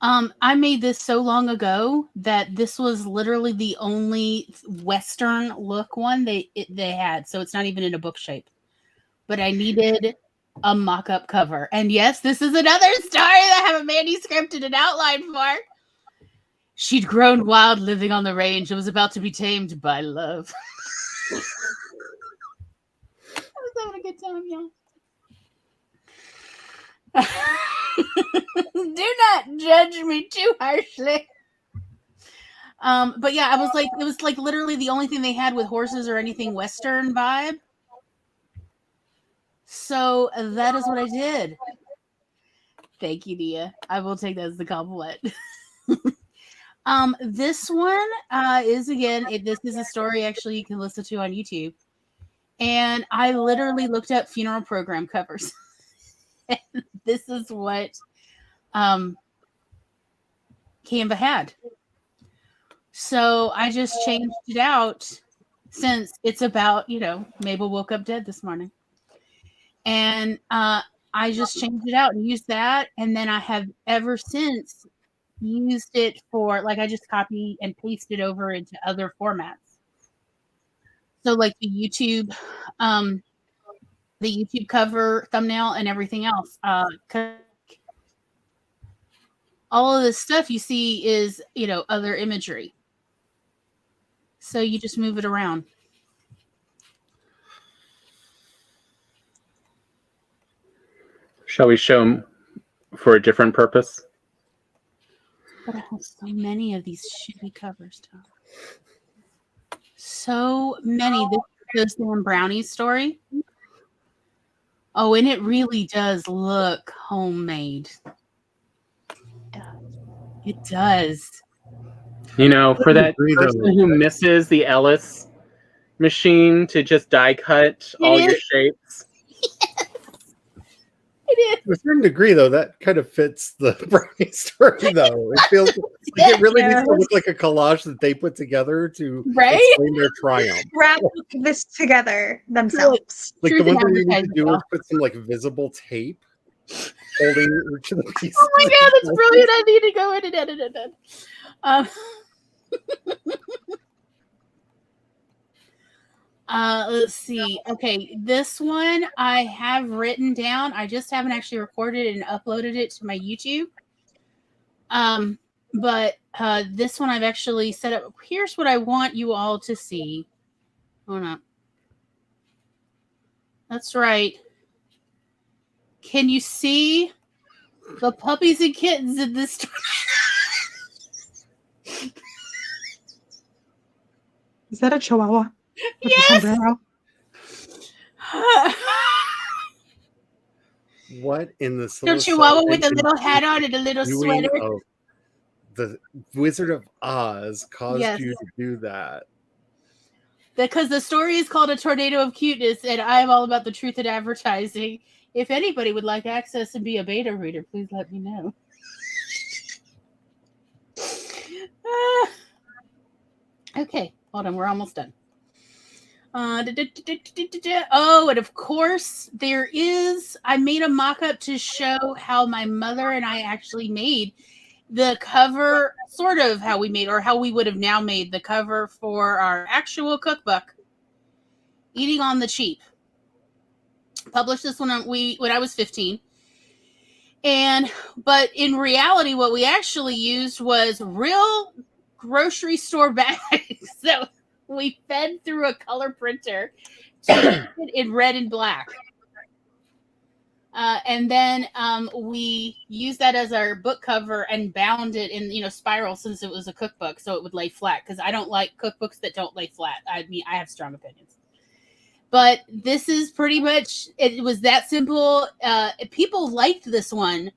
I made this so long ago that this was literally the only Western look one they had, so it's not even in a book shape. But I needed a mock-up cover. And yes, this is another story that I have a manuscript and an outline for. She'd grown wild living on the range and was about to be tamed by love. I was having a good time, y'all. Do not judge me too harshly. But yeah, I was like, it was like literally the only thing they had with horses or anything Western vibe. So that is what I did. Thank you, Nia. I will take that as the compliment. This one is again, this is a story actually you can listen to on YouTube. And I literally looked up funeral program covers. And this is what Canva had. So I just changed it out since it's about, Mabel woke up dead this morning. And I just changed it out and used that. And then I have ever since used it for, like, I just copy and paste it over into other formats. So like the YouTube cover thumbnail and everything else. All of this stuff you see is, other imagery. So you just move it around. Shall we show them for a different purpose? But I have so many of these shitty covers, Tom. So many. This is the Sam Brownie's story. Oh, and it really does look homemade. It does. For that person who misses the Ellis machine to just die cut all your shapes. It To a certain degree, though, that kind of fits the Brownie story, though. It feels like it really needs to look like a collage that they put together to explain their triumph. Wrap this together themselves. Like the one thing you need to do is put some visible tape holding each of the pieces. Oh my god, that's brilliant! I need to go in and edit it then. Let's see. Okay, this one I have written down. I just haven't actually recorded and uploaded it to my YouTube. But this one I've actually set up. Here's what I want you all to see. Hold on. That's right. Can you see the puppies and kittens in this story? Is that a chihuahua? Yes. What in the chihuahua with a little hat on and a little sweater? The Wizard of Oz caused you to do that. Because the story is called A Tornado of Cuteness, and I am all about the truth in advertising. If anybody would like access and be a beta reader, please let me know. Okay, hold on. We're almost done. Oh, and of course, I made a mock-up to show how my mother and I actually made the cover, sort of how we made, or how we would have now made the cover for our actual cookbook, Eating on the Cheap. Published this one when I was 15. But in reality, what we actually used was real grocery store bags. So we fed through a color printer to make it in red and black. And then we used that as our book cover and bound it in, spiral, since it was a cookbook, so it would lay flat, because I don't like cookbooks that don't lay flat. I mean, I have strong opinions. But this is pretty much, it was that simple. People liked this one.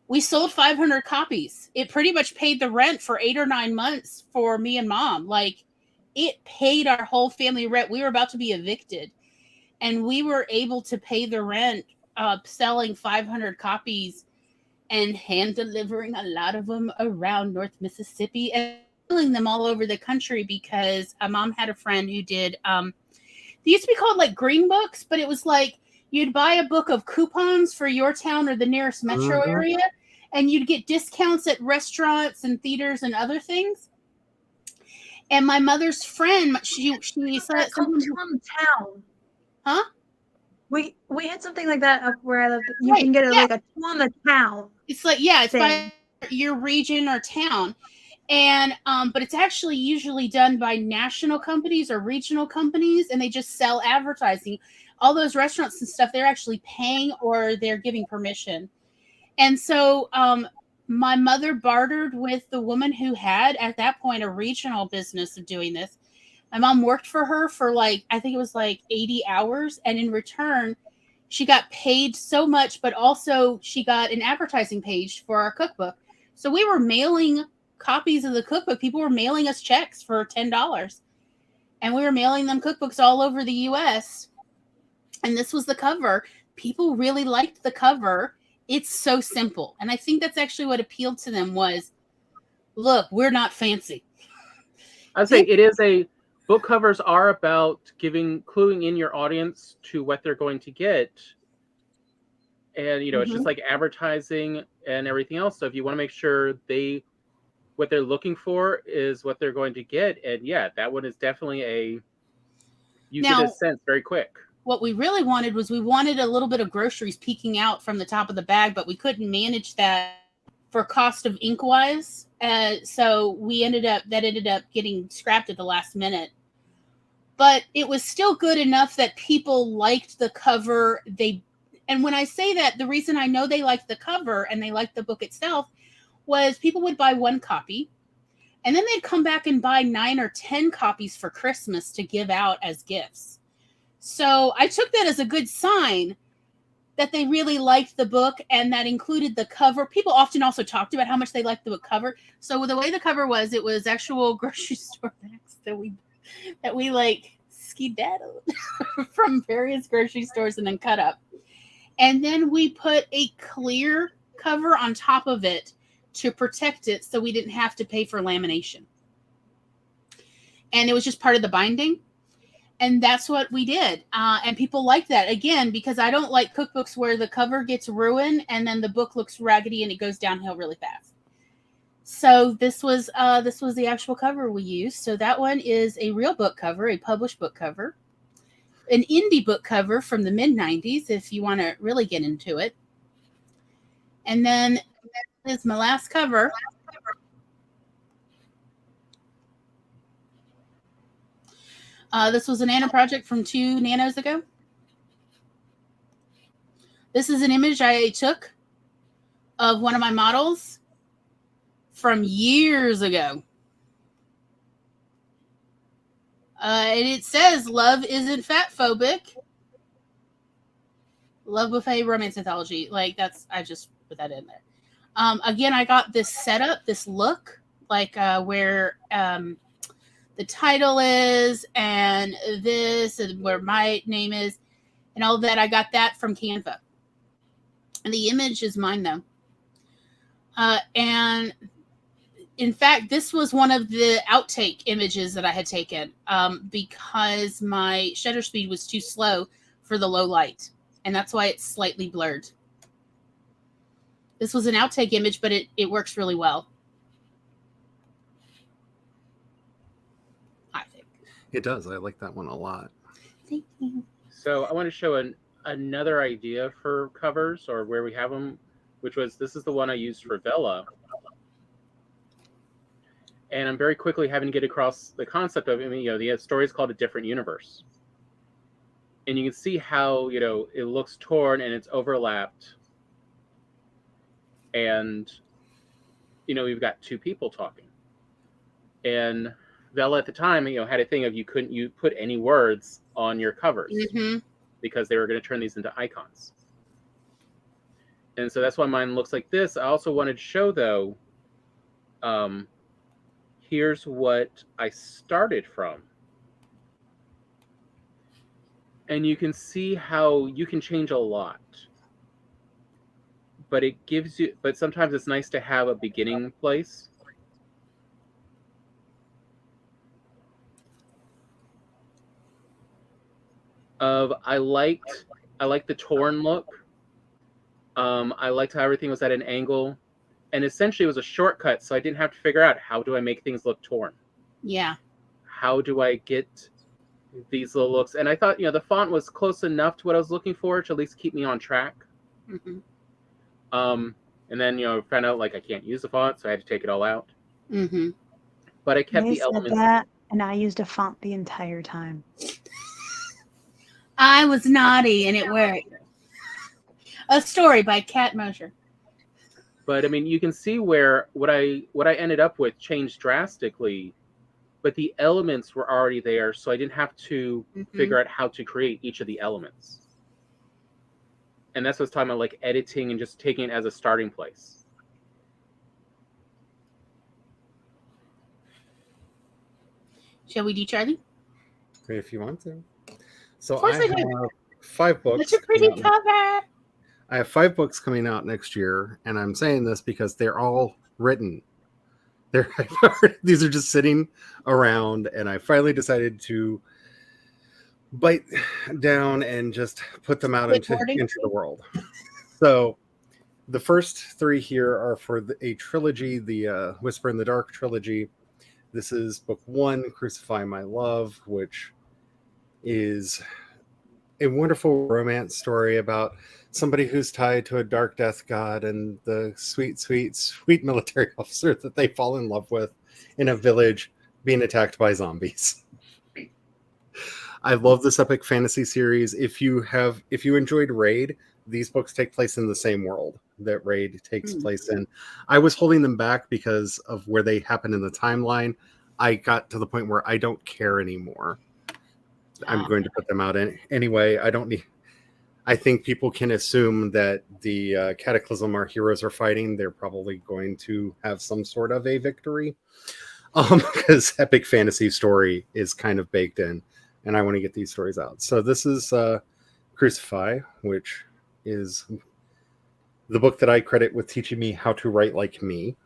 We sold 500 copies. It pretty much paid the rent for 8 or 9 months for me and Mom. Like, it paid our whole family rent. We were about to be evicted, and we were able to pay the rent selling 500 copies and hand delivering a lot of them around North Mississippi and selling them all over the country because a mom had a friend who did they used to be called like green books, but it was like you'd buy a book of coupons for your town or the nearest metro area, and you'd get discounts at restaurants and theaters and other things. And my mother's friend, she said Come to town. Huh? We had something like that up where I lived. You Right, can get yeah. like a tour on the town. It's like, yeah, it's thing. by your region or town. And but it's actually usually done by national companies or regional companies, and they just sell advertising. All those restaurants and stuff, they're actually paying or they're giving permission. And so my mother bartered with the woman who had at that point a regional business of doing this. My mom worked for her for like, I think it was like 80 hours, and in return she got paid so much, but also she got an advertising page for our cookbook. So we were mailing copies of the cookbook. People were mailing us checks for $10, and we were mailing them cookbooks all over the US. And this was the cover. People really liked the cover. It's so simple. And I think that's actually what appealed to them was, look, we're not fancy. I'd say it is book covers are about cluing in your audience to what they're going to get. And, it's just like advertising and everything else. So if you want to make sure what they're looking for is what they're going to get. And yeah, that one is definitely get a sense very quick. What we really wanted was we wanted a little bit of groceries peeking out from the top of the bag, but we couldn't manage that for cost of ink wise. So we ended up getting scrapped at the last minute. But it was still good enough that people liked the cover. And when I say that, the reason I know they liked the cover and they liked the book itself was people would buy one copy, and then they'd come back and buy 9 or 10 copies for Christmas to give out as gifts. So I took that as a good sign that they really liked the book, and that included the cover. People often also talked about how much they liked the book cover. So the way the cover was, it was actual grocery store bags that we like skedaddled from various grocery stores and then cut up. And then we put a clear cover on top of it to protect it so we didn't have to pay for lamination. And it was just part of the binding. And that's what we did. And people liked that, again, because I don't like cookbooks where the cover gets ruined and then the book looks raggedy and it goes downhill really fast. So this was the actual cover we used. So that one is a real book cover, a published book cover, an indie book cover from the mid-90s, if you want to really get into it. And then that is my last cover. This was a nano project from 2 nanos ago. This is an image I took of one of my models from years ago. And it says, love isn't fat phobic. Love buffet romance anthology. Like I just put that in there. Again, I got this setup, this look, like where the title is and this and where my name is and all that. I got that from Canva. And the image is mine though. And in fact, this was one of the outtake images that I had taken because my shutter speed was too slow for the low light. And that's why it's slightly blurred. This was an outtake image, but it works really well. I think. It does. I like that one a lot. Thank you. So I want to show another idea for covers, or where we have them, which was, this is the one I used for Vela. And I'm very quickly having to get across the concept of, the story is called A Different Universe. And you can see how, it looks torn and it's overlapped. And, we've got 2 people talking. And Vela at the time, had a thing of you put any words on your covers because they were going to turn these into icons. And so that's why mine looks like this. I also wanted to show, though, here's what I started from. And you can see how you can change a lot. but it gives you. But sometimes it's nice to have a beginning place. I liked the torn look. I liked how everything was at an angle, and essentially it was a shortcut, so I didn't have to figure out how do I make things look torn. Yeah. How do I get these little looks? And I thought, the font was close enough to what I was looking for to at least keep me on track. Mm-hmm. And then found out like I can't use the font, so I had to take it all out. Mm-hmm. But I kept They the said elements. that, and I used a font the entire time. I was naughty and it worked. A story by Kat Mosher. But I mean, you can see where what I ended up with changed drastically, but the elements were already there, so I didn't have to figure out how to create each of the elements. And that's what I was talking about, like editing and just taking it as a starting place. Shall we do Charlie? If you want to. So Of course I I do. have 5 books. Such a pretty coming out cover. I have 5 books coming out next year, and I'm saying this because they're all written. These are just sitting around, and I finally decided to bite down and just put them out into the world. So the first 3 here are for a trilogy, the Whisper in the Dark trilogy. This is book 1, Crucify My Love, which is a wonderful romance story about somebody who's tied to a dark death god and the sweet, sweet, sweet military officer that they fall in love with in a village being attacked by zombies. I love this epic fantasy series. If you enjoyed Raid, these books take place in the same world that Raid takes place in. I was holding them back because of where they happen in the timeline. I got to the point where I don't care anymore. I'm going to put them out anyway. I think people can assume that the Cataclysm our heroes are fighting, they're probably going to have some sort of a victory. Because epic fantasy story is kind of baked in, and I want to get these stories out. So this is Crucify, which is the book that I credit with teaching me how to write like me.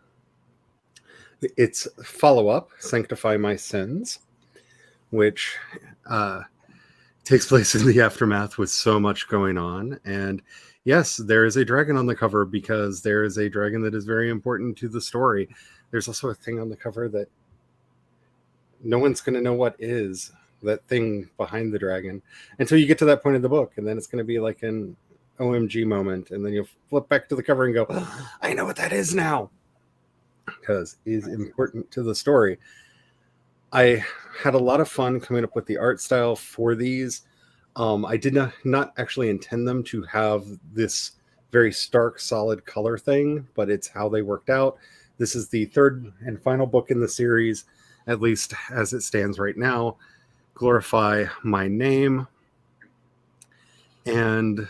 It's follow-up, Sanctify My Sins, which takes place in the aftermath with so much going on. And yes, there is a dragon on the cover because there is a dragon that is very important to the story. There's also a thing on the cover that no one's going to know what is that thing behind the dragon until you get to that point of the book. And then it's going to be like an OMG moment. And then you'll flip back to the cover and go, oh, I know what that is now, because it is important to the story. I had a lot of fun coming up with the art style for these. I did not actually intend them to have this very stark, solid color thing, but it's how they worked out. This is the 3rd and final book in the series, at least as it stands right now, Glorify My Name. And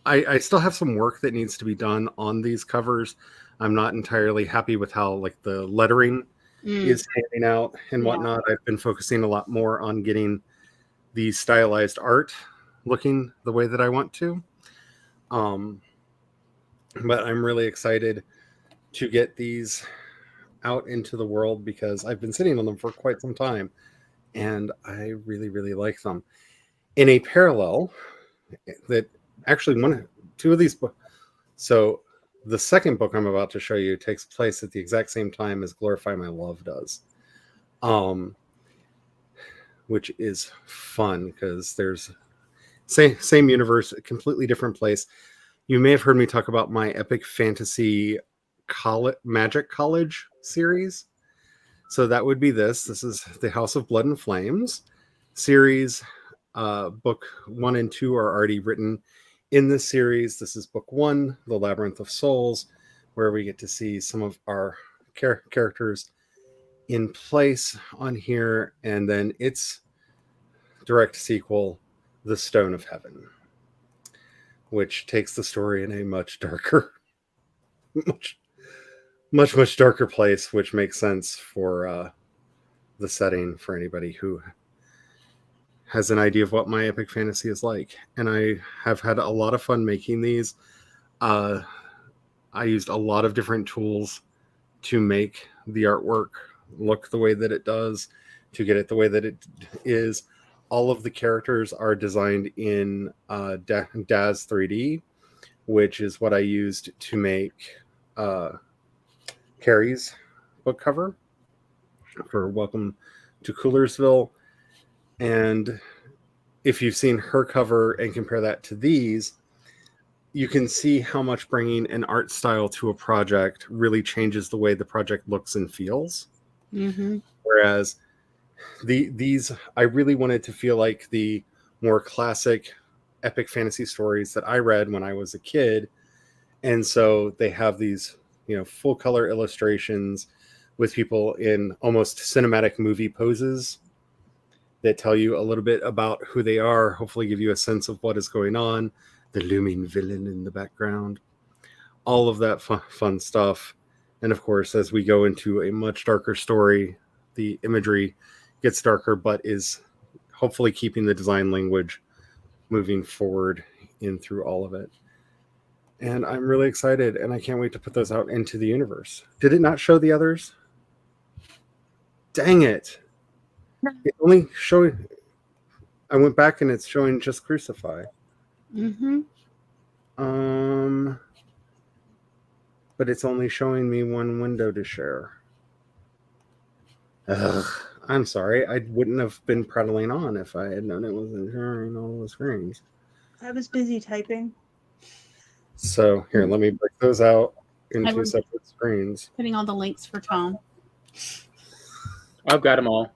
I still have some work that needs to be done on these covers. I'm not entirely happy with how like the lettering is standing out and whatnot. I've been focusing a lot more on getting the stylized art looking the way that I want to. But I'm really excited to get these out into the world because I've been sitting on them for quite some time and I really, really like them. In a parallel, that actually 2 of these books. So the second book I'm about to show you takes place at the exact same time as Glorify My Love does, which is fun because there's same universe, a completely different place. You may have heard me talk about my epic fantasy Magic College series. So that would be this. This is the House of Blood and Flames series. Book 1 and 2 are already written in this series. This is book 1, The Labyrinth of Souls, where we get to see some of our characters in place on here. And then its direct sequel, The Stone of Heaven, which takes the story in a much darker, much darker place, which makes sense for the setting for anybody who has an idea of what my epic fantasy is like. And I have had a lot of fun making these. I used a lot of different tools to make the artwork look the way that it does, to get it the way that it is. All of the characters are designed in DAZ 3D, which is what I used to make Carrie's book cover for Welcome to Coolersville. And if you've seen her cover and compare that to these, you can see how much bringing an art style to a project really changes the way the project looks and feels. Mm-hmm. Whereas these, I really wanted to feel like the more classic epic fantasy stories that I read when I was a kid. And so they have these, full color illustrations with people in almost cinematic movie poses that tell you a little bit about who they are, hopefully give you a sense of what is going on, the looming villain in the background, all of that fun stuff. And of course, as we go into a much darker story, the imagery gets darker, but is hopefully keeping the design language moving forward in through all of it. And I'm really excited, and I can't wait to put those out into the universe. Did it not show the others? Dang it. It only showed. I went back and it's showing just Crucify. Mm-hmm. But it's only showing me one window to share. Ugh, I'm sorry. I wouldn't have been prattling on if I had known it wasn't sharing all the screens. I was busy typing. So here, let me break those out I into was- separate screens. Putting all the links for Tom. I've got them all.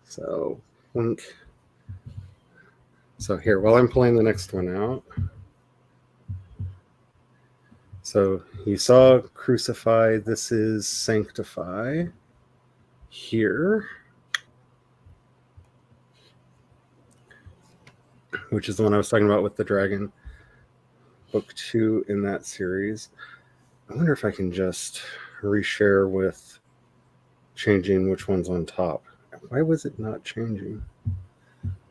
So link. So here, while I'm pulling the next one out. So you saw Crucify. This is Sanctify. Here, which is the one I was talking about with the dragon. Book 2 in that series. I wonder if I can just reshare with changing which one's on top. Why was it not changing?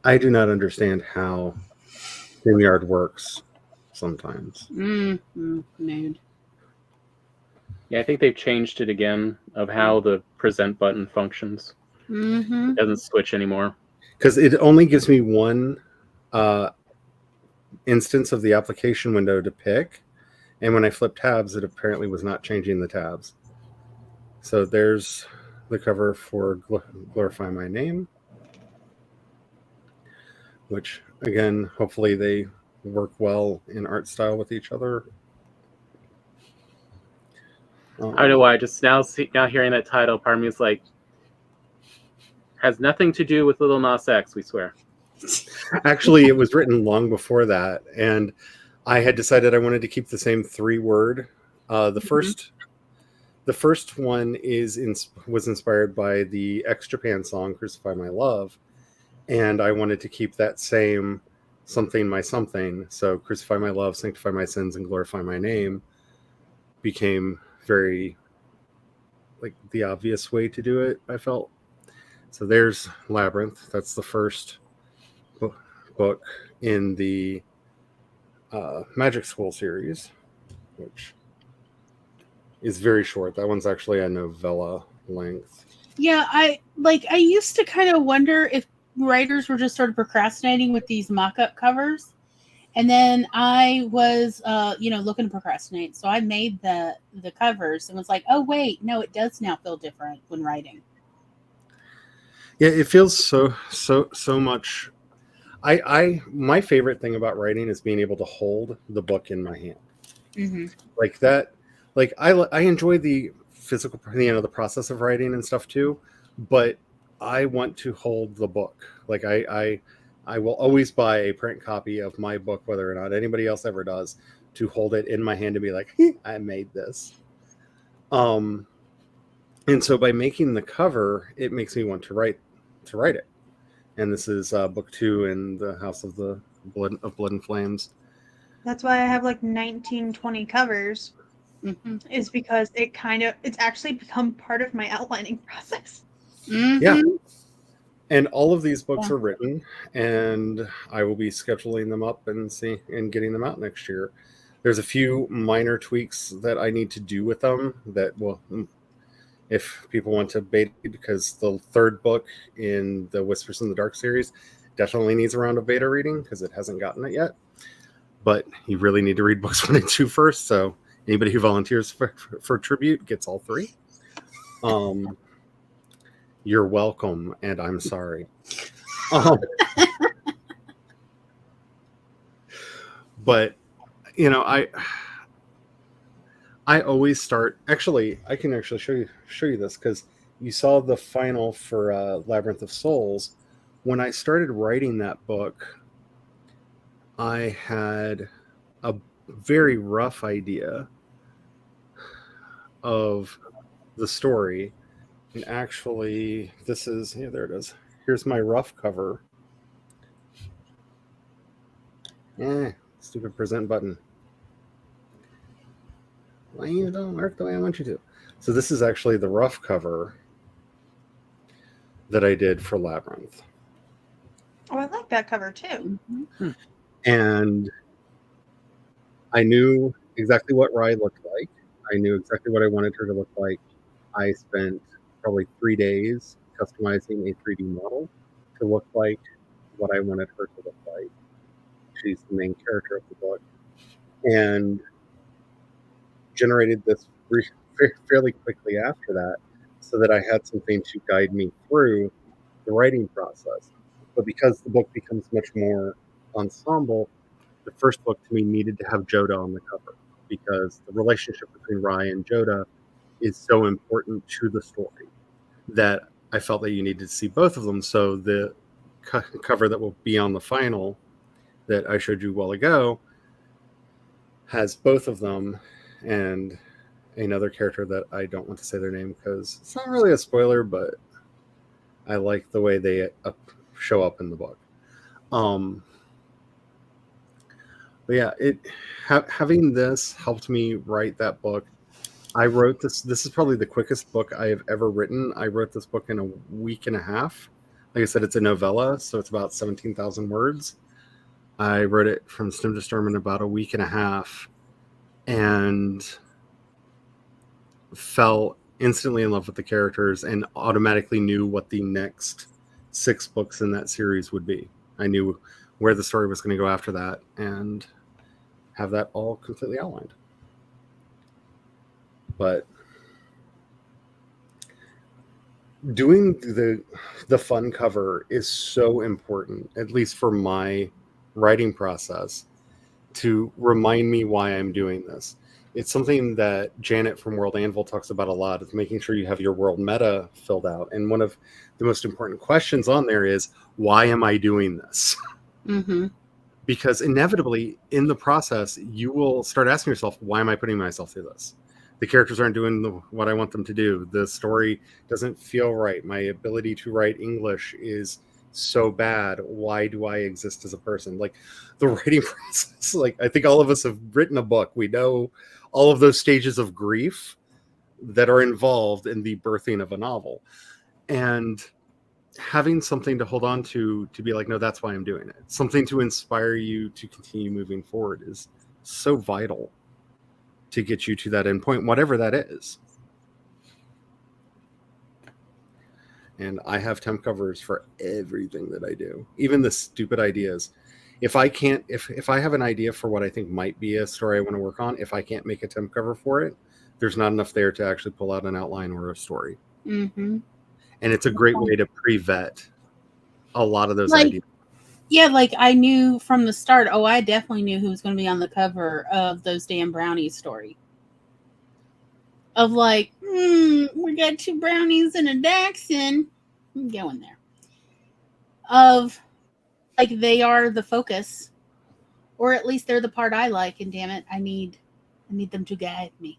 I do not understand how StreamYard works sometimes. Nude. Yeah, I think they've changed it again of how the present button functions. Mm-hmm. It doesn't switch anymore. Because it only gives me one instance of the application window to pick. And when I flip tabs, it apparently was not changing the tabs. So there's the cover for Glorify My Name, which, again, hopefully they work well in art style with each other. I don't know why. Just now hearing that title, part of me is like, has nothing to do with Little Nas X, we swear. Actually, it was written long before that, and I had decided I wanted to keep the same 3-word. The first one was inspired by the ex-Japan song "Crucify My Love," and I wanted to keep that same something my something. So "Crucify My Love, Sanctify My Sins, and Glorify My Name" became very like the obvious way to do it, I felt. So there's Labyrinth. That's the first book in the Magic School series, which is very short. That one's actually a novella length. Yeah, I used to kind of wonder if writers were just sort of procrastinating with these mock-up covers. And then I was looking to procrastinate. So I made the covers and was like, oh wait, no, it does now feel different when writing. Yeah, it feels so much. My favorite thing about writing is being able to hold the book in my hand. Mm-hmm. Like that. Like I enjoy the physical, the process of writing and stuff too, but I want to hold the book. Like I will always buy a print copy of my book, whether or not anybody else ever does, to hold it in my hand and be like, I made this. And so by making the cover, it makes me want to write it. And this is book 2 in the House of the Blood and Flames. That's why I have like 19-20 covers. Mm-hmm. Is because it's actually become part of my outlining process. Mm-hmm. Yeah. And all of these books are written, and I will be scheduling them up and getting them out next year. There's a few minor tweaks that I need to do with them that will, if people want to beta, because the third book in the Whispers in the Dark series definitely needs a round of beta reading because it hasn't gotten it yet. But you really need to read books 1 and 2 first. So anybody who volunteers for tribute gets all 3. You're welcome, and I'm sorry. But you know, I always start. Actually, I can actually show you this because you saw the final for Labyrinth of Souls. When I started writing that book, I had a very rough idea of the story. And actually, this is, there it is. Here's my rough cover. Stupid present button. Why you don't work the way I want you to? So this is actually the rough cover that I did for Labyrinth. Oh, I like that cover too. Mm-hmm. And I knew exactly what Rye looked like. I knew exactly what I wanted her to look like. I spent probably 3 days customizing a 3D model to look like what I wanted her to look like. She's the main character of the book. And generated this fairly quickly after that so that I had something to guide me through the writing process. But because the book becomes much more ensemble, the first book to me needed to have Joda on the cover because the relationship between Rye and Joda is so important to the story that I felt that you needed to see both of them. So the cover that will be on the final that I showed you a while ago has both of them and another character that I don't want to say their name because it's not really a spoiler, but I like the way they show up in the book. But yeah, having this helped me write that book. I wrote this. This is probably the quickest book I have ever written. I wrote this book in a week and a half. Like I said, it's a novella, so it's about 17,000 words. I wrote it from stem to stern in about a week and a half and fell instantly in love with the characters and automatically knew what the next 6 books in that series would be. I knew where the story was going to go after that and have that all completely outlined. But doing the fun cover is so important, at least for my writing process, to remind me why I'm doing this. It's something that Janet from World Anvil talks about a lot, is making sure you have your world meta filled out. And one of the most important questions on there is, why am I doing this? Mm-hmm. Because inevitably, in the process, you will start asking yourself, why am I putting myself through this? The characters aren't doing what I want them to do. The story doesn't feel right. My ability to write English is so bad. Why do I exist as a person? Like the writing process, like I think all of us have written a book. We know all of those stages of grief that are involved in the birthing of a novel. And having something to hold on to be like, no, that's why I'm doing it. Something to inspire you to continue moving forward is so vital to get you to that end point, whatever that is. And I have temp covers for everything that I do, even the stupid ideas. If I have an idea for what I think might be a story I want to work on, if I can't make a temp cover for it, there's not enough there to actually pull out an outline or a story. Mm-hmm. And it's a great way to pre-vet a lot of those ideas. Yeah, like I knew from the start, I definitely knew who was going to be on the cover of those damn brownies story. Of like, we got 2 brownies and a dachshund. I'm going there. Of like they are the focus, or at least they're the part I like, and damn it, I need them to guide me.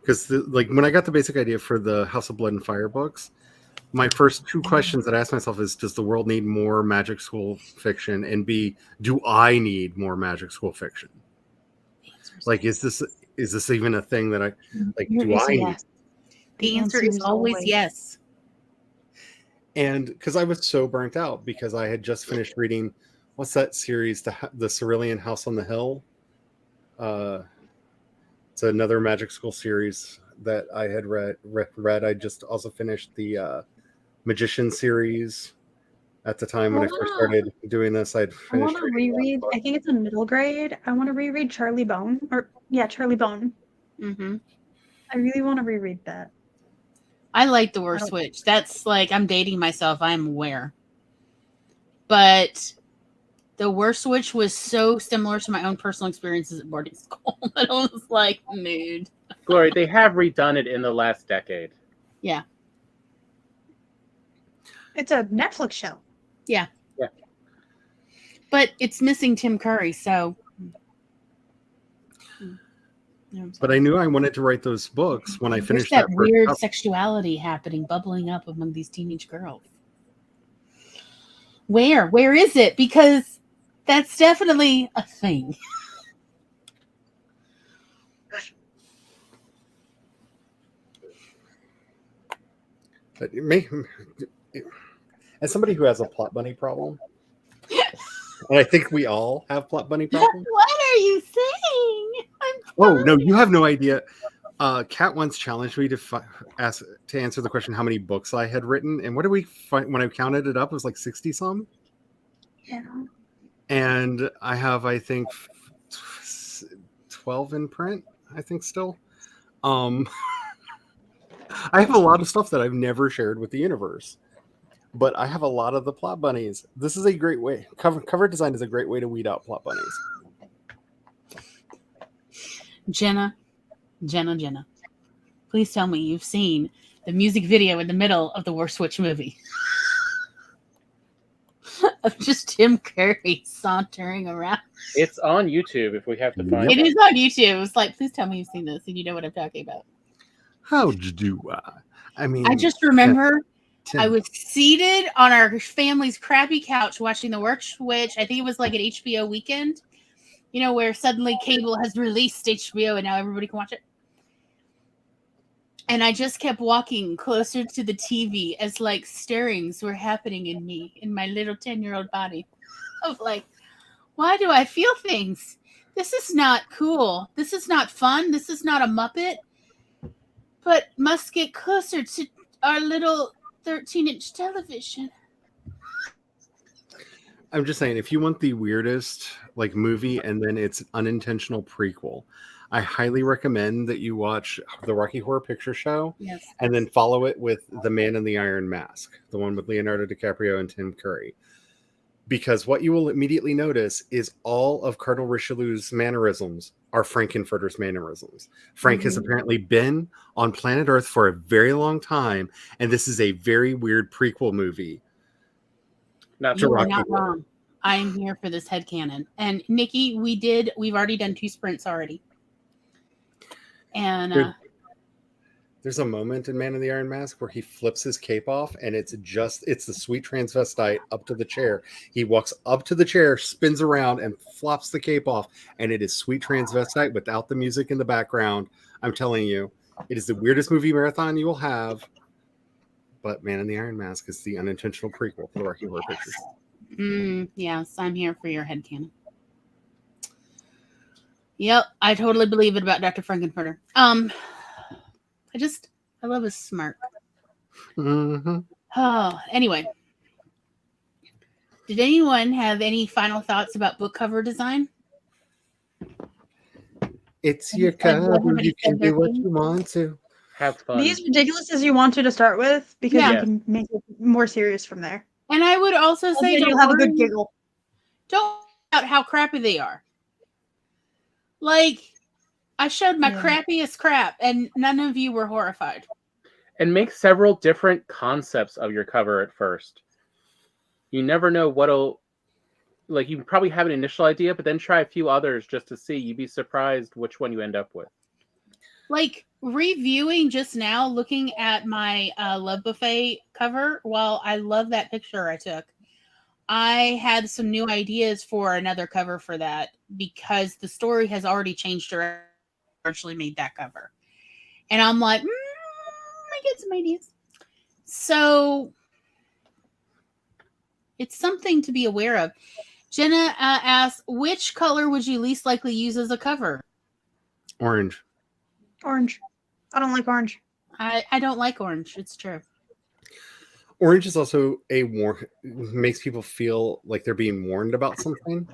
Because like when I got the basic idea for the House of Blood and Fire books, my first 2 questions that I asked myself is, does the world need more magic school fiction? And B, do I need more magic school fiction? Like, is this even a thing that I like? Do I need? The answer is always yes. And because I was so burnt out because I had just finished reading, what's that series, the Cerulean House on the Hill? It's another magic school series that I had read. I just also finished the Magician series at the time when I first started doing this. I'd I finished want to reading one reread. book. I think it's in middle grade. I want to reread Charlie Bone. Charlie Bone. Mm-hmm. I really want to reread that. I like the Worst Witch. That's like, I'm dating myself. I'm aware. But the Worst Witch was so similar to my own personal experiences at boarding school that I was like, mood. Glory, they have redone it in the last decade. Yeah. It's a Netflix show. Yeah. Yeah. But it's missing Tim Curry, so. But I knew I wanted to write those books when I There's finished that that first weird couple. sexuality happening, bubbling up among these teenage girls. Where is it? Because that's definitely a thing. But as somebody who has a plot bunny problem, and I think we all have plot bunny problems. What are you saying? Oh no, you have no idea. Kat once challenged me to answer the question how many books I had written, and what did we find when I counted it up? It was like 60 some. Yeah. And I have, I think, 12 in print. I think still. I have a lot of stuff that I've never shared with the universe, but I have a lot of the plot bunnies. This is a great way. Cover design is a great way to weed out plot bunnies. Jenna, please tell me you've seen the music video in the middle of the Worst Witch movie of just Tim Curry sauntering around. It's on YouTube if we have to find It it. is on YouTube. It's like, please tell me you've seen this and you know what I'm talking about. How'd you do? I mean, I just remember Tim. I was seated on our family's crappy couch watching the Worst Witch. I think it was like an HBO weekend, you know, where suddenly cable has released HBO and now everybody can watch it. And I just kept walking closer to the TV as like stirrings were happening in me, in my little 10-year-old body. Of like, why do I feel things? This is not cool. This is not fun. This is not a Muppet. But must get closer to our little 13-inch television. I'm just saying, if you want the weirdest like movie and then it's unintentional prequel, I highly recommend that you watch the Rocky Horror Picture Show. Yes. And then follow it with The Man in the Iron Mask, the one with Leonardo DiCaprio and Tim Curry. Because what you will immediately notice is all of Cardinal Richelieu's mannerisms are Frankenfurter's mannerisms. Frank has apparently been on planet Earth for a very long time, and this is a very weird prequel movie. Not You to are Rocky. not wrong. I am here for this headcanon. And Nikki, we've already done 2 sprints already. And There's a moment in Man in the Iron Mask where he flips his cape off, and it's the sweet transvestite up to the chair. He walks up to the chair, spins around, and flops the cape off, and it is sweet transvestite without the music in the background. I'm telling you, it is the weirdest movie marathon you will have. But Man in the Iron Mask is the unintentional prequel to the Rocky Horror Picture Show. Yes, I'm here for your headcanon. Yep, I totally believe it about Dr. Frankenfurter. I love his smirk. Mm-hmm. Oh, anyway. Did anyone have any final thoughts about book cover design? It's your cover. You can do what you want to. Have fun. Be as ridiculous as you want to start with, because Yeah. you can make it more serious from there. And I would also say And you'll have a good giggle. Don't out how crappy they are. Like, I showed my Yeah. crappiest crap, and none of you were horrified. And make several different concepts of your cover at first. You never know what'll... Like, you probably have an initial idea, but then try a few others just to see. You'd be surprised which one you end up with. Like, reviewing just now, looking at my Love Buffet cover, while I love that picture I took, I had some new ideas for another cover for that because the story has already changed direction. Originally made that cover. And I'm like, I get some ideas. So It's something to be aware of. Jenna asks, which color would you least likely use as a cover? Orange. Orange. I don't like orange. I don't like orange. It's true. Orange is also makes people feel like they're being warned about something.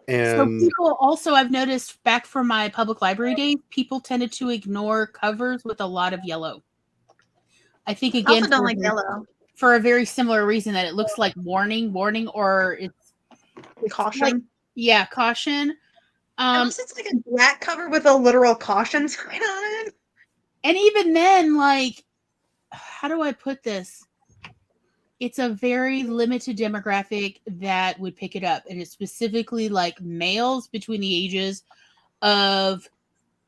And so people also, I've noticed back from my public library days, people tended to ignore covers with a lot of yellow. I think I again, also don't like yellow. for a very similar reason, that it looks like warning, or it's Caution. like, yeah, caution. Unless it's like a black cover with a literal caution sign on it. And even then, like, how do I put this? It's a very limited demographic that would pick it up. And it's specifically like males between the ages of,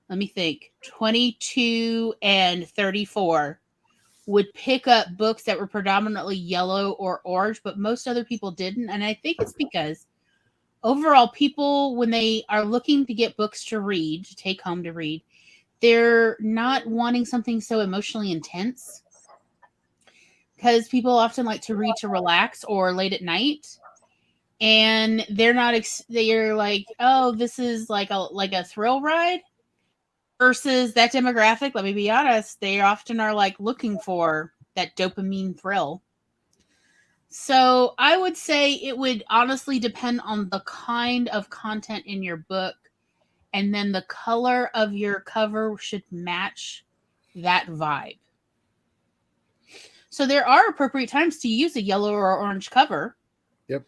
let me think, 22 and 34 would pick up books that were predominantly yellow or orange, but most other people didn't. And I think it's because overall, people, when they are looking to get books to read, to take home to read, they're not wanting something so emotionally intense. Because people often like to read to relax or late at night, and they're not. They're like, oh, this is like a thrill ride. Versus that demographic, let me be honest, they often are like looking for that dopamine thrill. So I would say it would honestly depend on the kind of content in your book, and then the color of your cover should match that vibe. So there are appropriate times to use a yellow or orange cover. Yep.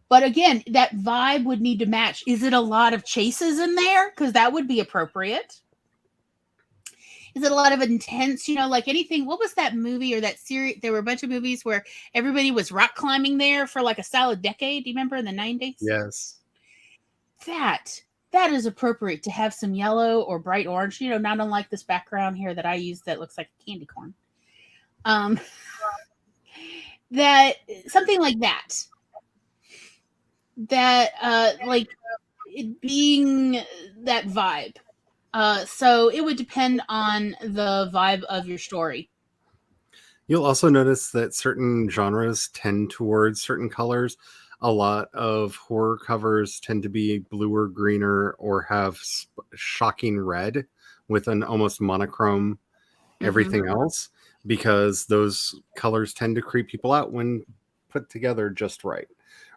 But again, that vibe would need to match. Is it a lot of chases in there? Because that would be appropriate. Is it a lot of intense, like anything? What was that movie or that series? There were a bunch of movies where everybody was rock climbing there for like a solid decade. Do you remember in the 90s? Yes. That is appropriate to have some yellow or bright orange, not unlike this background here that I use that looks like a candy corn. That something like that like it being that vibe. So it would depend on the vibe of your story. You'll also notice that certain genres tend towards certain colors. A lot of horror covers tend to be bluer, greener, or have shocking red with an almost monochrome everything else, because those colors tend to creep people out when put together just right.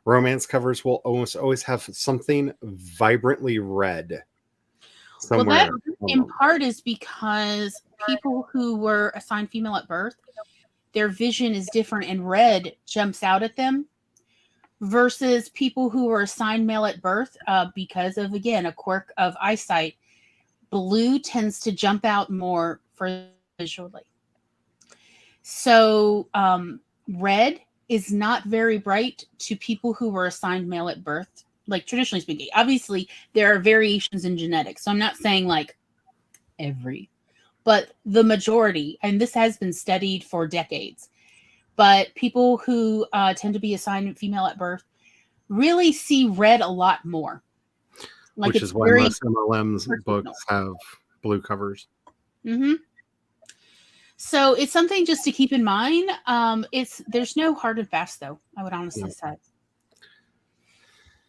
Romance covers will almost always have something vibrantly red somewhere. Well, that in part is because people who were assigned female at birth, their vision is different and red jumps out at them, versus people who were assigned male at birth because of, again, a quirk of eyesight. Blue tends to jump out more for visually. So red is not very bright to people who were assigned male at birth, like traditionally speaking. Obviously, there are variations in genetics. So I'm not saying like but the majority, and this has been studied for decades, but people who tend to be assigned female at birth really see red a lot more. Like, which is why most MLM's books have blue covers. Mm-hmm. So it's something just to keep in mind. There's no hard and fast, though, I would honestly say.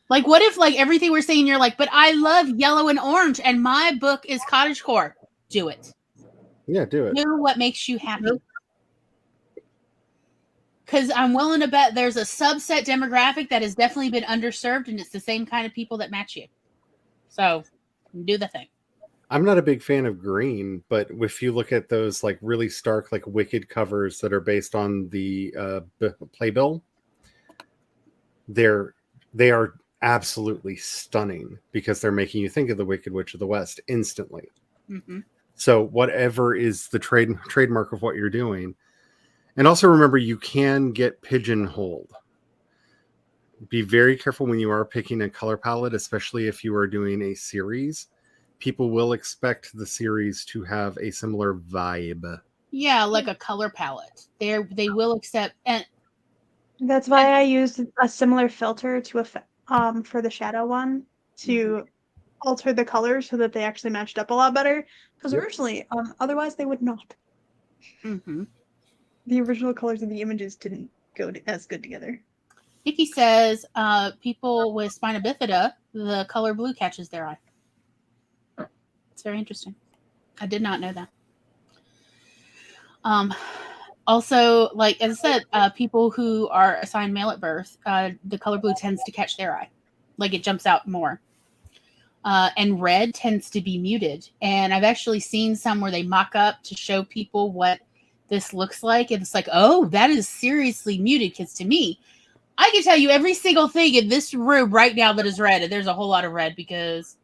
Like, what if, like, everything we're saying, you're like, but I love yellow and orange, and my book is cottagecore. Do it. Yeah, do it. Do what makes you happy. Because I'm willing to bet there's a subset demographic that has definitely been underserved, and it's the same kind of people that match you. So, do the thing. I'm not a big fan of green, but if you look at those like really stark, like Wicked covers that are based on the playbill, they are absolutely stunning, because they're making you think of the Wicked Witch of the West instantly. Mm-hmm. So whatever is the trademark of what you're doing. And also remember, you can get pigeonholed. Be very careful when you are picking a color palette, especially if you are doing a series. People will expect the series to have a similar vibe. Yeah, like a color palette. They will accept, and that's why I used a similar filter to for the shadow one to alter the colors so that they actually matched up a lot better. Because originally, otherwise they would not. Mm-hmm. The original colors of the images didn't go as good together. Nikki says people with spina bifida, the color blue catches their eye. It's very interesting. I did not know that. Also, like as I said, people who are assigned male at birth, the color blue tends to catch their eye. Like it jumps out more. And red tends to be muted. And I've actually seen some where they mock up to show people what this looks like. And it's like, oh, that is seriously muted. Because to me, I can tell you every single thing in this room right now that is red. And there's a whole lot of red because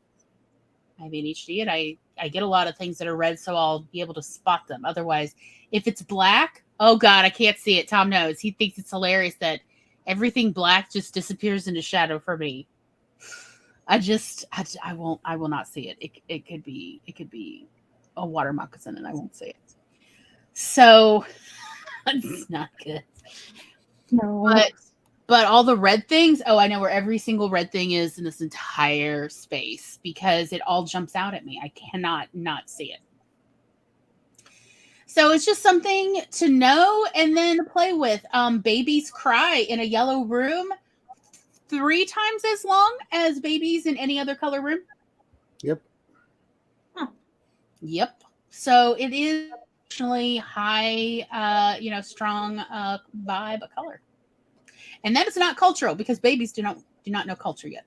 I have ADHD and I get a lot of things that are red, so I'll be able to spot them. Otherwise, if it's black, oh God, I can't see it. Tom knows. He thinks it's hilarious that everything black just disappears into shadow for me. I will not see it. It could be a water moccasin and I won't see it. So it's not good. No. But all the red things, oh, I know where every single red thing is in this entire space because it all jumps out at me. I cannot not see it. So it's just something to know and then play with. Babies cry in a yellow room 3 times as long as babies in any other color room. Yep. Huh. Yep. So it is actually high, strong vibe of color. And that is not cultural because babies do not know culture yet.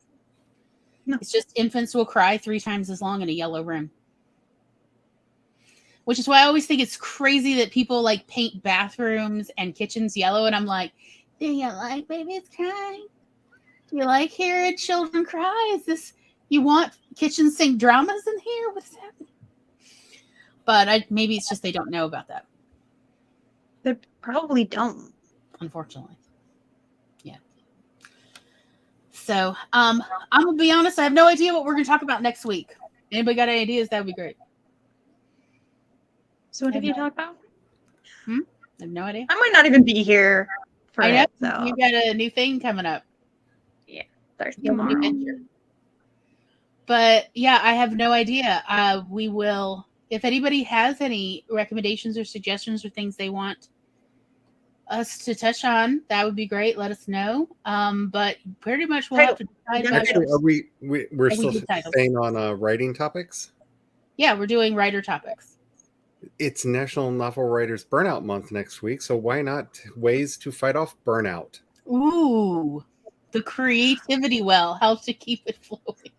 No. It's just infants will cry 3 times as long in a yellow room. Which is why I always think it's crazy that people like paint bathrooms and kitchens yellow. And I'm like, do you like babies crying? Do you like hearing children cry? Is this, you want kitchen sink dramas in here? What's happening? But maybe it's just they don't know about that. They probably don't. Unfortunately. So, I'm gonna be honest. I have no idea what we're gonna talk about next week. Anybody got any ideas? That would be great. So what have you talked about? I have no idea. I might not even be here for I know it. So you got a new thing coming up. Thursday You have a new tomorrow. venture. But yeah, I have no idea. We will. If anybody has any recommendations or suggestions or things they want us to touch on, that would be great. Let us know. But pretty much we'll have to decide. Actually, we're still titles. staying on writing topics? Yeah, we're doing writer topics. It's National Novel Writers Burnout Month next week, so why not ways to fight off burnout? Ooh, the creativity well, how to keep it flowing.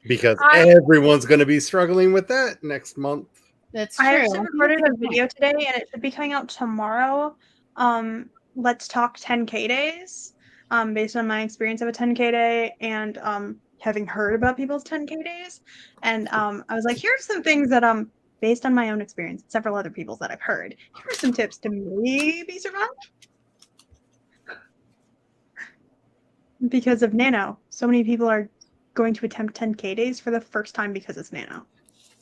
Because everyone's going to be struggling with that next month. That's true. I actually recorded a video today and it should be coming out tomorrow. Let's talk 10K days. Based on my experience of a 10K day and having heard about people's 10K days. And I was like, here's some things that based on my own experience, several other people's that I've heard. Here are some tips to maybe survive. Because of Nano. So many people are going to attempt 10K days for the first time because it's Nano.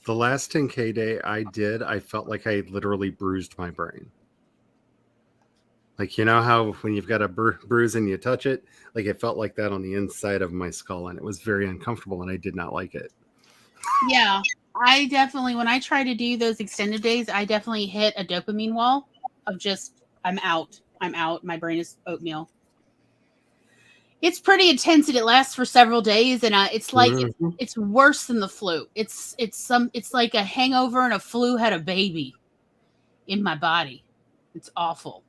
The last 10K day I felt like I literally bruised my brain. Like, you know how when you've got a bruise and you touch it? Like, it felt like that on the inside of my skull, and it was very uncomfortable, and I did not like it. Yeah, I definitely, when I try to do those extended days, I definitely hit a dopamine wall of just, I'm out. My brain is oatmeal. It's pretty intense and it lasts for several days. And it's like, it's worse than the flu. It's like a hangover and a flu had a baby in my body. It's awful.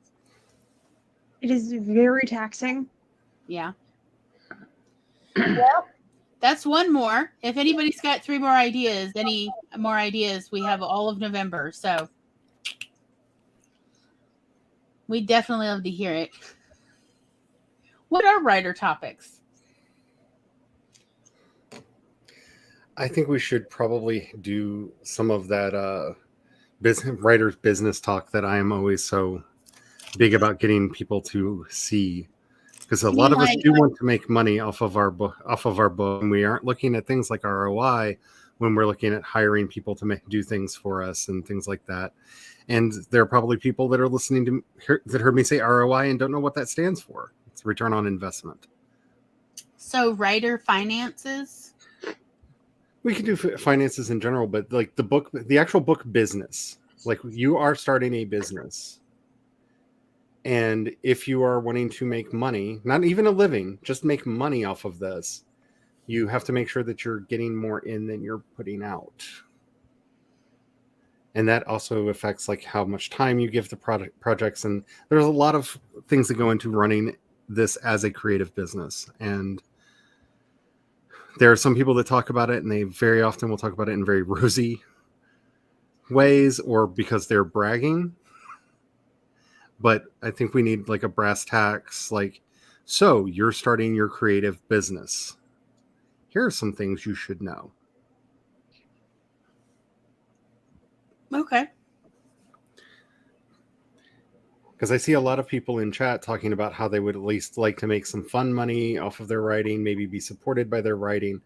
It is very taxing. Yeah. Well, that's one more. If anybody's got any more ideas, we have all of November. So we definitely love to hear it. What are writer topics? I think we should probably do some of that writer's business talk that I am always so big about getting people to see. Because a lot of us do want to make money off of our book, and we aren't looking at things like ROI when we're looking at hiring people to do things for us and things like that. And there are probably people that are listening to that heard me say ROI and don't know what that stands for. It's return on investment. So writer finances? We can do finances in general, but like the actual book business, like you are starting a business. And if you are wanting to make money, not even a living, just make money off of this, you have to make sure that you're getting more in than you're putting out. And that also affects like how much time you give the projects. And there's a lot of things that go into running this as a creative business. And there are some people that talk about it, and they very often will talk about it in very rosy ways or because they're bragging. But I think we need like a brass tacks, like, so you're starting your creative business. Here are some things you should know. Okay. Because I see a lot of people in chat talking about how they would at least like to make some fun money off of their writing, maybe be supported by their writing.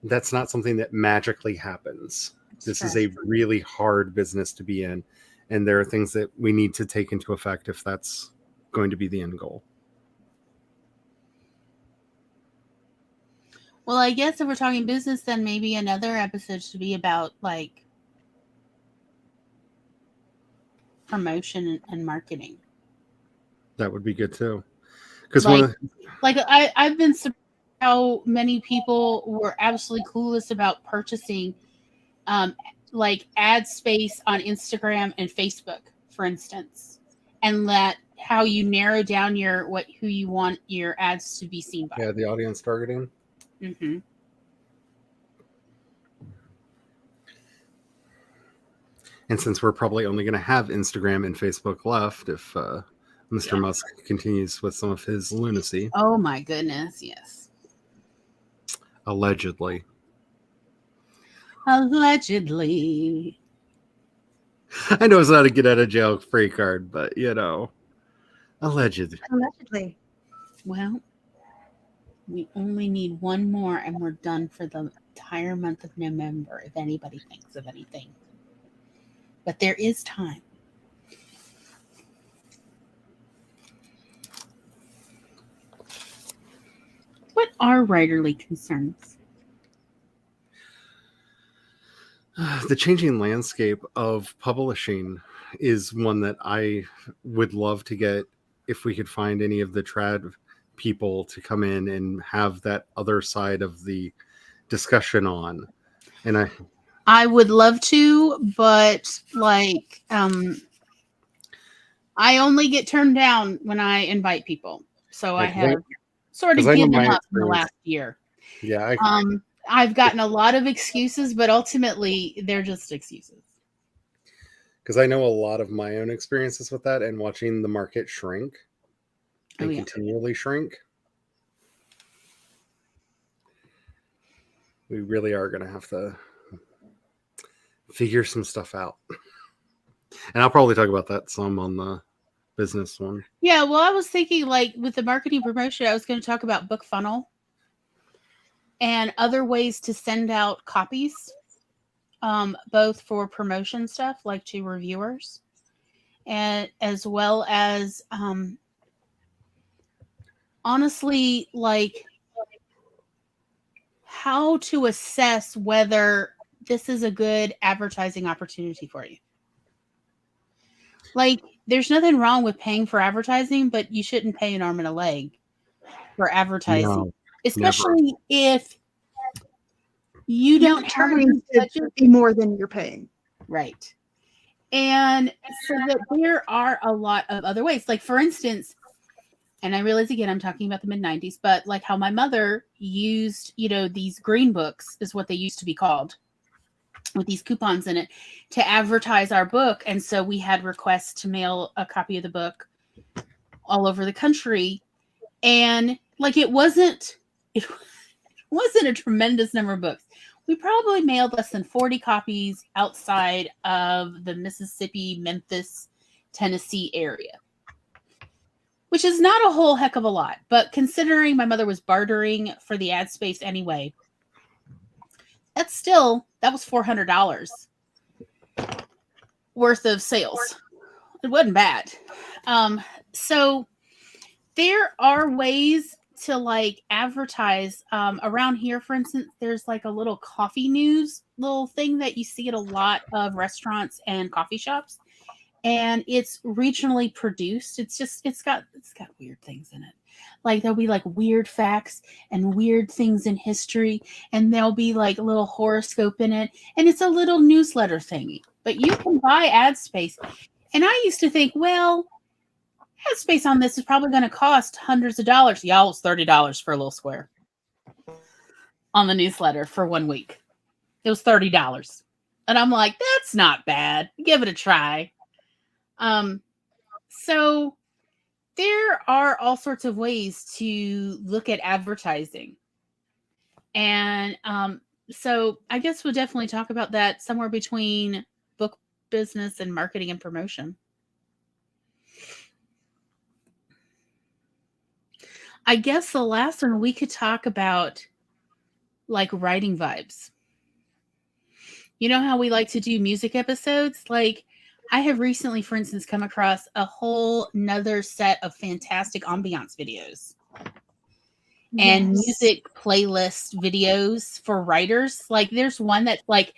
That's not something that magically happens. This is a really hard business to be in. And there are things that we need to take into effect if that's going to be the end goal. Well, I guess if we're talking business, then maybe another episode should be about like promotion and marketing. That would be good too. Because I've been surprised how many people were absolutely clueless about purchasing like ad space on Instagram and Facebook, for instance, and that how you narrow down who you want your ads to be seen by. Yeah, the audience targeting. Mm-hmm. And since we're probably only going to have Instagram and Facebook left if Mr. Musk continues with some of his lunacy. Oh my goodness, yes. Allegedly. I know it's not a get out of jail free card, but allegedly. Well, we only need one more and we're done for the entire month of November, if anybody thinks of anything. But there is time. What are writerly concerns? The changing landscape of publishing is one that I would love to get if we could find any of the trad people to come in and have that other side of the discussion on. And I would love to, but I only get turned down when I invite people. So I have sort of given up in the last year. Yeah. I've gotten a lot of excuses, but ultimately they're just excuses. Because I know a lot of my own experiences with that and watching the market shrink and continually shrink. We really are going to have to figure some stuff out. And I'll probably talk about that some on the business one. Yeah, well, I was thinking with the marketing promotion, I was going to talk about book funnel and other ways to send out copies, both for promotion stuff, like to reviewers, and as well as honestly, how to assess whether this is a good advertising opportunity for you. There's nothing wrong with paying for advertising, but you shouldn't pay an arm and a leg for advertising. No, especially if you don't have to be more than you're paying. Right. And so that there are a lot of other ways. For instance, and I realize again, I'm talking about the mid-90s, but how my mother used, these green books is what they used to be called, with these coupons in it, to advertise our book. And so we had requests to mail a copy of the book all over the country. And it wasn't a tremendous number of books. We probably mailed less than 40 copies outside of the Mississippi, Memphis, Tennessee area, which is not a whole heck of a lot. But considering my mother was bartering for the ad space anyway, that was $400 worth of sales. It wasn't bad. So there are ways to advertise around here. For instance, there's a little coffee news little thing that you see at a lot of restaurants and coffee shops. and it's regionally produced. It's got weird things in it. Like there'll be like weird facts and weird things in history, and there'll be like a little horoscope in it, and it's a little newsletter thingy. But you can buy ad space. And I used to think, well, ad space on this is probably going to cost hundreds of dollars. Y'all, it's $30 for a little square on the newsletter for 1 week. It was $30. And I'm like, that's not bad. Give it a try. So there are all sorts of ways to look at advertising. And so I guess we'll definitely talk about that somewhere between book business and marketing and promotion. I guess the last one we could talk about, like, writing vibes. You know how we like to do music episodes? Like, I have recently, for instance, come across a whole nother set of fantastic ambiance videos and music playlist videos for writers. Like, there's one that's like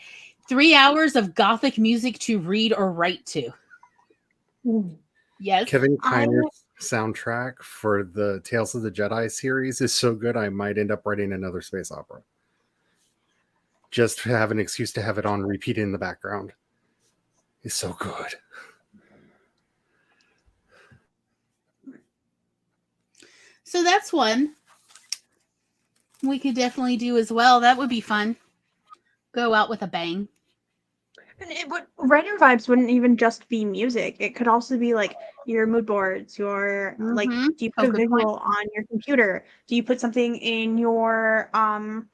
3 hours of gothic music to read or write to. Yes. Kevin Kiner's soundtrack for the Tales of the Jedi series is so good, I might end up writing another space opera. Just to have an excuse to have it on repeat in the background. It's so good. So that's one we could definitely do as well. That would be fun. Go out with a bang. And writer vibes wouldn't even just be music. It could also be like your mood boards, your like, do you put a visual on your computer? Do you put something in your planner,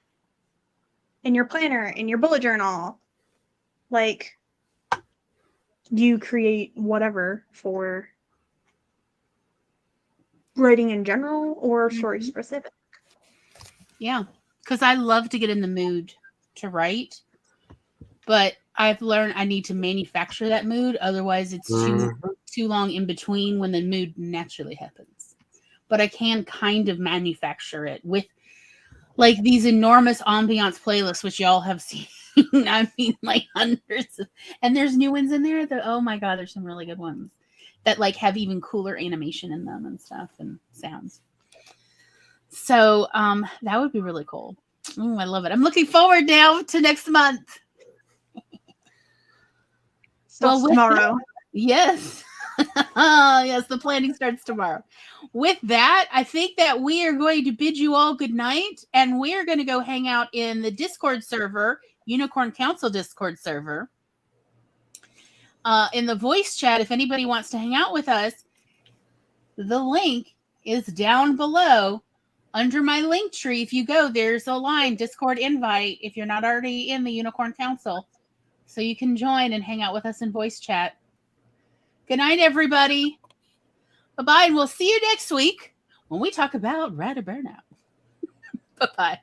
in your bullet journal? Like, do you create whatever for writing in general or story specific? Yeah, because I love to get in the mood to write, but I've learned I need to manufacture that mood. Otherwise, it's too long in between when the mood naturally happens. But I can kind of manufacture it with like these enormous ambiance playlists, which y'all have seen. I mean, like hundreds of, and there's new ones in there that, oh my God, there's some really good ones that like have even cooler animation in them and stuff and sounds. So that would be really cool. Ooh, I love it. I'm looking forward now to next month. Well, tomorrow. Yes. Yes, the planning starts tomorrow. With that, I think that we are going to bid you all good night, and we are going to go hang out in the Discord server, Unicorn Council Discord server. In the voice chat, if anybody wants to hang out with us, the link is down below under my link tree. If you go, there's a line, Discord invite, if you're not already in the Unicorn Council. So you can join and hang out with us in voice chat. Good night, everybody. Bye-bye, and we'll see you next week when we talk about Writer Burnout. Bye-bye.